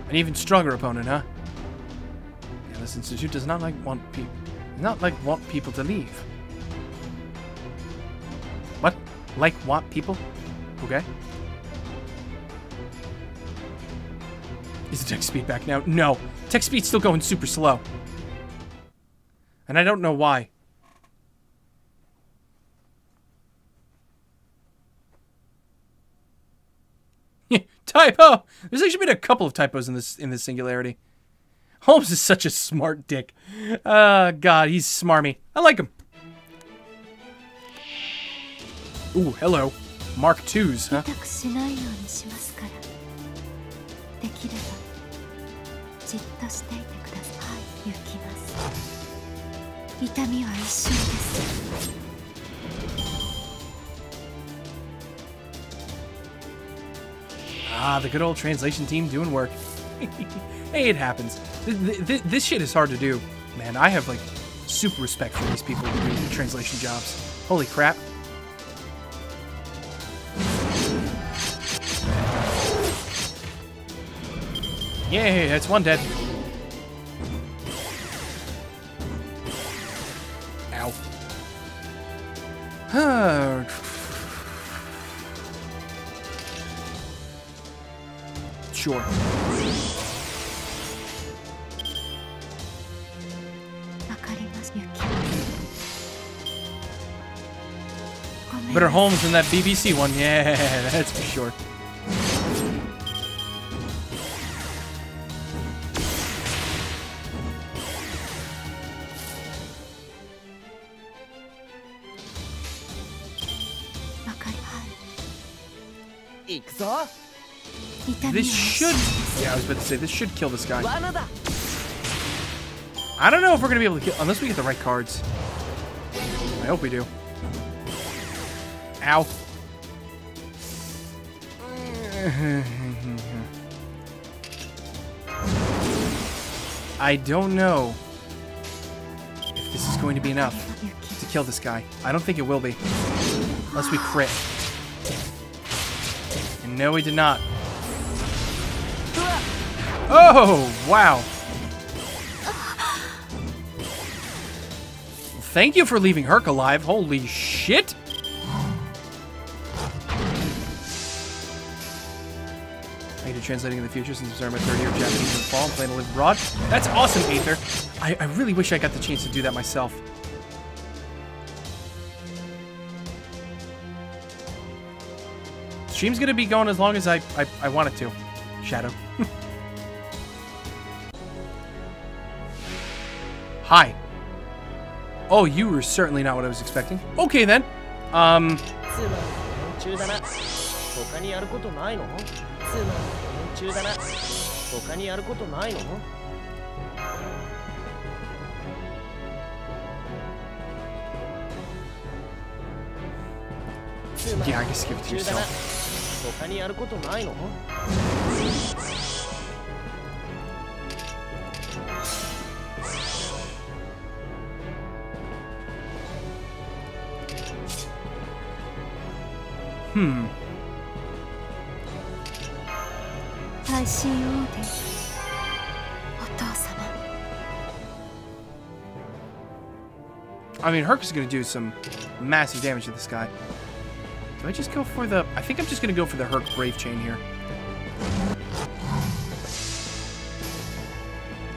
An even stronger opponent, huh? Yeah, this institute does not want people to leave. What? Want people? Okay. Is the text speed back now? No. Text speed's still going super slow. And I don't know why. Typo! There's actually been a couple of typos in this singularity. Holmes is such a smart dick. God, he's smarmy. I like him. Ooh, hello. Mark IIs, huh? Ah, the good old translation team doing work. Hey, it happens. This shit is hard to do. Man, I have, like, super respect for these people who do translation jobs. Holy crap. Yay, that's one dead. Ow. Sure. Better Holmes than that BBC one. Yeah, that's for sure. This should... Yeah, I was about to say, this should kill this guy. I don't know if we're going to be able to kill... Unless we get the right cards. I hope we do. Ow. I don't know if this is going to be enough to kill this guy. I don't think it will be. Unless we crit. And no, we did not. Oh, wow. Thank you for leaving Herc alive. Holy shit. I do translating in the future since I'm starting my third year of Japanese in the fall and plan to live abroad. That's awesome, Aether. I really wish I got the chance to do that myself. Stream's gonna be going as long as I want it to. Shadow. Hi. Oh, you were certainly not what I was expecting. Okay then. Yeah, I guess give it to yourself. I mean, Herc is going to do some massive damage to this guy. Do I just go for the... I think I'm just going to go for the Herc Brave Chain here.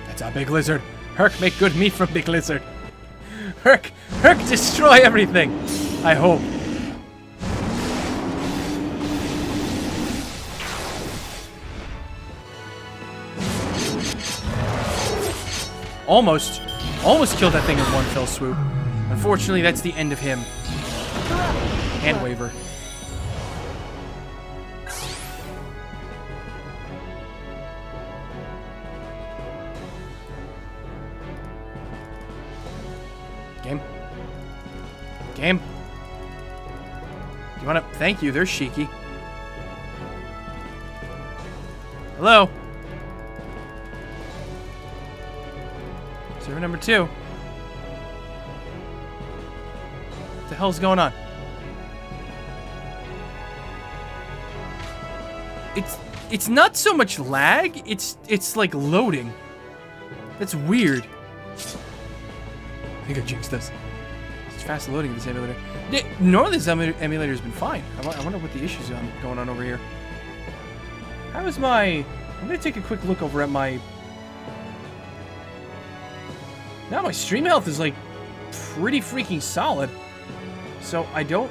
That's a big lizard. Herc, make good meat from big lizard. Herc, destroy everything. I hope. Almost killed that thing in one fell swoop. Unfortunately, that's the end of him. Hand waver. Game. You wanna... Thank you, there's Shiki. Hello? Server number 2. What the hell's going on? It's not so much lag, it's like loading. That's weird. I think I jinxed this. It's fast loading this emulator. Normally this emulator's been fine. I wonder what the issues are going on over here. How is my... I'm gonna take a quick look over at my... Now my stream health is like pretty freaking solid. So I don't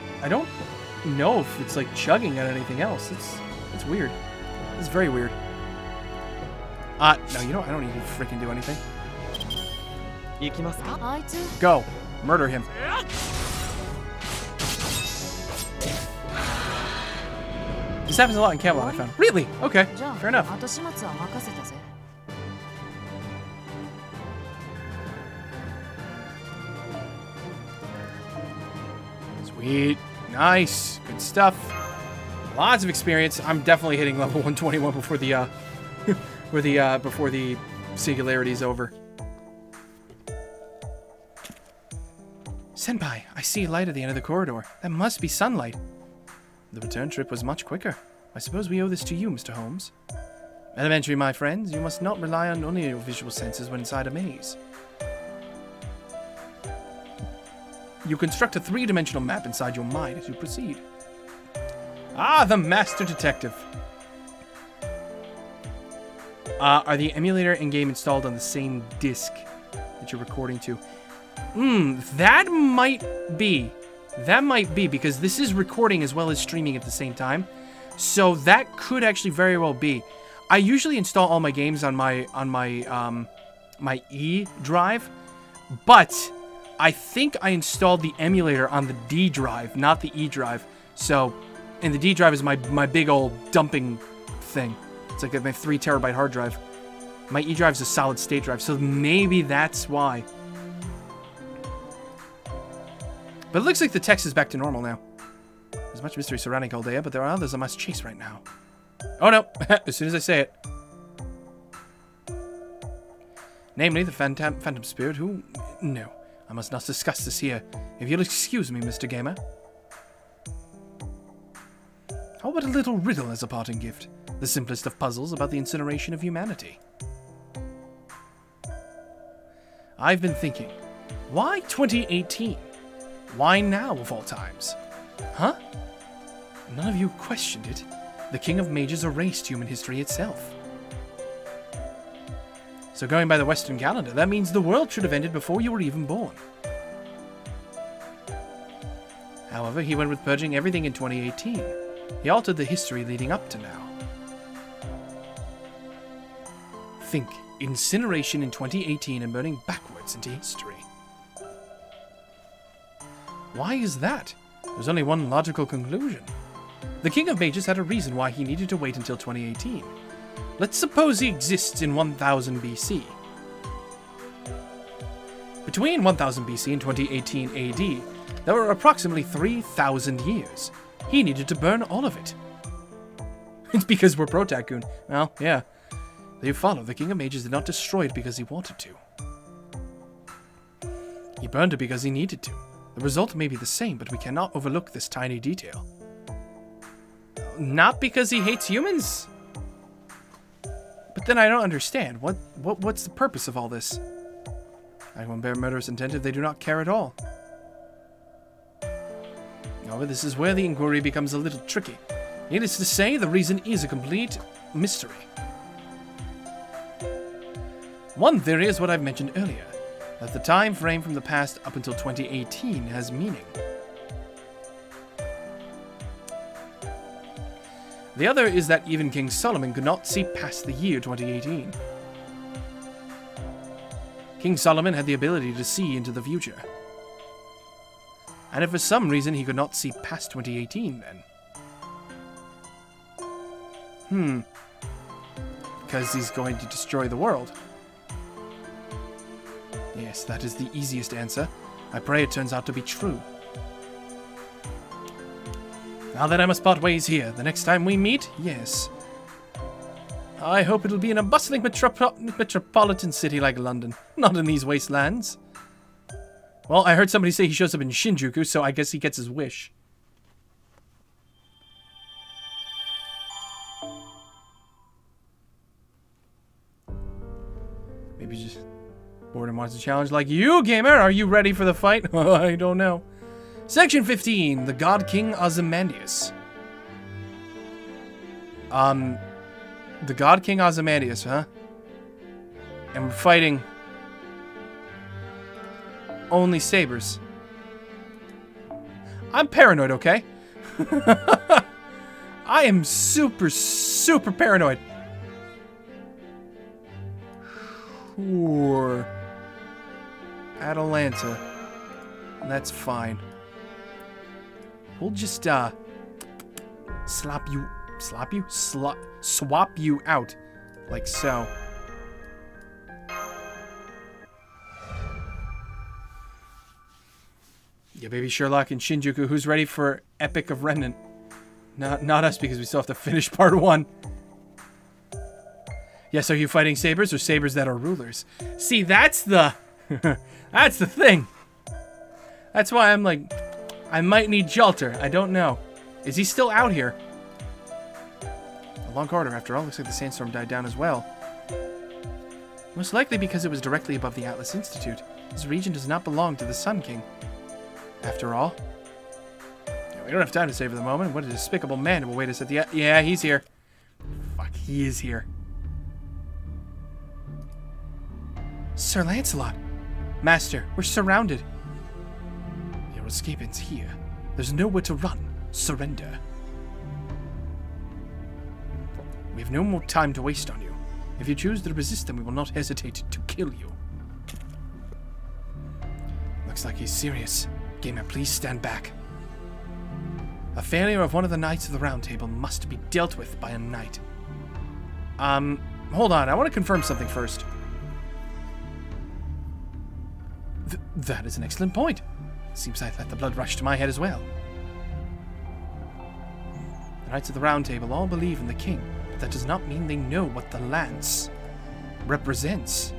know if it's like chugging at anything else. It's weird. It's very weird. No, you know, I don't need to freaking do anything. Go. Murder him. This happens a lot in Camelot, I found. Really? Okay. Fair enough. Sweet. Nice. Good stuff. Lots of experience. I'm definitely hitting level 121 before the before the singularity is over. Senpai, I see light at the end of the corridor. That must be sunlight. The return trip was much quicker. I suppose we owe this to you, Mr. Holmes. Elementary, my friends, you must not rely on only your visual senses when inside a maze. You construct a three-dimensional map inside your mind as you proceed. Ah, the master detective. Are the emulator and game installed on the same disc that you're recording to? That might be. That might be, because this is recording as well as streaming at the same time. So that could actually very well be. I usually install all my games on my my E drive, but I think I installed the emulator on the D drive, not the E drive. So, and the D drive is my big old dumping thing. It's like my 3 terabyte hard drive. My E drive is a solid state drive, so maybe that's why. But it looks like the text is back to normal now. There's much mystery surrounding Chaldea, but there are others I must chase right now. Oh no! As soon as I say it. Namely, the phantom spirit who... No, I must not discuss this here. If you'll excuse me, Mr. Gamer. How about a little riddle as a parting gift? The simplest of puzzles about the incineration of humanity. I've been thinking, why 2018? Why now of all times? Huh? None of you questioned it. The King of Mages erased human history itself. So going by the Western calendar, that means the world should have ended before you were even born. However, he went with purging everything in 2018. He altered the history leading up to now. Think incineration in 2018 and burning backwards into history. Why is that? There's only one logical conclusion. The King of Mages had a reason why he needed to wait until 2018. Let's suppose he exists in 1000 BC. Between 1000 BC and 2018 AD, there were approximately 3,000 years. He needed to burn all of it. It's because we're pro-Tycoon. Well, yeah. You follow, the King of Mages did not destroy it because he wanted to. He burned it because he needed to. The result may be the same, but we cannot overlook this tiny detail. Not because he hates humans? But then I don't understand. What's the purpose of all this? When bear murderous intent if they do not care at all. However, this is where the inquiry becomes a little tricky. Needless to say, the reason is a complete mystery. One theory is what I've mentioned earlier, that the time frame from the past up until 2018 has meaning. The other is that even King Solomon could not see past the year 2018. King Solomon had the ability to see into the future. And if for some reason he could not see past 2018 then. Because he's going to destroy the world. Yes, that is the easiest answer. I pray it turns out to be true. Now that I must part ways here, the next time we meet, yes. I hope it'll be in a bustling metropolitan city like London, not in these wastelands. Well, I heard somebody say he shows up in Shinjuku, so I guess he gets his wish. Maybe just boredom wants a challenge like you, gamer. Are you ready for the fight? I don't know. Section 15, the God King Ozymandias. The God King Ozymandias, huh? And we're fighting only sabers. I'm paranoid, okay? I am super, super paranoid. Sure. Atalanta. That's fine. We'll just, swap you out. Like so. Yeah, baby Sherlock and Shinjuku, who's ready for Epic of Remnant? Not us, because we still have to finish part 1. Yeah, so you fighting sabers or sabers that are rulers? See, that's the... that's the thing. That's why I'm like... I might need Jalter. I don't know. Is he still out here? A long corridor, after all. Looks like the sandstorm died down as well. Most likely because it was directly above the Atlas Institute. This region does not belong to the Sun King. After all. Yeah, we don't have time to savor the moment. What a despicable man who will wait us at the... Yeah, he's here. Fuck, he is here. Sir Lancelot. Master, we're surrounded. Your escape ends here. There's nowhere to run. Surrender. We have no more time to waste on you. If you choose to resist them, we will not hesitate to kill you. Looks like he's serious. Gamer, please stand back. A failure of one of the Knights of the Round Table must be dealt with by a knight. Hold on. I want to confirm something first. That is an excellent point. Seems I've let the blood rush to my head as well. The Knights of the Round Table all believe in the king, but that does not mean they know what the lance represents.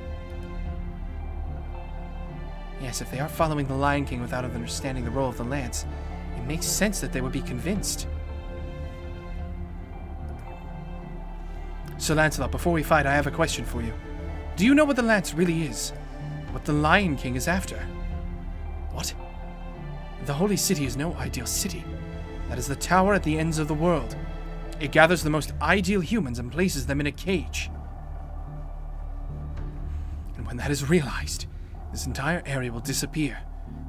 Yes, if they are following the Lion King without understanding the role of the lance, it makes sense that they would be convinced. Sir Lancelot, before we fight, I have a question for you. Do you know what the lance really is? What the Lion King is after? What? The Holy City is no ideal city. That is the tower at the ends of the world. It gathers the most ideal humans and places them in a cage. And when that is realized, this entire area will disappear.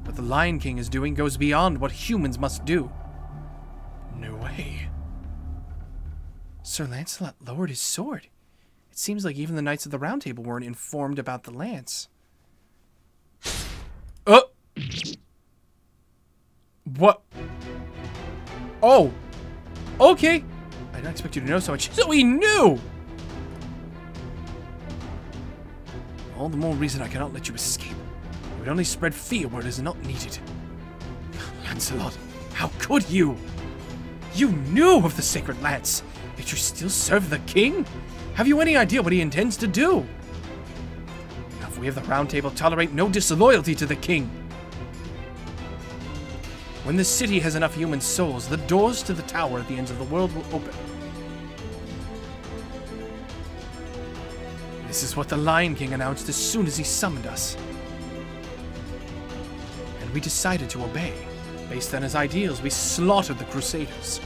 What the Lion King is doing goes beyond what humans must do. No way. Sir Lancelot lowered his sword. It seems like even the Knights of the Round Table weren't informed about the lance. What? Oh. Okay. I didn't expect you to know so much. So he knew! All the more reason I cannot let you escape. It would only spread fear where it is not needed. Lancelot, how could you? You knew of the sacred lance, yet you still serve the king? Have you any idea what he intends to do? Now, if we of the Round Table tolerate no disloyalty to the king. When the city has enough human souls, the doors to the tower at the ends of the world will open. This is what the Lion King announced as soon as he summoned us. And we decided to obey. Based on his ideals, we slaughtered the Crusaders.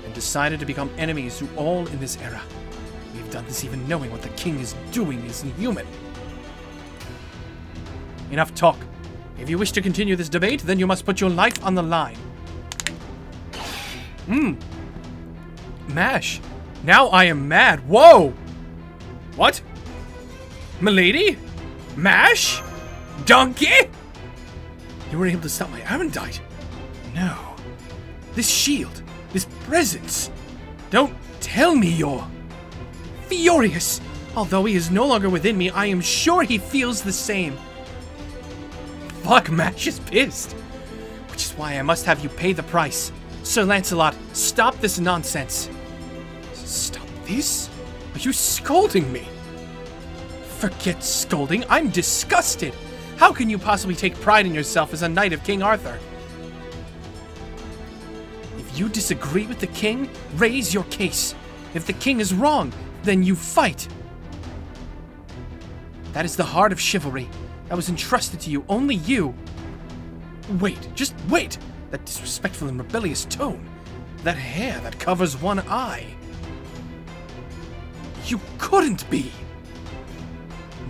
And decided to become enemies to all in this era. We've done this even knowing what the king is doing is inhuman. Enough talk. If you wish to continue this debate, then you must put your life on the line. Mash. Now I am mad. Whoa! What? Milady? Mash? Donkey? You were able to stop my Arendite? No. This shield, this presence. Don't tell me you're furious. Although he is no longer within me, I am sure he feels the same. Fuck, Mash is pissed. Which is why I must have you pay the price. Sir Lancelot, stop this nonsense. Stop this? Are you scolding me? Forget scolding. I'm disgusted. How can you possibly take pride in yourself as a knight of King Arthur? If you disagree with the king, raise your case. If the king is wrong, then you fight. That is the heart of chivalry. That was entrusted to you, only you. Wait, just wait. That disrespectful and rebellious tone. That hair that covers one eye. You couldn't be.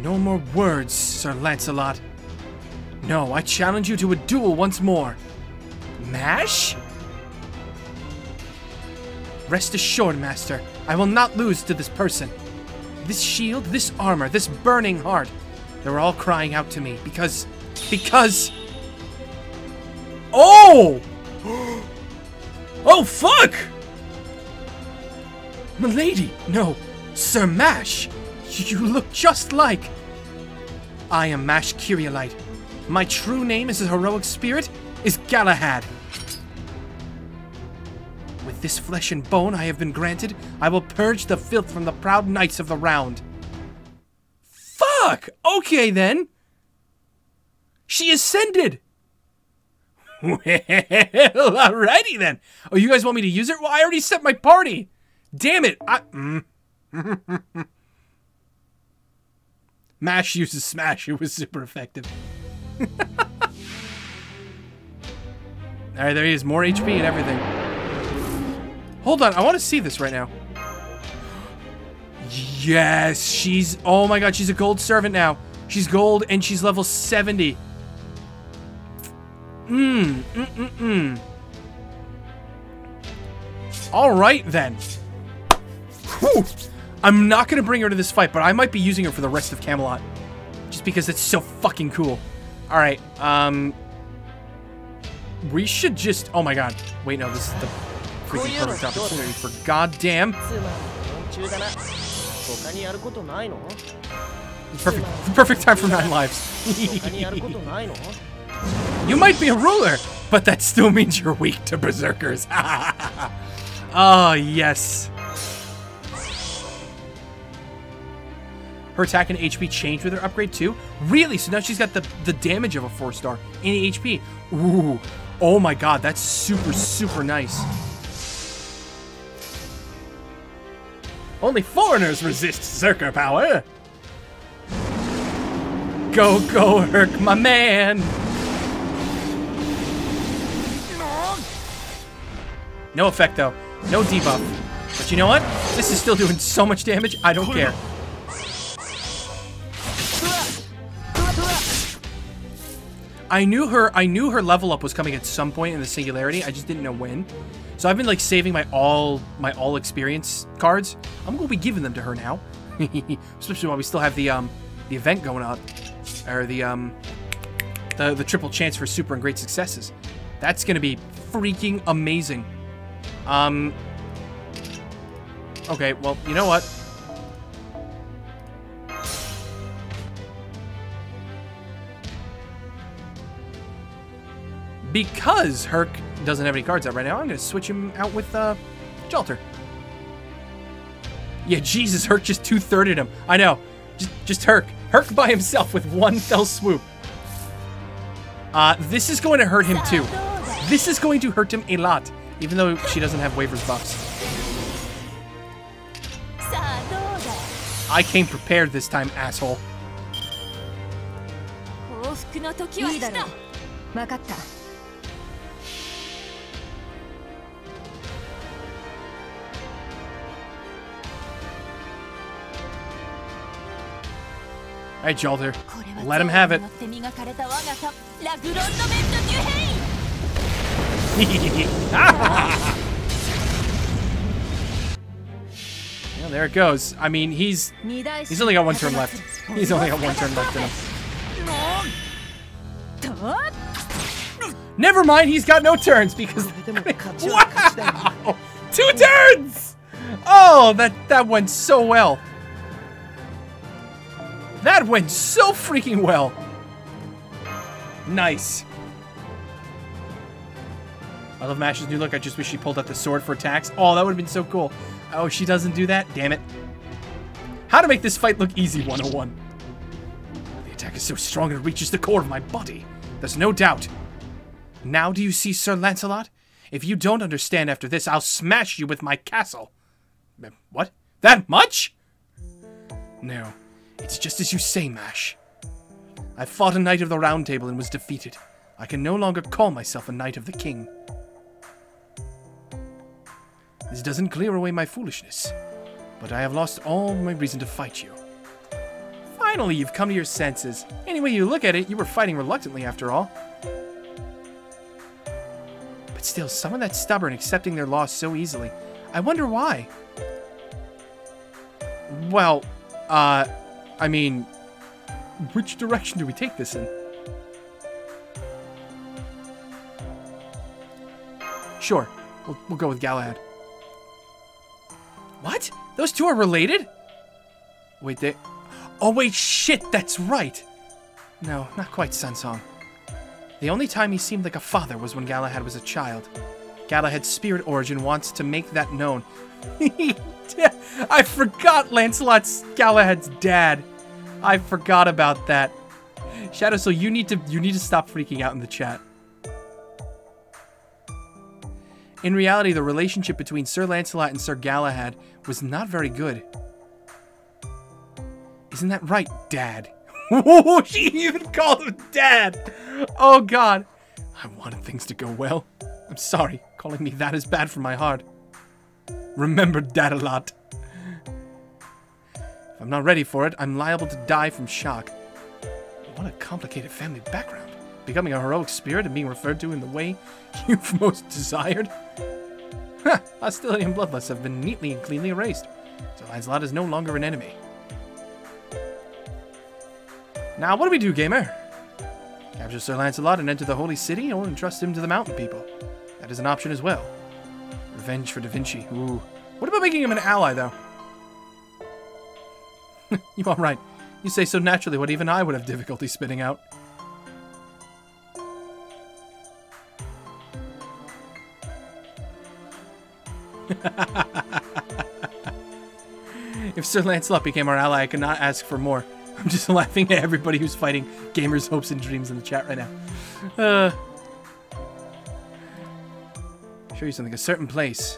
No more words, Sir Lancelot. No, I challenge you to a duel once more. Mash? Rest assured, Master, I will not lose to this person. This shield, this armor, this burning heart. They were all crying out to me because... Oh! Oh, fuck! Milady, no. Sir Mash, you look just like... I am Mash Curiolite. My true name as a heroic spirit is Galahad. With this flesh and bone I have been granted, I will purge the filth from the proud knights of the round. Fuck! Okay then. She ascended. Well, alrighty then. Oh, you guys want me to use it? Well, I already set my party. Damn it. Mash uses smash. It was super effective. Alright, there he is. More HP and everything. Hold on. I want to see this right now. Yes, she's... Oh my god, she's a gold servant now. She's gold and she's level 70. Alright then. Whew. I'm not going to bring her to this fight, but I might be using her for the rest of Camelot. Just because it's so fucking cool. Alright, we should just... Oh my god. Wait, no, this is the freaking perfect opportunity for goddamn... Perfect time for 9 lives. You might be a ruler, but that still means you're weak to berserkers. Oh, yes. Her attack and HP changed with her upgrade too? Really? So now she's got the damage of a 4-star and HP. Ooh. Oh my god, that's super, super nice. Only foreigners resist Zerker power. Go, go, Herc, my man. No effect, though. No debuff. But you know what? This is still doing so much damage, I don't care. I knew her level up was coming at some point in the Singularity. I just didn't know when. So I've been like saving my all experience cards. I'm gonna be giving them to her now. Especially while we still have the event going on. Or the triple chance for super and great successes. That's gonna be freaking amazing. Okay, well, you know what? Because Herc doesn't have any cards out right now, I'm going to switch him out with Jalter. Yeah, Jesus, Herc just 2/3'd him. I know. Just Herc. Herc by himself with one fell swoop. This is going to hurt him too. This is going to hurt him a lot, even though she doesn't have waivers buffs. I came prepared this time, asshole. Alright, Jalter. Let him have it. Well, there it goes. I mean, he's only got 1 turn left. He's only got 1 turn left in him. Never mind, he's got no turns because... Wow! 2 turns! Oh, that went so well. That went so freaking well. Nice. I love Mash's new look. I just wish she pulled out the sword for attacks. Oh, that would have been so cool. Oh, she doesn't do that? Damn it. How to make this fight look easy 101. The attack is so strong it reaches the core of my body. There's no doubt. Now do you see, Sir Lancelot? If you don't understand after this, I'll smash you with my castle. What? That much? No. It's just as you say, Mash. I fought a knight of the Round Table and was defeated. I can no longer call myself a knight of the king. This doesn't clear away my foolishness, but I have lost all my reason to fight you. Finally, you've come to your senses. Any way you look at it, you were fighting reluctantly after all. But still, someone that's stubborn accepting their loss so easily. I wonder why. Well, I mean, which direction do we take this in? Sure, we'll go with Galahad. What? Those two are related? Wait, oh wait, shit, that's right. No, not quite Sun Song. The only time he seemed like a father was when Galahad was a child. Galahad's spirit origin wants to make that known. I forgot Lancelot's Galahad's dad. I forgot about that. Shadow, so you need to stop freaking out in the chat. In reality, the relationship between Sir Lancelot and Sir Galahad was not very good. Isn't that right, Dad? Oh, she even called him Dad! Oh, God. I wanted things to go well. I'm sorry. Calling me that is bad for my heart. Remember Dad a lot. If I'm not ready for it, I'm liable to die from shock. What a complicated family background. Becoming a heroic spirit and being referred to in the way you've most desired. Huh, hostility and bloodlust have been neatly and cleanly erased. So Lancelot is no longer an enemy. Now, what do we do, gamer? Capture Sir Lancelot and enter the Holy City, or entrust him to the mountain people. That is an option as well. Revenge for Da Vinci. Ooh. What about making him an ally, though? You are right. You say so naturally what even I would have difficulty spitting out. If Sir Lancelot became our ally, I could not ask for more. I'm just laughing at everybody who's fighting gamers' hopes and dreams in the chat right now. Show you something. A certain place.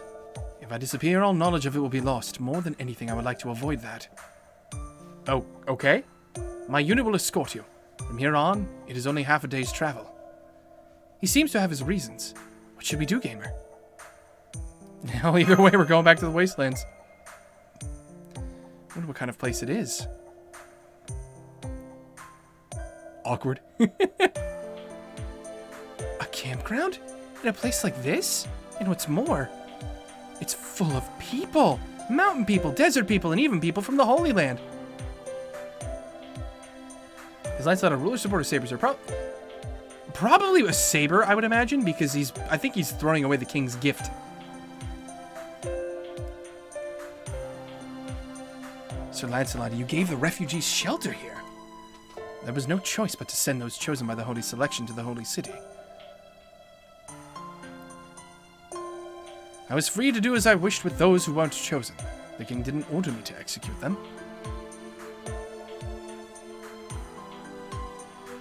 If I disappear, all knowledge of it will be lost. More than anything, I would like to avoid that. Oh, okay. My unit will escort you. From here on, it is only half a day's travel. He seems to have his reasons. What should we do, gamer? Well, either way, we're going back to the Wastelands. I wonder what kind of place it is. Awkward. A campground? In a place like this? And what's more, it's full of people. Mountain people, desert people, and even people from the Holy Land. Is Lancelot a ruler, supporter, sabers? Or probably a saber, I would imagine, because I think he's throwing away the king's gift. Sir Lancelot, you gave the refugees shelter here. There was no choice but to send those chosen by the Holy Selection to the Holy City. I was free to do as I wished with those who weren't chosen. The king didn't order me to execute them.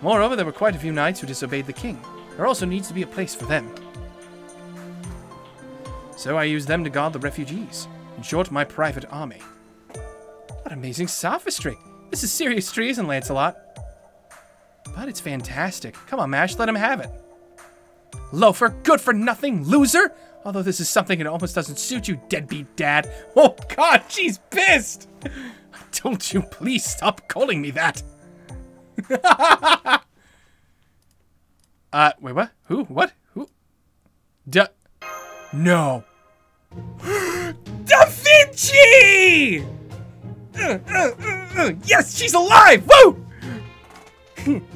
Moreover, there were quite a few knights who disobeyed the king. There also needs to be a place for them. So I used them to guard the refugees. In short, my private army. What amazing sophistry! This is serious treason, Lancelot. But it's fantastic. Come on, Mash, let him have it. Loafer, good for nothing, loser! Although this is something that almost doesn't suit you, deadbeat dad. Oh God, she's pissed! I told you, please stop calling me that. Wait, what? Who? What? Who? No. Da Vinci! Yes, she's alive! Woo!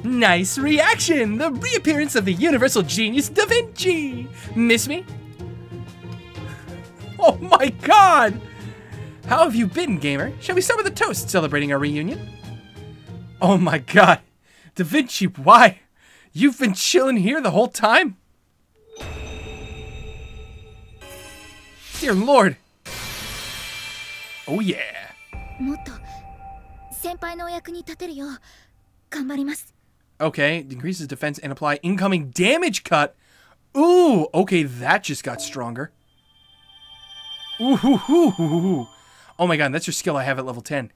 Nice reaction! The reappearance of the universal genius Da Vinci! Miss me? Oh my God! How have you been, gamer? Shall we start with a toast celebrating our reunion? Oh my God! Da Vinci, why? You've been chilling here the whole time? Dear Lord! Oh yeah! Okay, increases defense and apply incoming damage cut. Ooh, okay, that just got stronger. Ooh, hoo, hoo, hoo, hoo. Oh my God, that's your skill I have at level 10.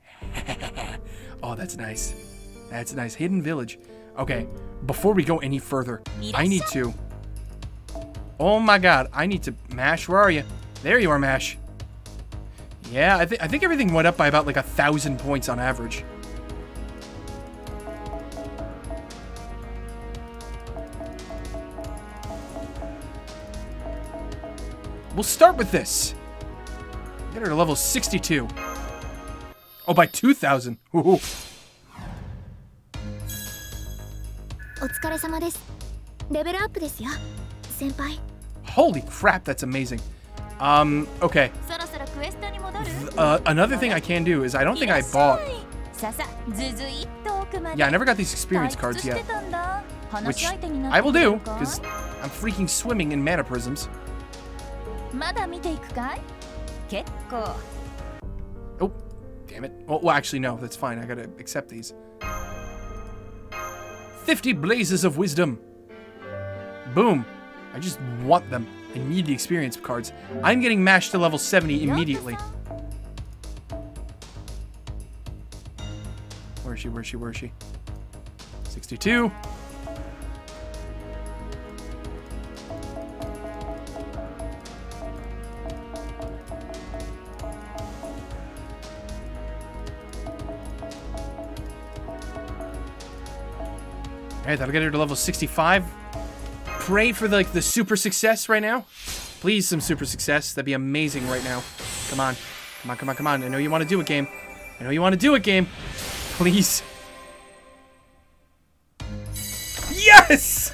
Oh, that's nice. That's nice. Hidden village. Okay, before we go any further, I need to... Oh my God, I need to... Mash, where are you? There you are, Mash. Yeah, I think everything went up by about like 1,000 points on average. We'll start with this. Get her to level 62. Oh, by 2,000. Ooh. Holy crap, that's amazing. Okay. Another thing I can do is I don't think I bought... Yeah, I never got these experience cards yet. which I will do, because I'm freaking swimming in mana prisms. Oh, damn it. Well, actually, no, that's fine. I gotta accept these. 50 blazes of wisdom. Boom. I just want them. I need the experience cards. I'm getting mashed to level 70 immediately. Where is she? Where is she? Where is she? 62. Alright, that'll get her to level 65. Pray for the super success right now. Please, some super success. That'd be amazing right now. Come on. Come on, come on, come on. I know you want to do it, game. I know you want to do it, game. Please. Yes!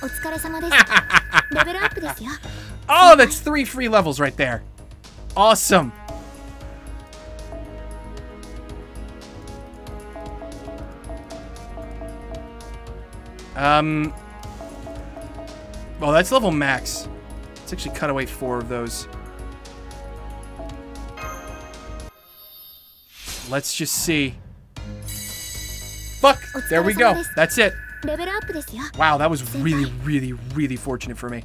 Oh, that's 3 free levels right there. Awesome. Well, that's level max. Let's actually cut away 4 of those. Let's just see. Fuck! There we go. That's it. Wow, that was really, really, really fortunate for me.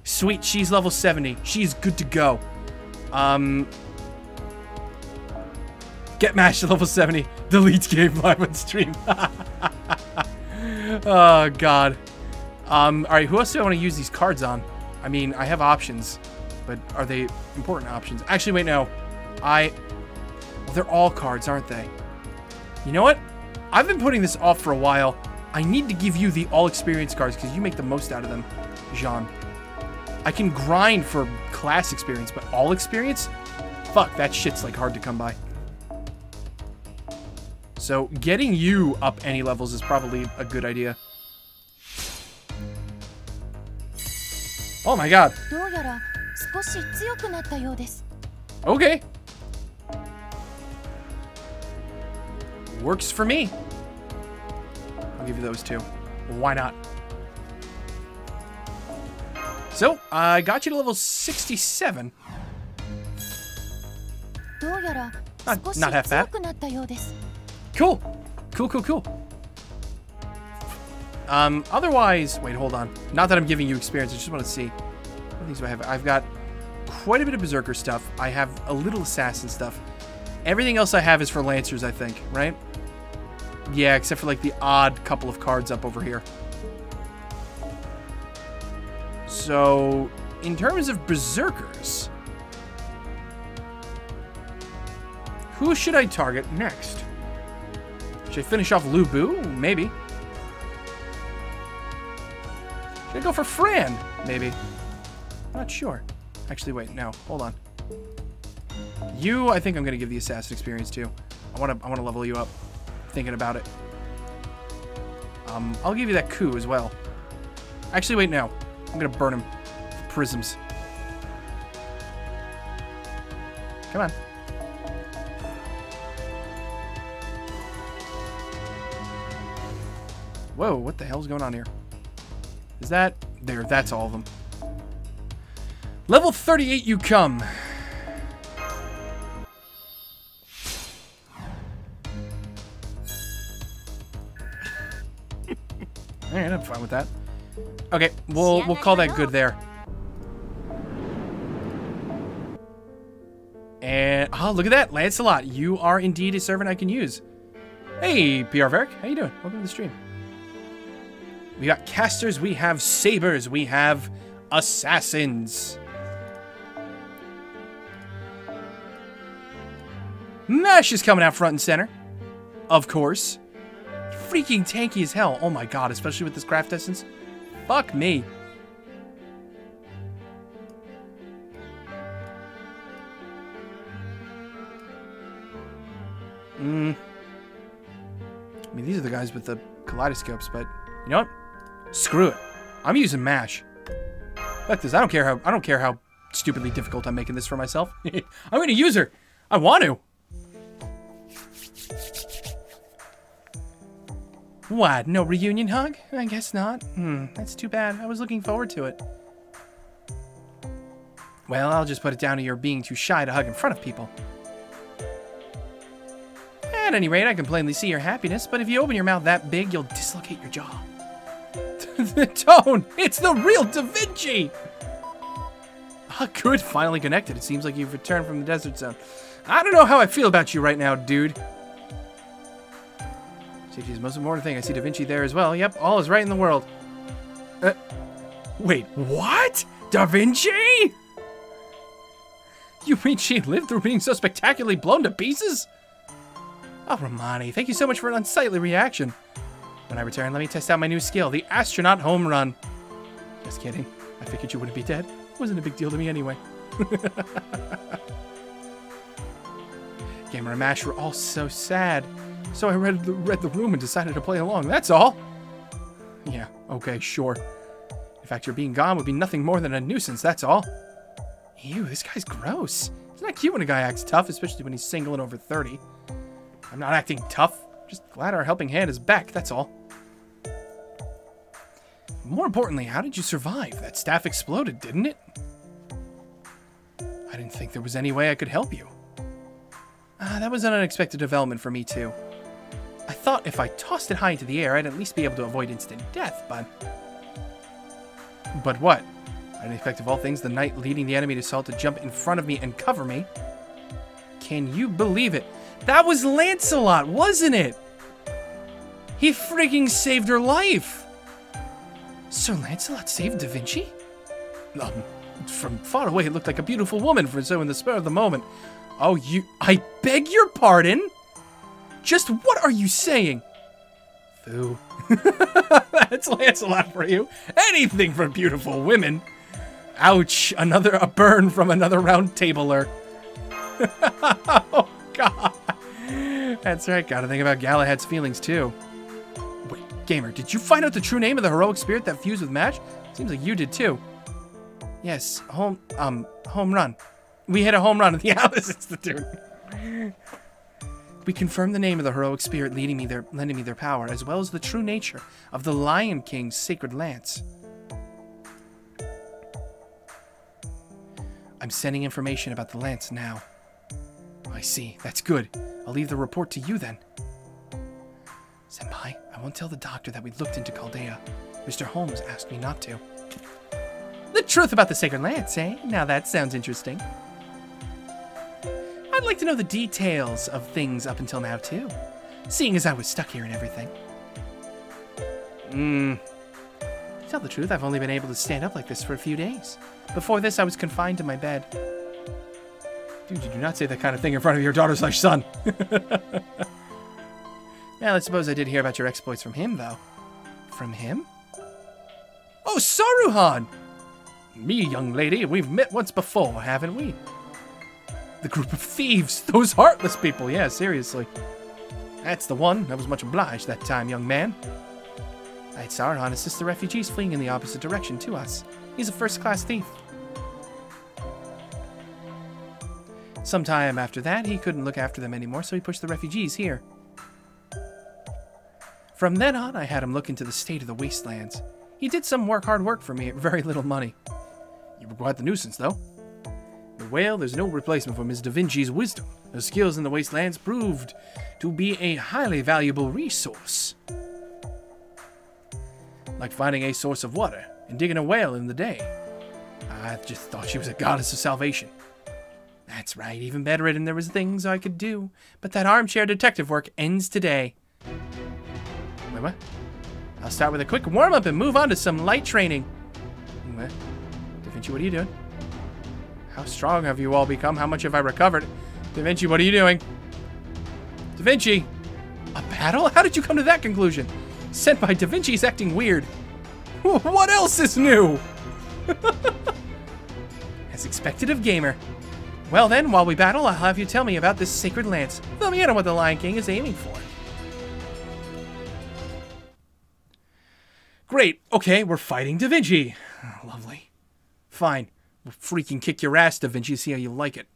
Sweet, she's level 70. She's good to go. Get mashed to level 70. Delete game live on stream. Oh, God. Alright, who else do I want to use these cards on? I mean, I have options, but are they important options? Actually, wait, no. Well, they're all cards, aren't they? You know what? I've been putting this off for a while. I need to give you the all-experience cards, because you make the most out of them, Jean. I can grind for class experience, but all experience? Fuck, that shit's, like, hard to come by. So, getting you up any levels is probably a good idea. Oh my god. Okay. Works for me. I'll give you those 2. Why not? So, I got you to level 67. Not half bad. Cool. Cool, cool, cool. Otherwise, wait, hold on. Not that I'm giving you experience, I just want to see. What things do I have? I've got quite a bit of Berserker stuff. I have a little Assassin stuff. Everything else I have is for Lancers, I think, right? Yeah, except for like the odd couple of cards up over here. So, in terms of Berserkers, who should I target next? Should I finish off Lu Bu? Maybe. Should I go for Fran? Maybe. Not sure. Actually, wait, no. Hold on. You, I think I'm gonna give the Assassin experience too. I wanna level you up. Thinking about it. I'll give you that coup as well. Actually, wait, no. I'm gonna burn him. Prisms. Come on. Whoa, what the hell's going on here? Is that... There, that's all of them. Level 38 you come. Alright, I'm fine with that. Okay, we'll call that good there. And, oh, look at that, Lancelot. You are indeed a servant I can use. Hey, PR Varric, how you doing? Welcome to the stream. We got casters, we have sabers, we have assassins. Mesh is coming out front and center. Of course. Freaking tanky as hell. Oh my god, especially with this craft essence. Fuck me. I mean, these are the guys with the kaleidoscopes, but you know what? Screw it. I'm using MASH. Fuck this. I don't care how stupidly difficult I'm making this for myself. I'm gonna use her. I want to. What, no reunion hug? I guess not. That's too bad. I was looking forward to it. Well, I'll just put it down to your being too shy to hug in front of people. At any rate, I can plainly see your happiness, but if you open your mouth that big, you'll dislocate your jaw. The tone! It's the real Da Vinci! Ah, good, finally connected. It seems like you've returned from the desert zone. I don't know how I feel about you right now, dude. Safety is the most important thing. I see Da Vinci there as well. Yep, all is right in the world. Wait, what? Da Vinci? You mean she lived through being so spectacularly blown to pieces? Oh, Romani, thank you so much for an unsightly reaction. When I return, let me test out my new skill, the astronaut home run. Just kidding. I figured you wouldn't be dead. It wasn't a big deal to me anyway. Gamer and Mash were all so sad. So I read the room and decided to play along, that's all. Yeah, okay, sure. In fact, your being gone would be nothing more than a nuisance, that's all. Ew, this guy's gross. It's not cute when a guy acts tough, especially when he's single and over 30. I'm not acting tough. Just glad our helping hand is back, that's all. More importantly, how did you survive? That staff exploded, didn't it? I didn't think there was any way I could help you. That was an unexpected development for me, too. I thought if I tossed it high into the air, I'd at least be able to avoid instant death, but... But what? I didn't expect, of all things, the knight leading the enemy assault to jump in front of me and cover me. Can you believe it? That was Lancelot, wasn't it? He freaking saved her life. Sir Lancelot saved Da Vinci? From far away, it looked like a beautiful woman, so in the spur of the moment. Oh, I beg your pardon? Just what are you saying? Foo. That's Lancelot for you. Anything for beautiful women. Ouch, a burn from another round tabler. Oh, God. That's right, gotta think about Galahad's feelings, too. Wait, Gamer, did you find out the true name of the heroic spirit that fused with Match? Seems like you did, too. Yes, home run. We hit a home run at the Alice Institute. We confirmed the name of the heroic spirit lending me their power, as well as the true nature of the Lion King's sacred lance. I'm sending information about the lance now. I see. That's good. I'll leave the report to you then. Senpai, I won't tell the doctor that we looked into Chaldea. Mr. Holmes asked me not to. The truth about the sacred lance, eh? Now that sounds interesting. I'd like to know the details of things up until now, too. Seeing as I was stuck here and everything. To tell the truth, I've only been able to stand up like this for a few days. Before this, I was confined to my bed. Dude, you do not say that kind of thing in front of your daughter/son. Well, I suppose I did hear about your exploits from him, though. From him? Oh, Saruhan! Me, young lady, we've met once before, haven't we? The group of thieves, those heartless people, yeah, seriously. That's the one. I was much obliged that time, young man. Saruhan assists the refugees fleeing in the opposite direction to us. He's a first-class thief. Sometime after that, he couldn't look after them anymore, so he pushed the refugees here. From then on, I had him look into the state of the wastelands. He did some hard work for me at very little money. You were quite the nuisance, though. Well, there's no replacement for Miss Da Vinci's wisdom. Her skills in the wastelands proved to be a highly valuable resource. Like finding a source of water and digging a well in the day. I just thought she was a goddess of salvation. That's right, even better, and there was things I could do. But that armchair detective work ends today. Wait, what? I'll start with a quick warm-up and move on to some light training. What? Da Vinci, what are you doing? How strong have you all become? How much have I recovered? Da Vinci, what are you doing? Da Vinci! A battle? How did you come to that conclusion? Sent by Da Vinci's acting weird. What else is new? As expected of Gamer. Well then, while we battle, I'll have you tell me about this sacred lance. Fill me in on what the Lion King is aiming for. Great. Okay, we're fighting Da Vinci. Oh, lovely. Fine. We'll freaking kick your ass, Da Vinci, see how you like it.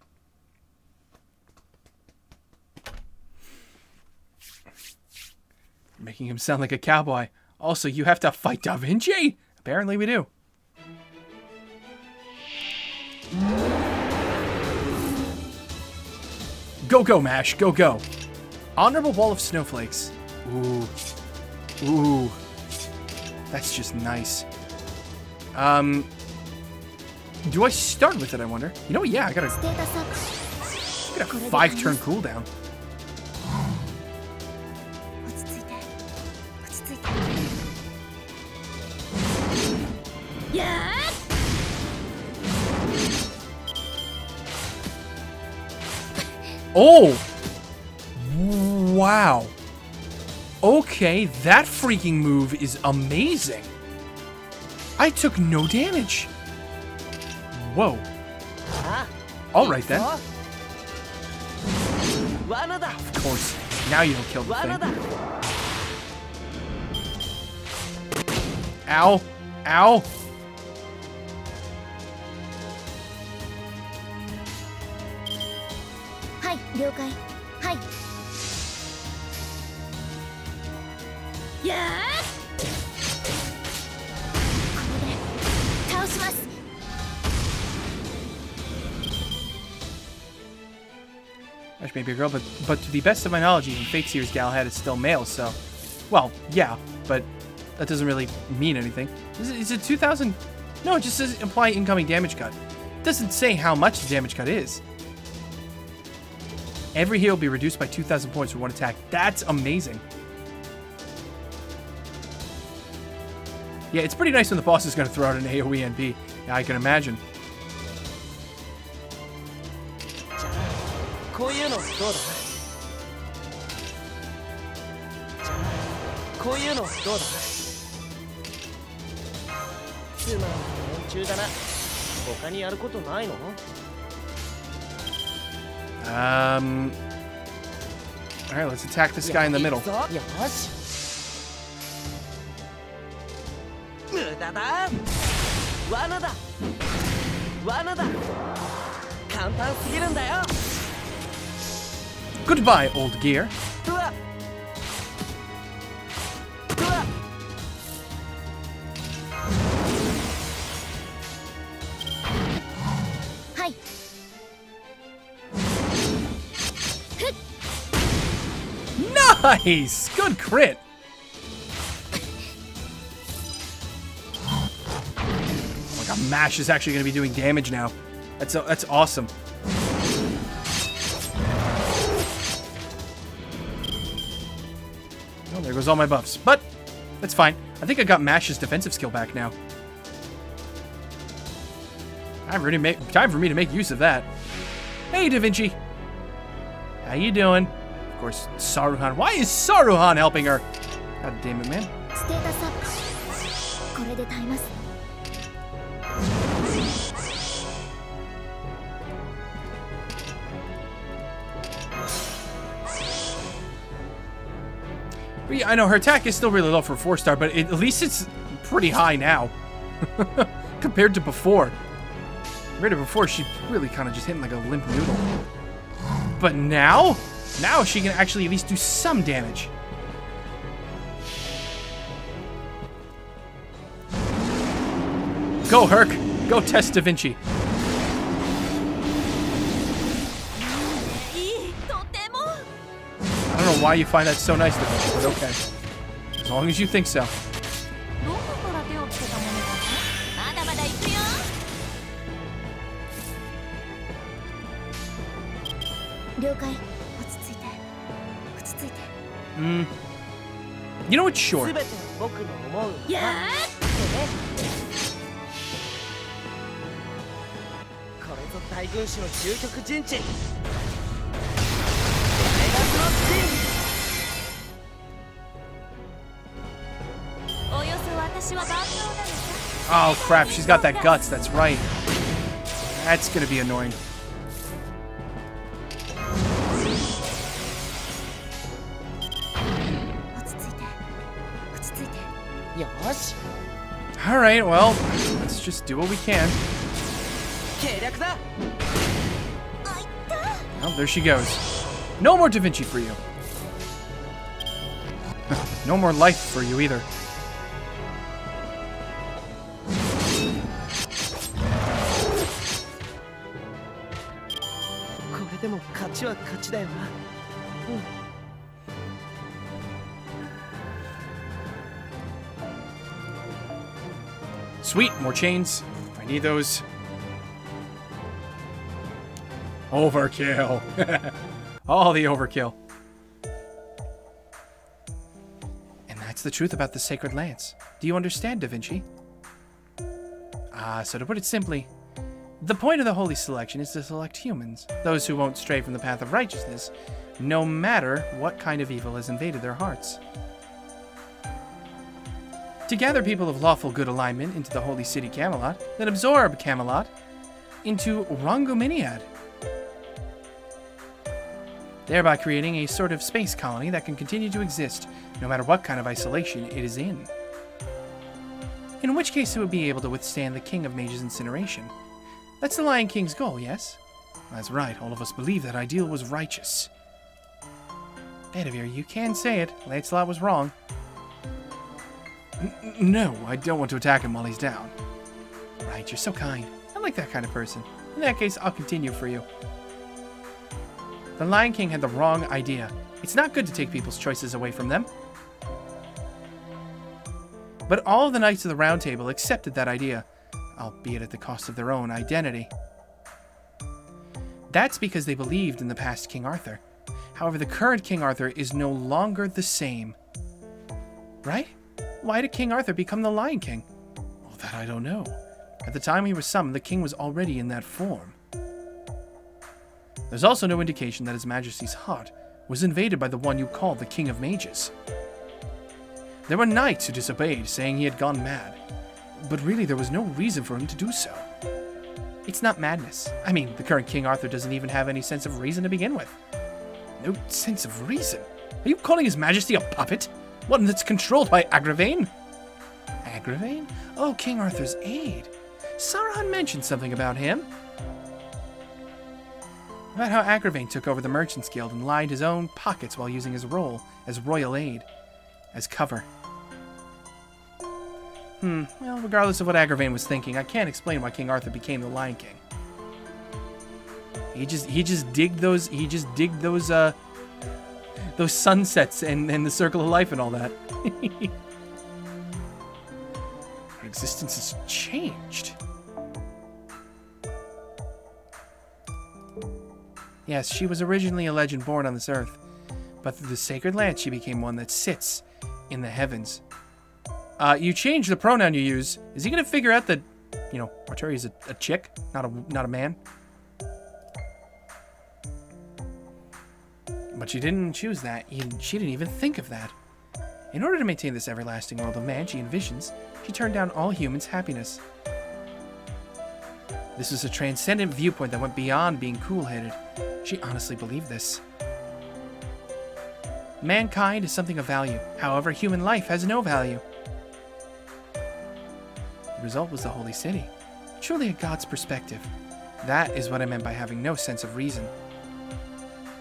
Making him sound like a cowboy. Also, you have to fight Da Vinci? Apparently we do. Go, go, Mash. Go, go. Honorable Wall of Snowflakes. Ooh. Ooh. That's just nice. Do I start with it, I wonder? You know what? Yeah, I got a 5-turn cooldown. Oh! Wow. Okay, that freaking move is amazing. I took no damage. Whoa. Alright then. Of course. Now you don't kill the thing. Ow. Ow. Ash may be a girl, but to the best of my knowledge, even Fate Seer's Galahad is still male, so... Well, yeah, but that doesn't really mean anything. Is it 2,000? No, it just says apply incoming damage cut. It doesn't say how much the damage cut is. Every hit will be reduced by 2,000 points for one attack. That's amazing. Yeah, it's pretty nice when the boss is going to throw out an AoE NP. Yeah, I can imagine. Alright, let's attack this guy in the middle. Goodbye, old gear. Nice! Good crit! Oh my god, Mash is actually going to be doing damage now. That's awesome. Oh, there goes all my buffs. But, that's fine. I think I got Mash's defensive skill back now. Time for me to make use of that. Hey, Da Vinci! How you doing? Of course, Saruhan. Why is Saruhan helping her? God damn it, man. But yeah, I know her attack is still really low for 4-star, but at least it's pretty high now. Compared to before. Compared to before, she really kind of just hitting like a limp noodle. But now she can actually at least do some damage. Go, Herc. Go test Da Vinci. I don't know why you find that so nice, Da Vinci, but okay. As long as you think so. You know what? Sure. Yeah. Oh crap, she's got that guts, that's right. That's gonna be annoying. Alright, well, let's just do what we can. Oh, there she goes. No more Da Vinci for you. No more life for you either. Sweet, more chains. I need those. Overkill. All the overkill. And that's the truth about the Sacred Lance. Do you understand, Da Vinci? So to put it simply, the point of the Holy Selection is to select humans, those who won't stray from the path of righteousness, no matter what kind of evil has invaded their hearts. To gather people of lawful good alignment into the holy city Camelot, then absorb Camelot into Rongominiad, thereby creating a sort of space colony that can continue to exist no matter what kind of isolation it is in. In which case it would be able to withstand the King of Mages' incineration. That's the Lion King's goal, yes? That's right, all of us believe that ideal was righteous. Bedivere, you can say it. Lancelot was wrong. No, I don't want to attack him while he's down. Right, you're so kind. I like that kind of person. In that case, I'll continue for you. The Lion King had the wrong idea. It's not good to take people's choices away from them. But all of the Knights of the Round Table accepted that idea, albeit at the cost of their own identity. That's because they believed in the past King Arthur. However, the current King Arthur is no longer the same. Right? Why did King Arthur become the Lion King? Well, that I don't know. At the time he was summoned, the king was already in that form. There's also no indication that His Majesty's heart was invaded by the one you call the King of Mages. There were knights who disobeyed, saying he had gone mad. But really, there was no reason for him to do so. It's not madness. I mean, the current King Arthur doesn't even have any sense of reason to begin with. No sense of reason? Are you calling His Majesty a puppet? One that's controlled by Agravain? Agravain? Oh, King Arthur's aide. Sauron mentioned something about him. About how Agravain took over the Merchants Guild and lined his own pockets while using his role as royal aide as cover. Well, regardless of what Agravain was thinking, I can't explain why King Arthur became the Lion King. He just digged those sunsets and the circle of life and all that. Her existence has changed. Yes, she was originally a legend born on this earth, but through the Sacred Lance she became one that sits in the heavens. You changed the pronoun you use. Is he gonna figure out that, you know, Arturia's a chick, not a man? But she didn't choose that. She didn't even think of that. In order to maintain this everlasting world of man she envisions, she turned down all humans' happiness. This was a transcendent viewpoint that went beyond being cool-headed. She honestly believed this. Mankind is something of value. However, human life has no value. The result was the Holy City. Truly a god's perspective. That is what I meant by having no sense of reason.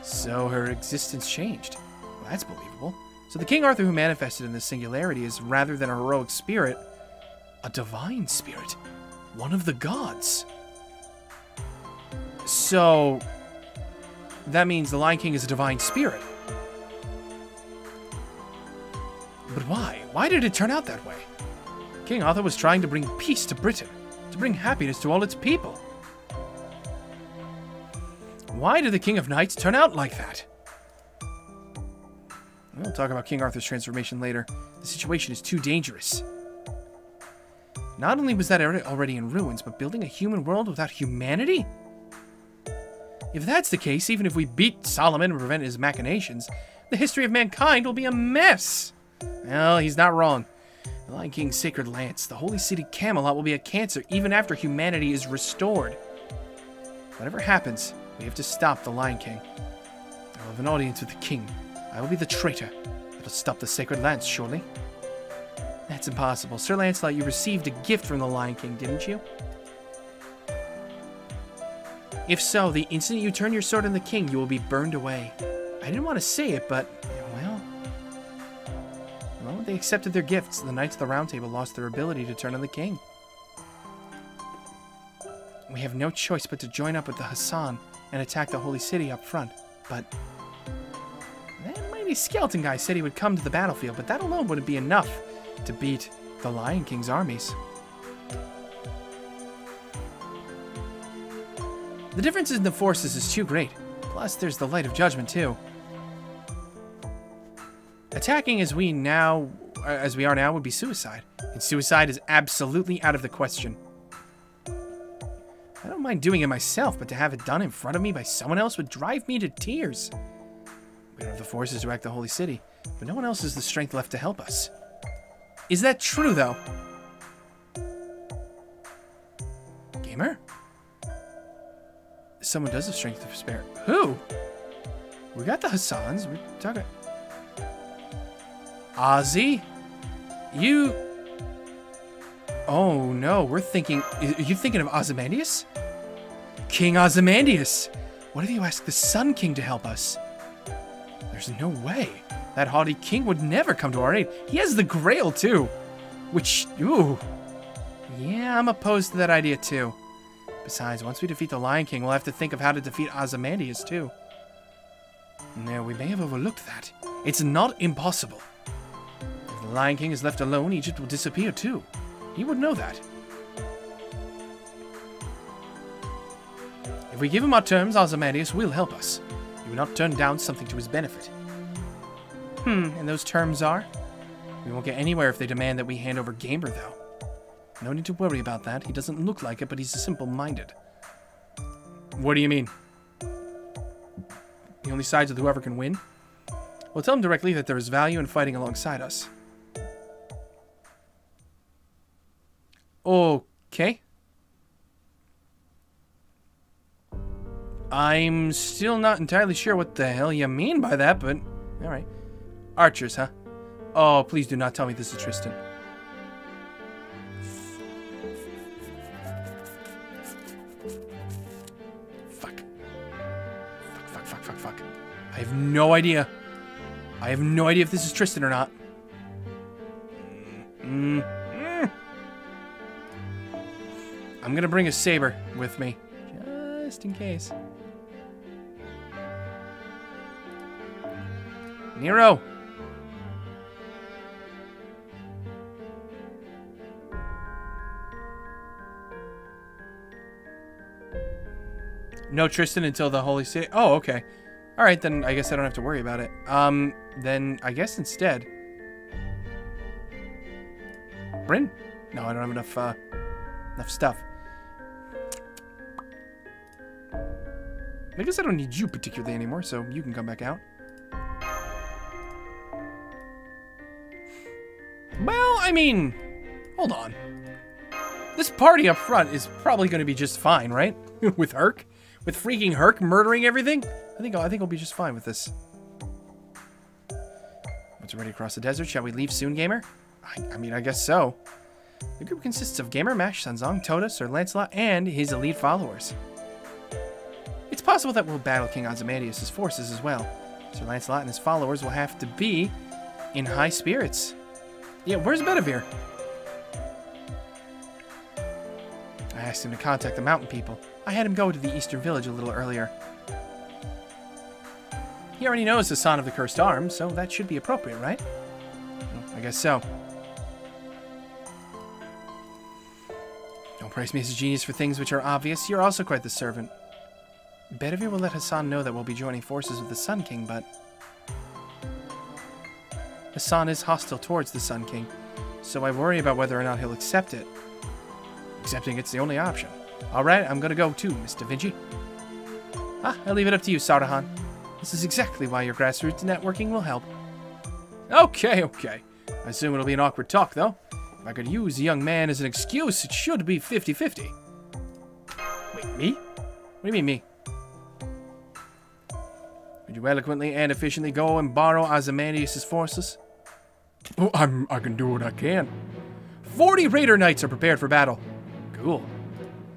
So her existence changed. Well, that's believable. So the King Arthur who manifested in this singularity is, rather than a heroic spirit, a divine spirit. One of the gods. So that means the Lion King is a divine spirit. But why? Why did it turn out that way? King Arthur was trying to bring peace to Britain, to bring happiness to all its people. Why did the King of Knights turn out like that? We'll talk about King Arthur's transformation later. The situation is too dangerous. Not only was that already in ruins, but building a human world without humanity? If that's the case, even if we beat Solomon and prevent his machinations, the history of mankind will be a mess. Well, he's not wrong. The Lion King's Sacred Lance, the holy city Camelot, will be a cancer even after humanity is restored. Whatever happens, we have to stop the Lion King. I will have an audience with the king. I will be the traitor that'll stop the Sacred Lance, surely. That's impossible. Sir Lancelot, you received a gift from the Lion King, didn't you? If so, the instant you turn your sword on the king, you will be burned away. I didn't want to say it, but, well... they accepted their gifts, the Knights of the Round Table lost their ability to turn on the king. We have no choice but to join up with the Hassan and attack the Holy City up front. But that mighty skeleton guy said he would come to the battlefield, but that alone wouldn't be enough to beat the Lion King's armies. The differences in the forces is too great. Plus, there's the Light of Judgment, too. Attacking as we are now would be suicide. And suicide is absolutely out of the question. I don't mind doing it myself, but to have it done in front of me by someone else would drive me to tears. We don't have the forces to act the Holy City, but no one else has the strength left to help us. Is that true, though? Gamer? Someone does have strength to spare. Who? We got the Hassans. We're talking... Ozzy? You... Oh, no. We're thinking... Are you thinking of Ozymandias? King Ozymandias! What if you ask the Sun King to help us? There's no way. That haughty king would never come to our aid. He has the Grail, too. Which... Ooh. Yeah, I'm opposed to that idea, too. Besides, once we defeat the Lion King, we'll have to think of how to defeat Ozymandias, too. No, we may have overlooked that. It's not impossible. If the Lion King is left alone, Egypt will disappear, too. He would know that. If we give him our terms, Ozymandias will help us. He will not turn down something to his benefit. And those terms are? We won't get anywhere if they demand that we hand over Gamer, though. No need to worry about that. He doesn't look like it, but he's simple-minded. What do you mean? He only sides with whoever can win? Well, tell him directly that there is value in fighting alongside us. Okay. I'm still not entirely sure what the hell you mean by that, but... Alright. Archers, huh? Oh, please do not tell me this is Tristan. Fuck. I have no idea. I have no idea if this is Tristan or not. I'm gonna bring a saber with me. Just in case. Nero! No Tristan until the Holy City. Oh, okay. Alright, then I guess I don't have to worry about it. Then I guess instead... Bryn? No, I don't have enough stuff. I guess I don't need you particularly anymore, so you can come back out. Well, I mean... Hold on. This party up front is probably going to be just fine, right? With Herc? With freaking Herc murdering everything? I think I'll be just fine with this. Once we're ready to cross the desert, shall we leave soon, Gamer? I mean, I guess so. The group consists of Gamer, Mash, Sanzong, Toda, Sir Lancelot, and his elite followers. It's possible that we'll battle King Ozymandias' forces as well. Sir Lancelot and his followers will have to be in high spirits. Yeah, where's Bedivere? I asked him to contact the mountain people. I had him go to the eastern village a little earlier. He already knows the Son of the Cursed Arm, so that should be appropriate, right? Well, I guess so. Don't praise me as a genius for things which are obvious. You're also quite the servant. Bedivere will let Hassan know that we'll be joining forces with the Sun King, but... Hassan is hostile towards the Sun King, so I worry about whether or not he'll accept it. Accepting it's the only option. Alright, I'm gonna go too, Mr. Vinci. I'll leave it up to you, Sardahan. This is exactly why your grassroots networking will help. Okay. I assume it'll be an awkward talk, though. If I could use a young man as an excuse, it should be 50-50. Wait, me? What do you mean, me? Would you eloquently and efficiently go and borrow Ozymandias' forces? Oh, I can do what I can. 40 Raider Knights are prepared for battle. Cool.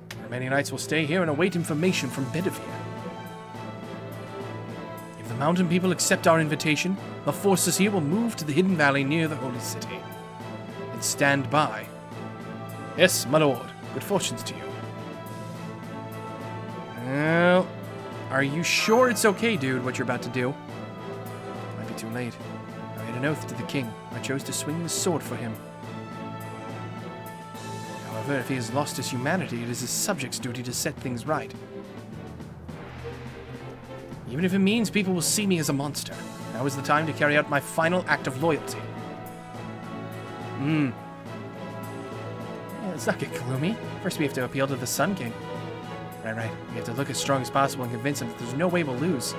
The remaining knights will stay here and await information from Bedivere. If the the mountain people accept our invitation, the forces here will move to the hidden valley near the holy city. And stand by. Yes, my lord. Good fortunes to you. Well, are you sure it's okay, dude, what you're about to do? Might be too late. I made an oath to the king. I chose to swing the sword for him. However, if he has lost his humanity, it is his subjects' duty to set things right. Even if it means people will see me as a monster, now is the time to carry out my final act of loyalty. Yeah, let's not get gloomy. First we have to appeal to the Sun King. Right. We have to look as strong as possible and convince him that there's no way we'll lose.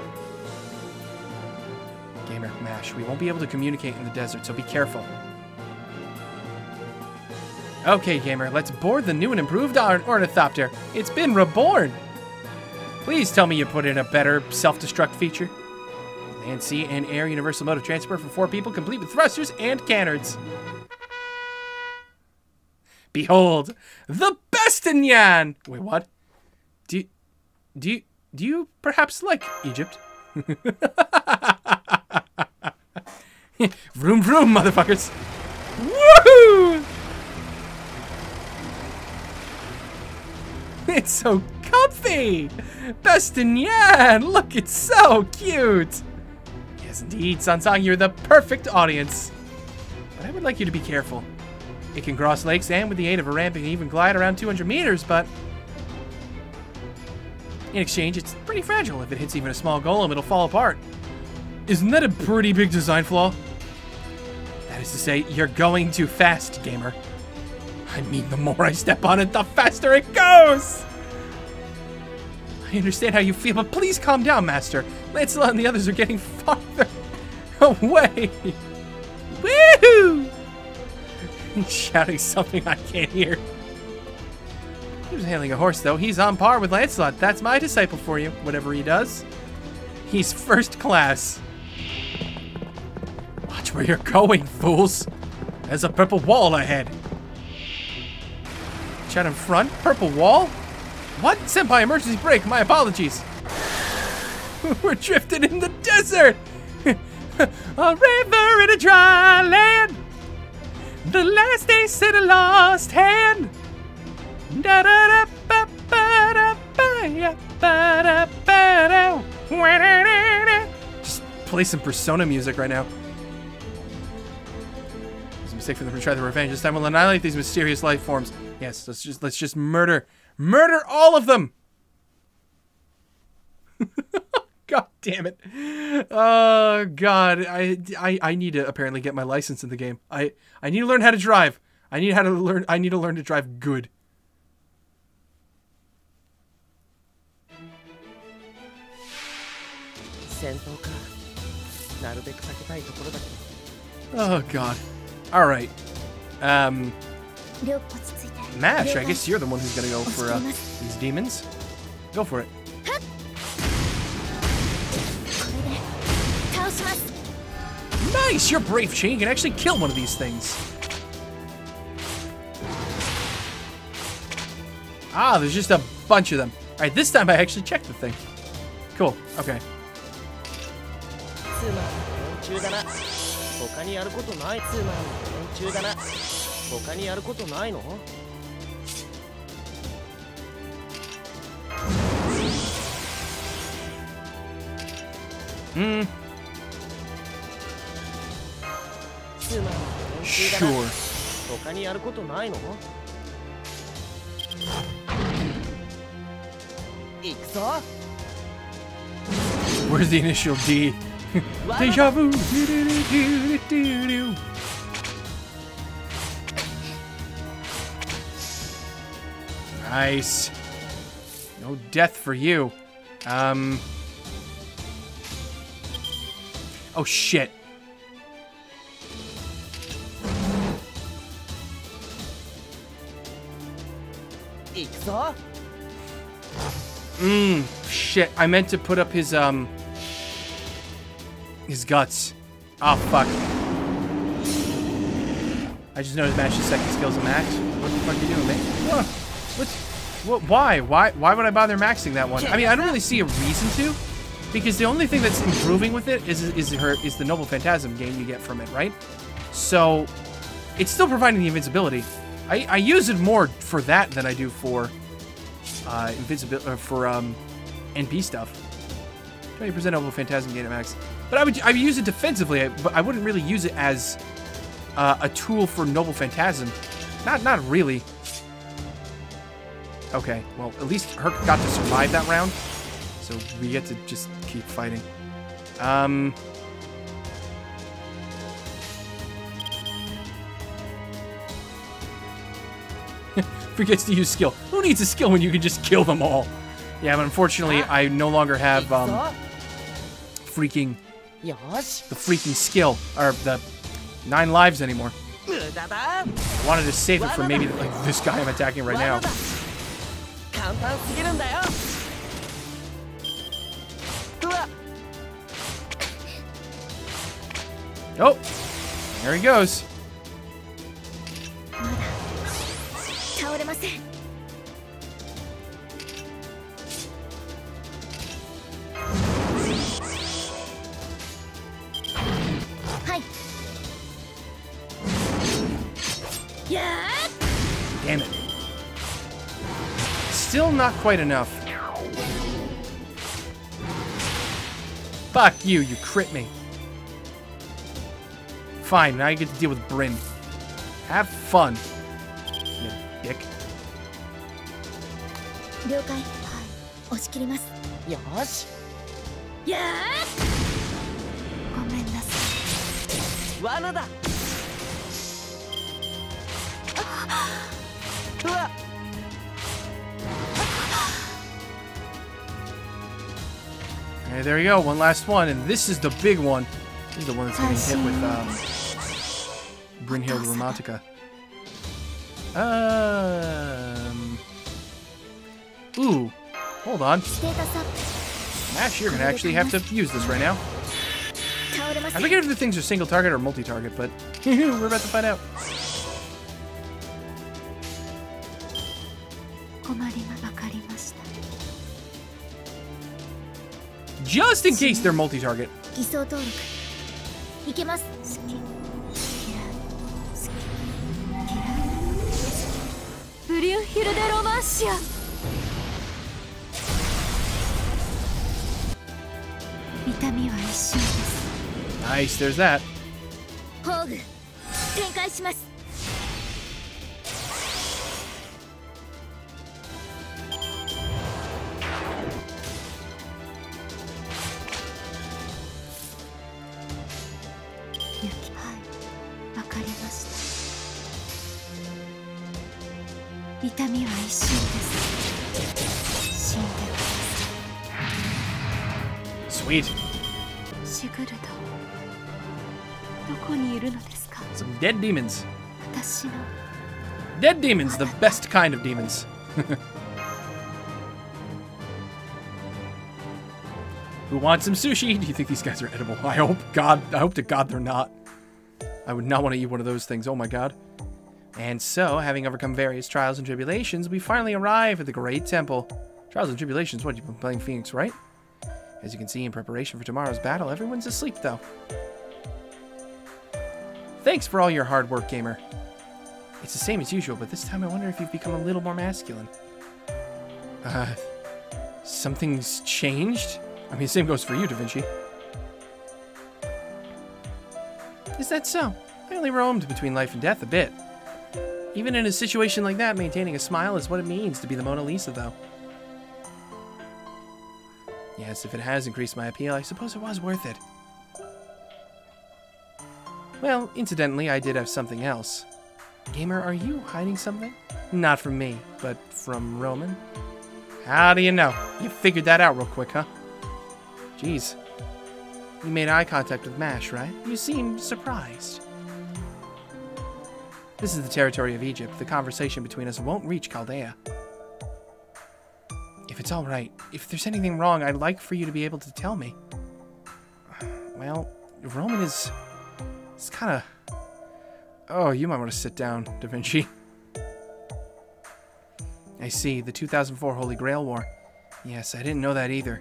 Gamer, Mash, we won't be able to communicate in the desert, so be careful. Okay, Gamer, let's board the new and improved ornithopter. It's been reborn! Please tell me you put in a better self-destruct feature. Land, sea, and air universal mode of transport for 4 people, complete with thrusters and cannards. Behold, the Bastignan! Wait, what? Do you perhaps like Egypt? Vroom vroom, motherfuckers! Woohoo! It's so comfy! Bastignan! Look, it's so cute! Yes, indeed, Sansang, you're the perfect audience. But I would like you to be careful. It can cross lakes and with the aid of a ramp it can even glide around 200 meters, but in exchange, it's pretty fragile. If it hits even a small golem, it'll fall apart. Isn't that a pretty big design flaw? That is to say, you're going too fast, gamer. I mean, the more I step on it, the faster it goes! I understand how you feel, but please calm down, Master. Lancelot and the others are getting farther away. Woohoo! He's shouting something I can't hear. He was handling a horse, though. He's on par with Lancelot. That's my disciple for you, whatever he does. He's first class. Watch where you're going, fools. There's a purple wall ahead. Chat in front? Purple wall? What? Senpai, emergency brake. My apologies. We're drifting in the desert. A river in a dry land. The last ace in a lost hand. Just play some Persona music right now. It's a mistake for them to try the revenge. This time we'll annihilate these mysterious life forms. Yes, let's just murder all of them. God damn it. Oh god, I need to apparently get my license in the game. I need to learn how to drive. I need to learn to drive good. Oh god. Alright. Mash, I guess you're the one who's gonna go for these demons. Go for it. Nice! You're brave, Shane. You can actually kill one of these things. Ah, there's just a bunch of them. Alright, this time I actually checked the thing. Cool. Okay. Sure. Where's the initial D? Deja vu. Nice. No death for you. Oh shit. Shit. I meant to put up his guts. Oh fuck. I just noticed Mash's second skill's a max. What the fuck are you doing, mate? What? Why? Why would I bother maxing that one? I mean, I don't really see a reason to. Because the only thing that's improving with it is the Noble Phantasm gain you get from it, right? So it's still providing the invincibility. I use it more for that than I do for NP stuff. 20% Noble Phantasm gain at max. But I would use it defensively, but I wouldn't really use it as a tool for Noble Phantasm. Not really. Okay, well, at least Herc got to survive that round. So we get to just keep fighting. Forgets to use skill. Who needs a skill when you can just kill them all? Yeah, but unfortunately, I no longer have the freaking skill, or the 9 lives anymore. I wanted to save it for maybe like this guy I'm attacking right now. Oh, there he goes. Damn it. Still not quite enough. Fuck you, you crit me. Fine, now you get to deal with Bryn. Have fun, you dick. Okay, there you go, one last one, and this is the big one. This is the one that's getting hit with Brynhild Romantica. Ooh, hold on. Mash, you're gonna actually have to use this right now. I forget if the things are single target or multi-target, but we're about to find out. Just in case they're multi-target. Nice, there's that. Sweet. Some dead demons. Dead demons, the best kind of demons. Who wants some sushi? Do you think these guys are edible? I hope to God they're not. I would not want to eat one of those things. Oh my God. And so, having overcome various trials and tribulations, we finally arrive at the Great Temple. Trials and tribulations? What, you've been playing Phoenix, right? As you can see, in preparation for tomorrow's battle, everyone's asleep, though. Thanks for all your hard work, gamer. It's the same as usual, but this time I wonder if you've become a little more masculine. Something's changed? I mean, the same goes for you, Da Vinci. Is that so? I only roamed between life and death a bit. Even in a situation like that, maintaining a smile is what it means to be the Mona Lisa, though. Yes, if it has increased my appeal, I suppose it was worth it. Well, incidentally, I did have something else. Gamer, are you hiding something? Not from me, but from Roman? How do you know? You figured that out real quick, huh? Jeez. You made eye contact with Mash, right? You seem surprised. This is the territory of Egypt. The conversation between us won't reach Chaldea. If it's alright, if there's anything wrong, I'd like for you to be able to tell me. Well, Roman is... It's kind of... Oh, you might want to sit down, Da Vinci. I see, the 2004 Holy Grail War. Yes, I didn't know that either.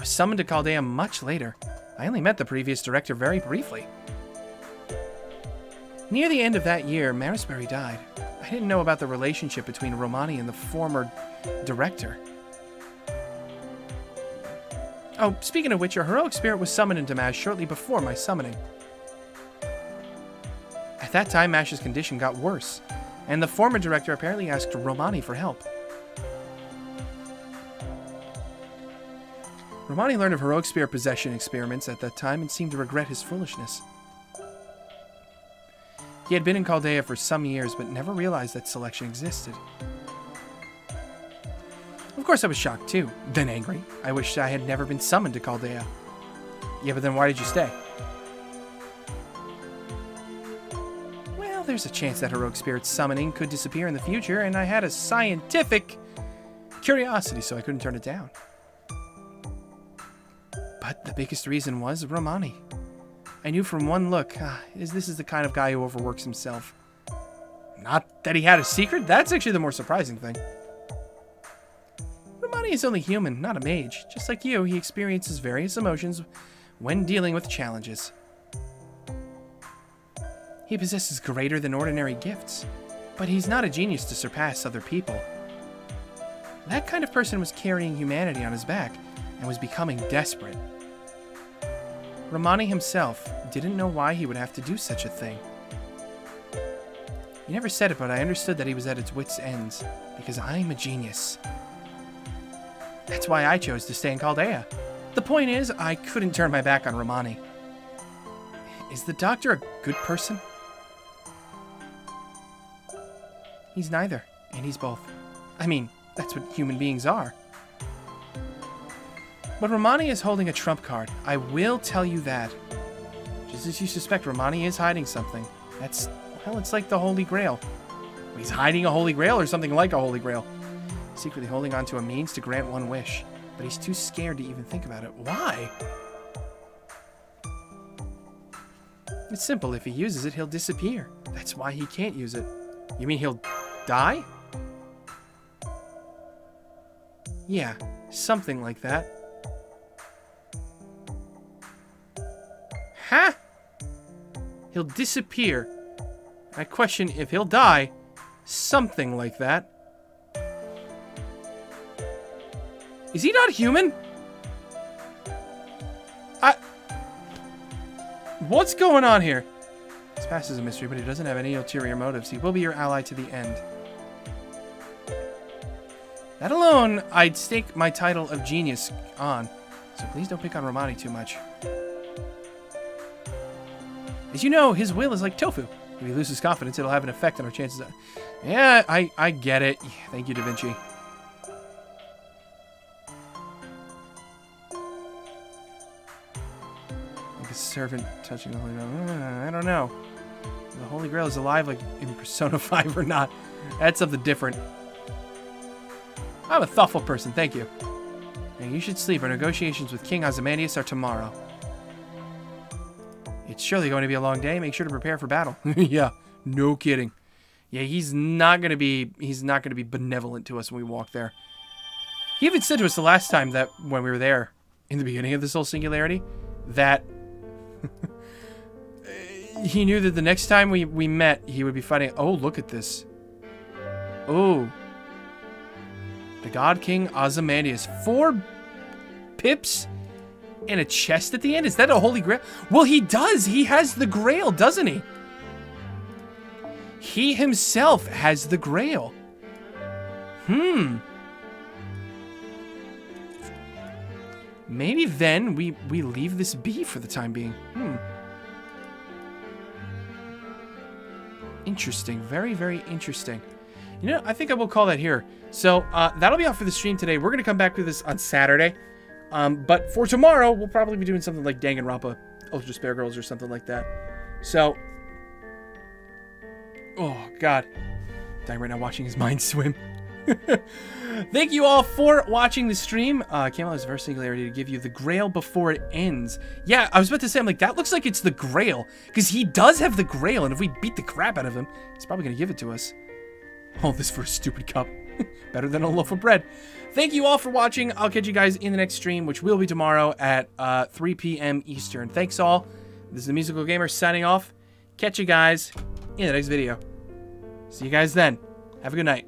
was summoned to Chaldea much later. I only met the previous director very briefly. Near the end of that year, Marisbury died. I didn't know about the relationship between Romani and the former director. Oh, speaking of which, a heroic spirit was summoned into Mash shortly before my summoning. At that time, Mash's condition got worse, and the former director apparently asked Romani for help. Romani learned of heroic spirit possession experiments at that time and seemed to regret his foolishness. He had been in Chaldea for some years, but never realized that selection existed. Of course I was shocked too, then angry. I wished I had never been summoned to Chaldea. Yeah, but then why did you stay? Well, there's a chance that heroic spirit summoning could disappear in the future, and I had a scientific curiosity, so I couldn't turn it down. But the biggest reason was Romani. I knew from one look, this is the kind of guy who overworks himself. Not that he had a secret, that's actually the more surprising thing. Romani is only human, not a mage. Just like you, he experiences various emotions when dealing with challenges. He possesses greater than ordinary gifts, but he's not a genius to surpass other people. That kind of person was carrying humanity on his back and was becoming desperate. Romani himself didn't know why he would have to do such a thing. He never said it, but I understood that he was at its wits' ends, because I'm a genius. That's why I chose to stay in Chaldea. The point is, I couldn't turn my back on Romani. Is the doctor a good person? He's neither, and he's both. I mean, that's what human beings are. But Romani is holding a trump card. I will tell you that. Just as you suspect, Romani is hiding something. That's, well, it's like the Holy Grail. He's hiding a Holy Grail or something like a Holy Grail. Secretly holding on to a means to grant one wish. But he's too scared to even think about it. Why? It's simple. If he uses it, he'll disappear. That's why he can't use it. You mean he'll die? Yeah, something like that. Huh? He'll disappear. I question if he'll die. Something like that. Is he not human? What's going on here? His past is a mystery, but he doesn't have any ulterior motives. He will be your ally to the end. That alone, I'd stake my title of genius on. So please don't pick on Romani too much. As you know, his will is like tofu. If he loses confidence, it'll have an effect on our chances of... Yeah, I get it. Thank you, Da Vinci. Like a servant touching the Holy Grail. I don't know. The Holy Grail is alive like in Persona 5 or not. That's something different. I'm a thoughtful person, thank you. And you should sleep. Our negotiations with King Ozymandias are tomorrow. It's surely going to be a long day. Make sure to prepare for battle. Yeah, no kidding. Yeah, he's not gonna be benevolent to us when we walk there. He even said to us the last time that when we were there, in the beginning of this whole singularity, that he knew that the next time we met, he would be fighting. Oh, look at this. Oh. The God King Ozymandias. 4 pips and a chest at the end? Is that a Holy Grail? Well, he does. He has the Grail, doesn't he? He himself has the Grail. Maybe then we leave this be for the time being. Interesting. Very, very interesting. You know, I think I will call that here. So, that'll be all for the stream today. We're going to come back to this on Saturday. But for tomorrow, we'll probably be doing something like Danganronpa, Ultra Spare Girls, or something like that. So, oh, God. Dying right now watching his mind swim. Thank you all for watching the stream. Camelot is Verse Singularity to give you the Grail before it ends. Yeah, I was about to say, I'm like, that looks like it's the Grail. Because he does have the Grail, and if we beat the crap out of him, he's probably going to give it to us. All this for a stupid cup. Better than a loaf of bread. Thank you all for watching. I'll catch you guys in the next stream, which will be tomorrow at 3 p.m. Eastern. Thanks all. This is the Musical Gamer signing off. Catch you guys in the next video. See you guys then. Have a good night.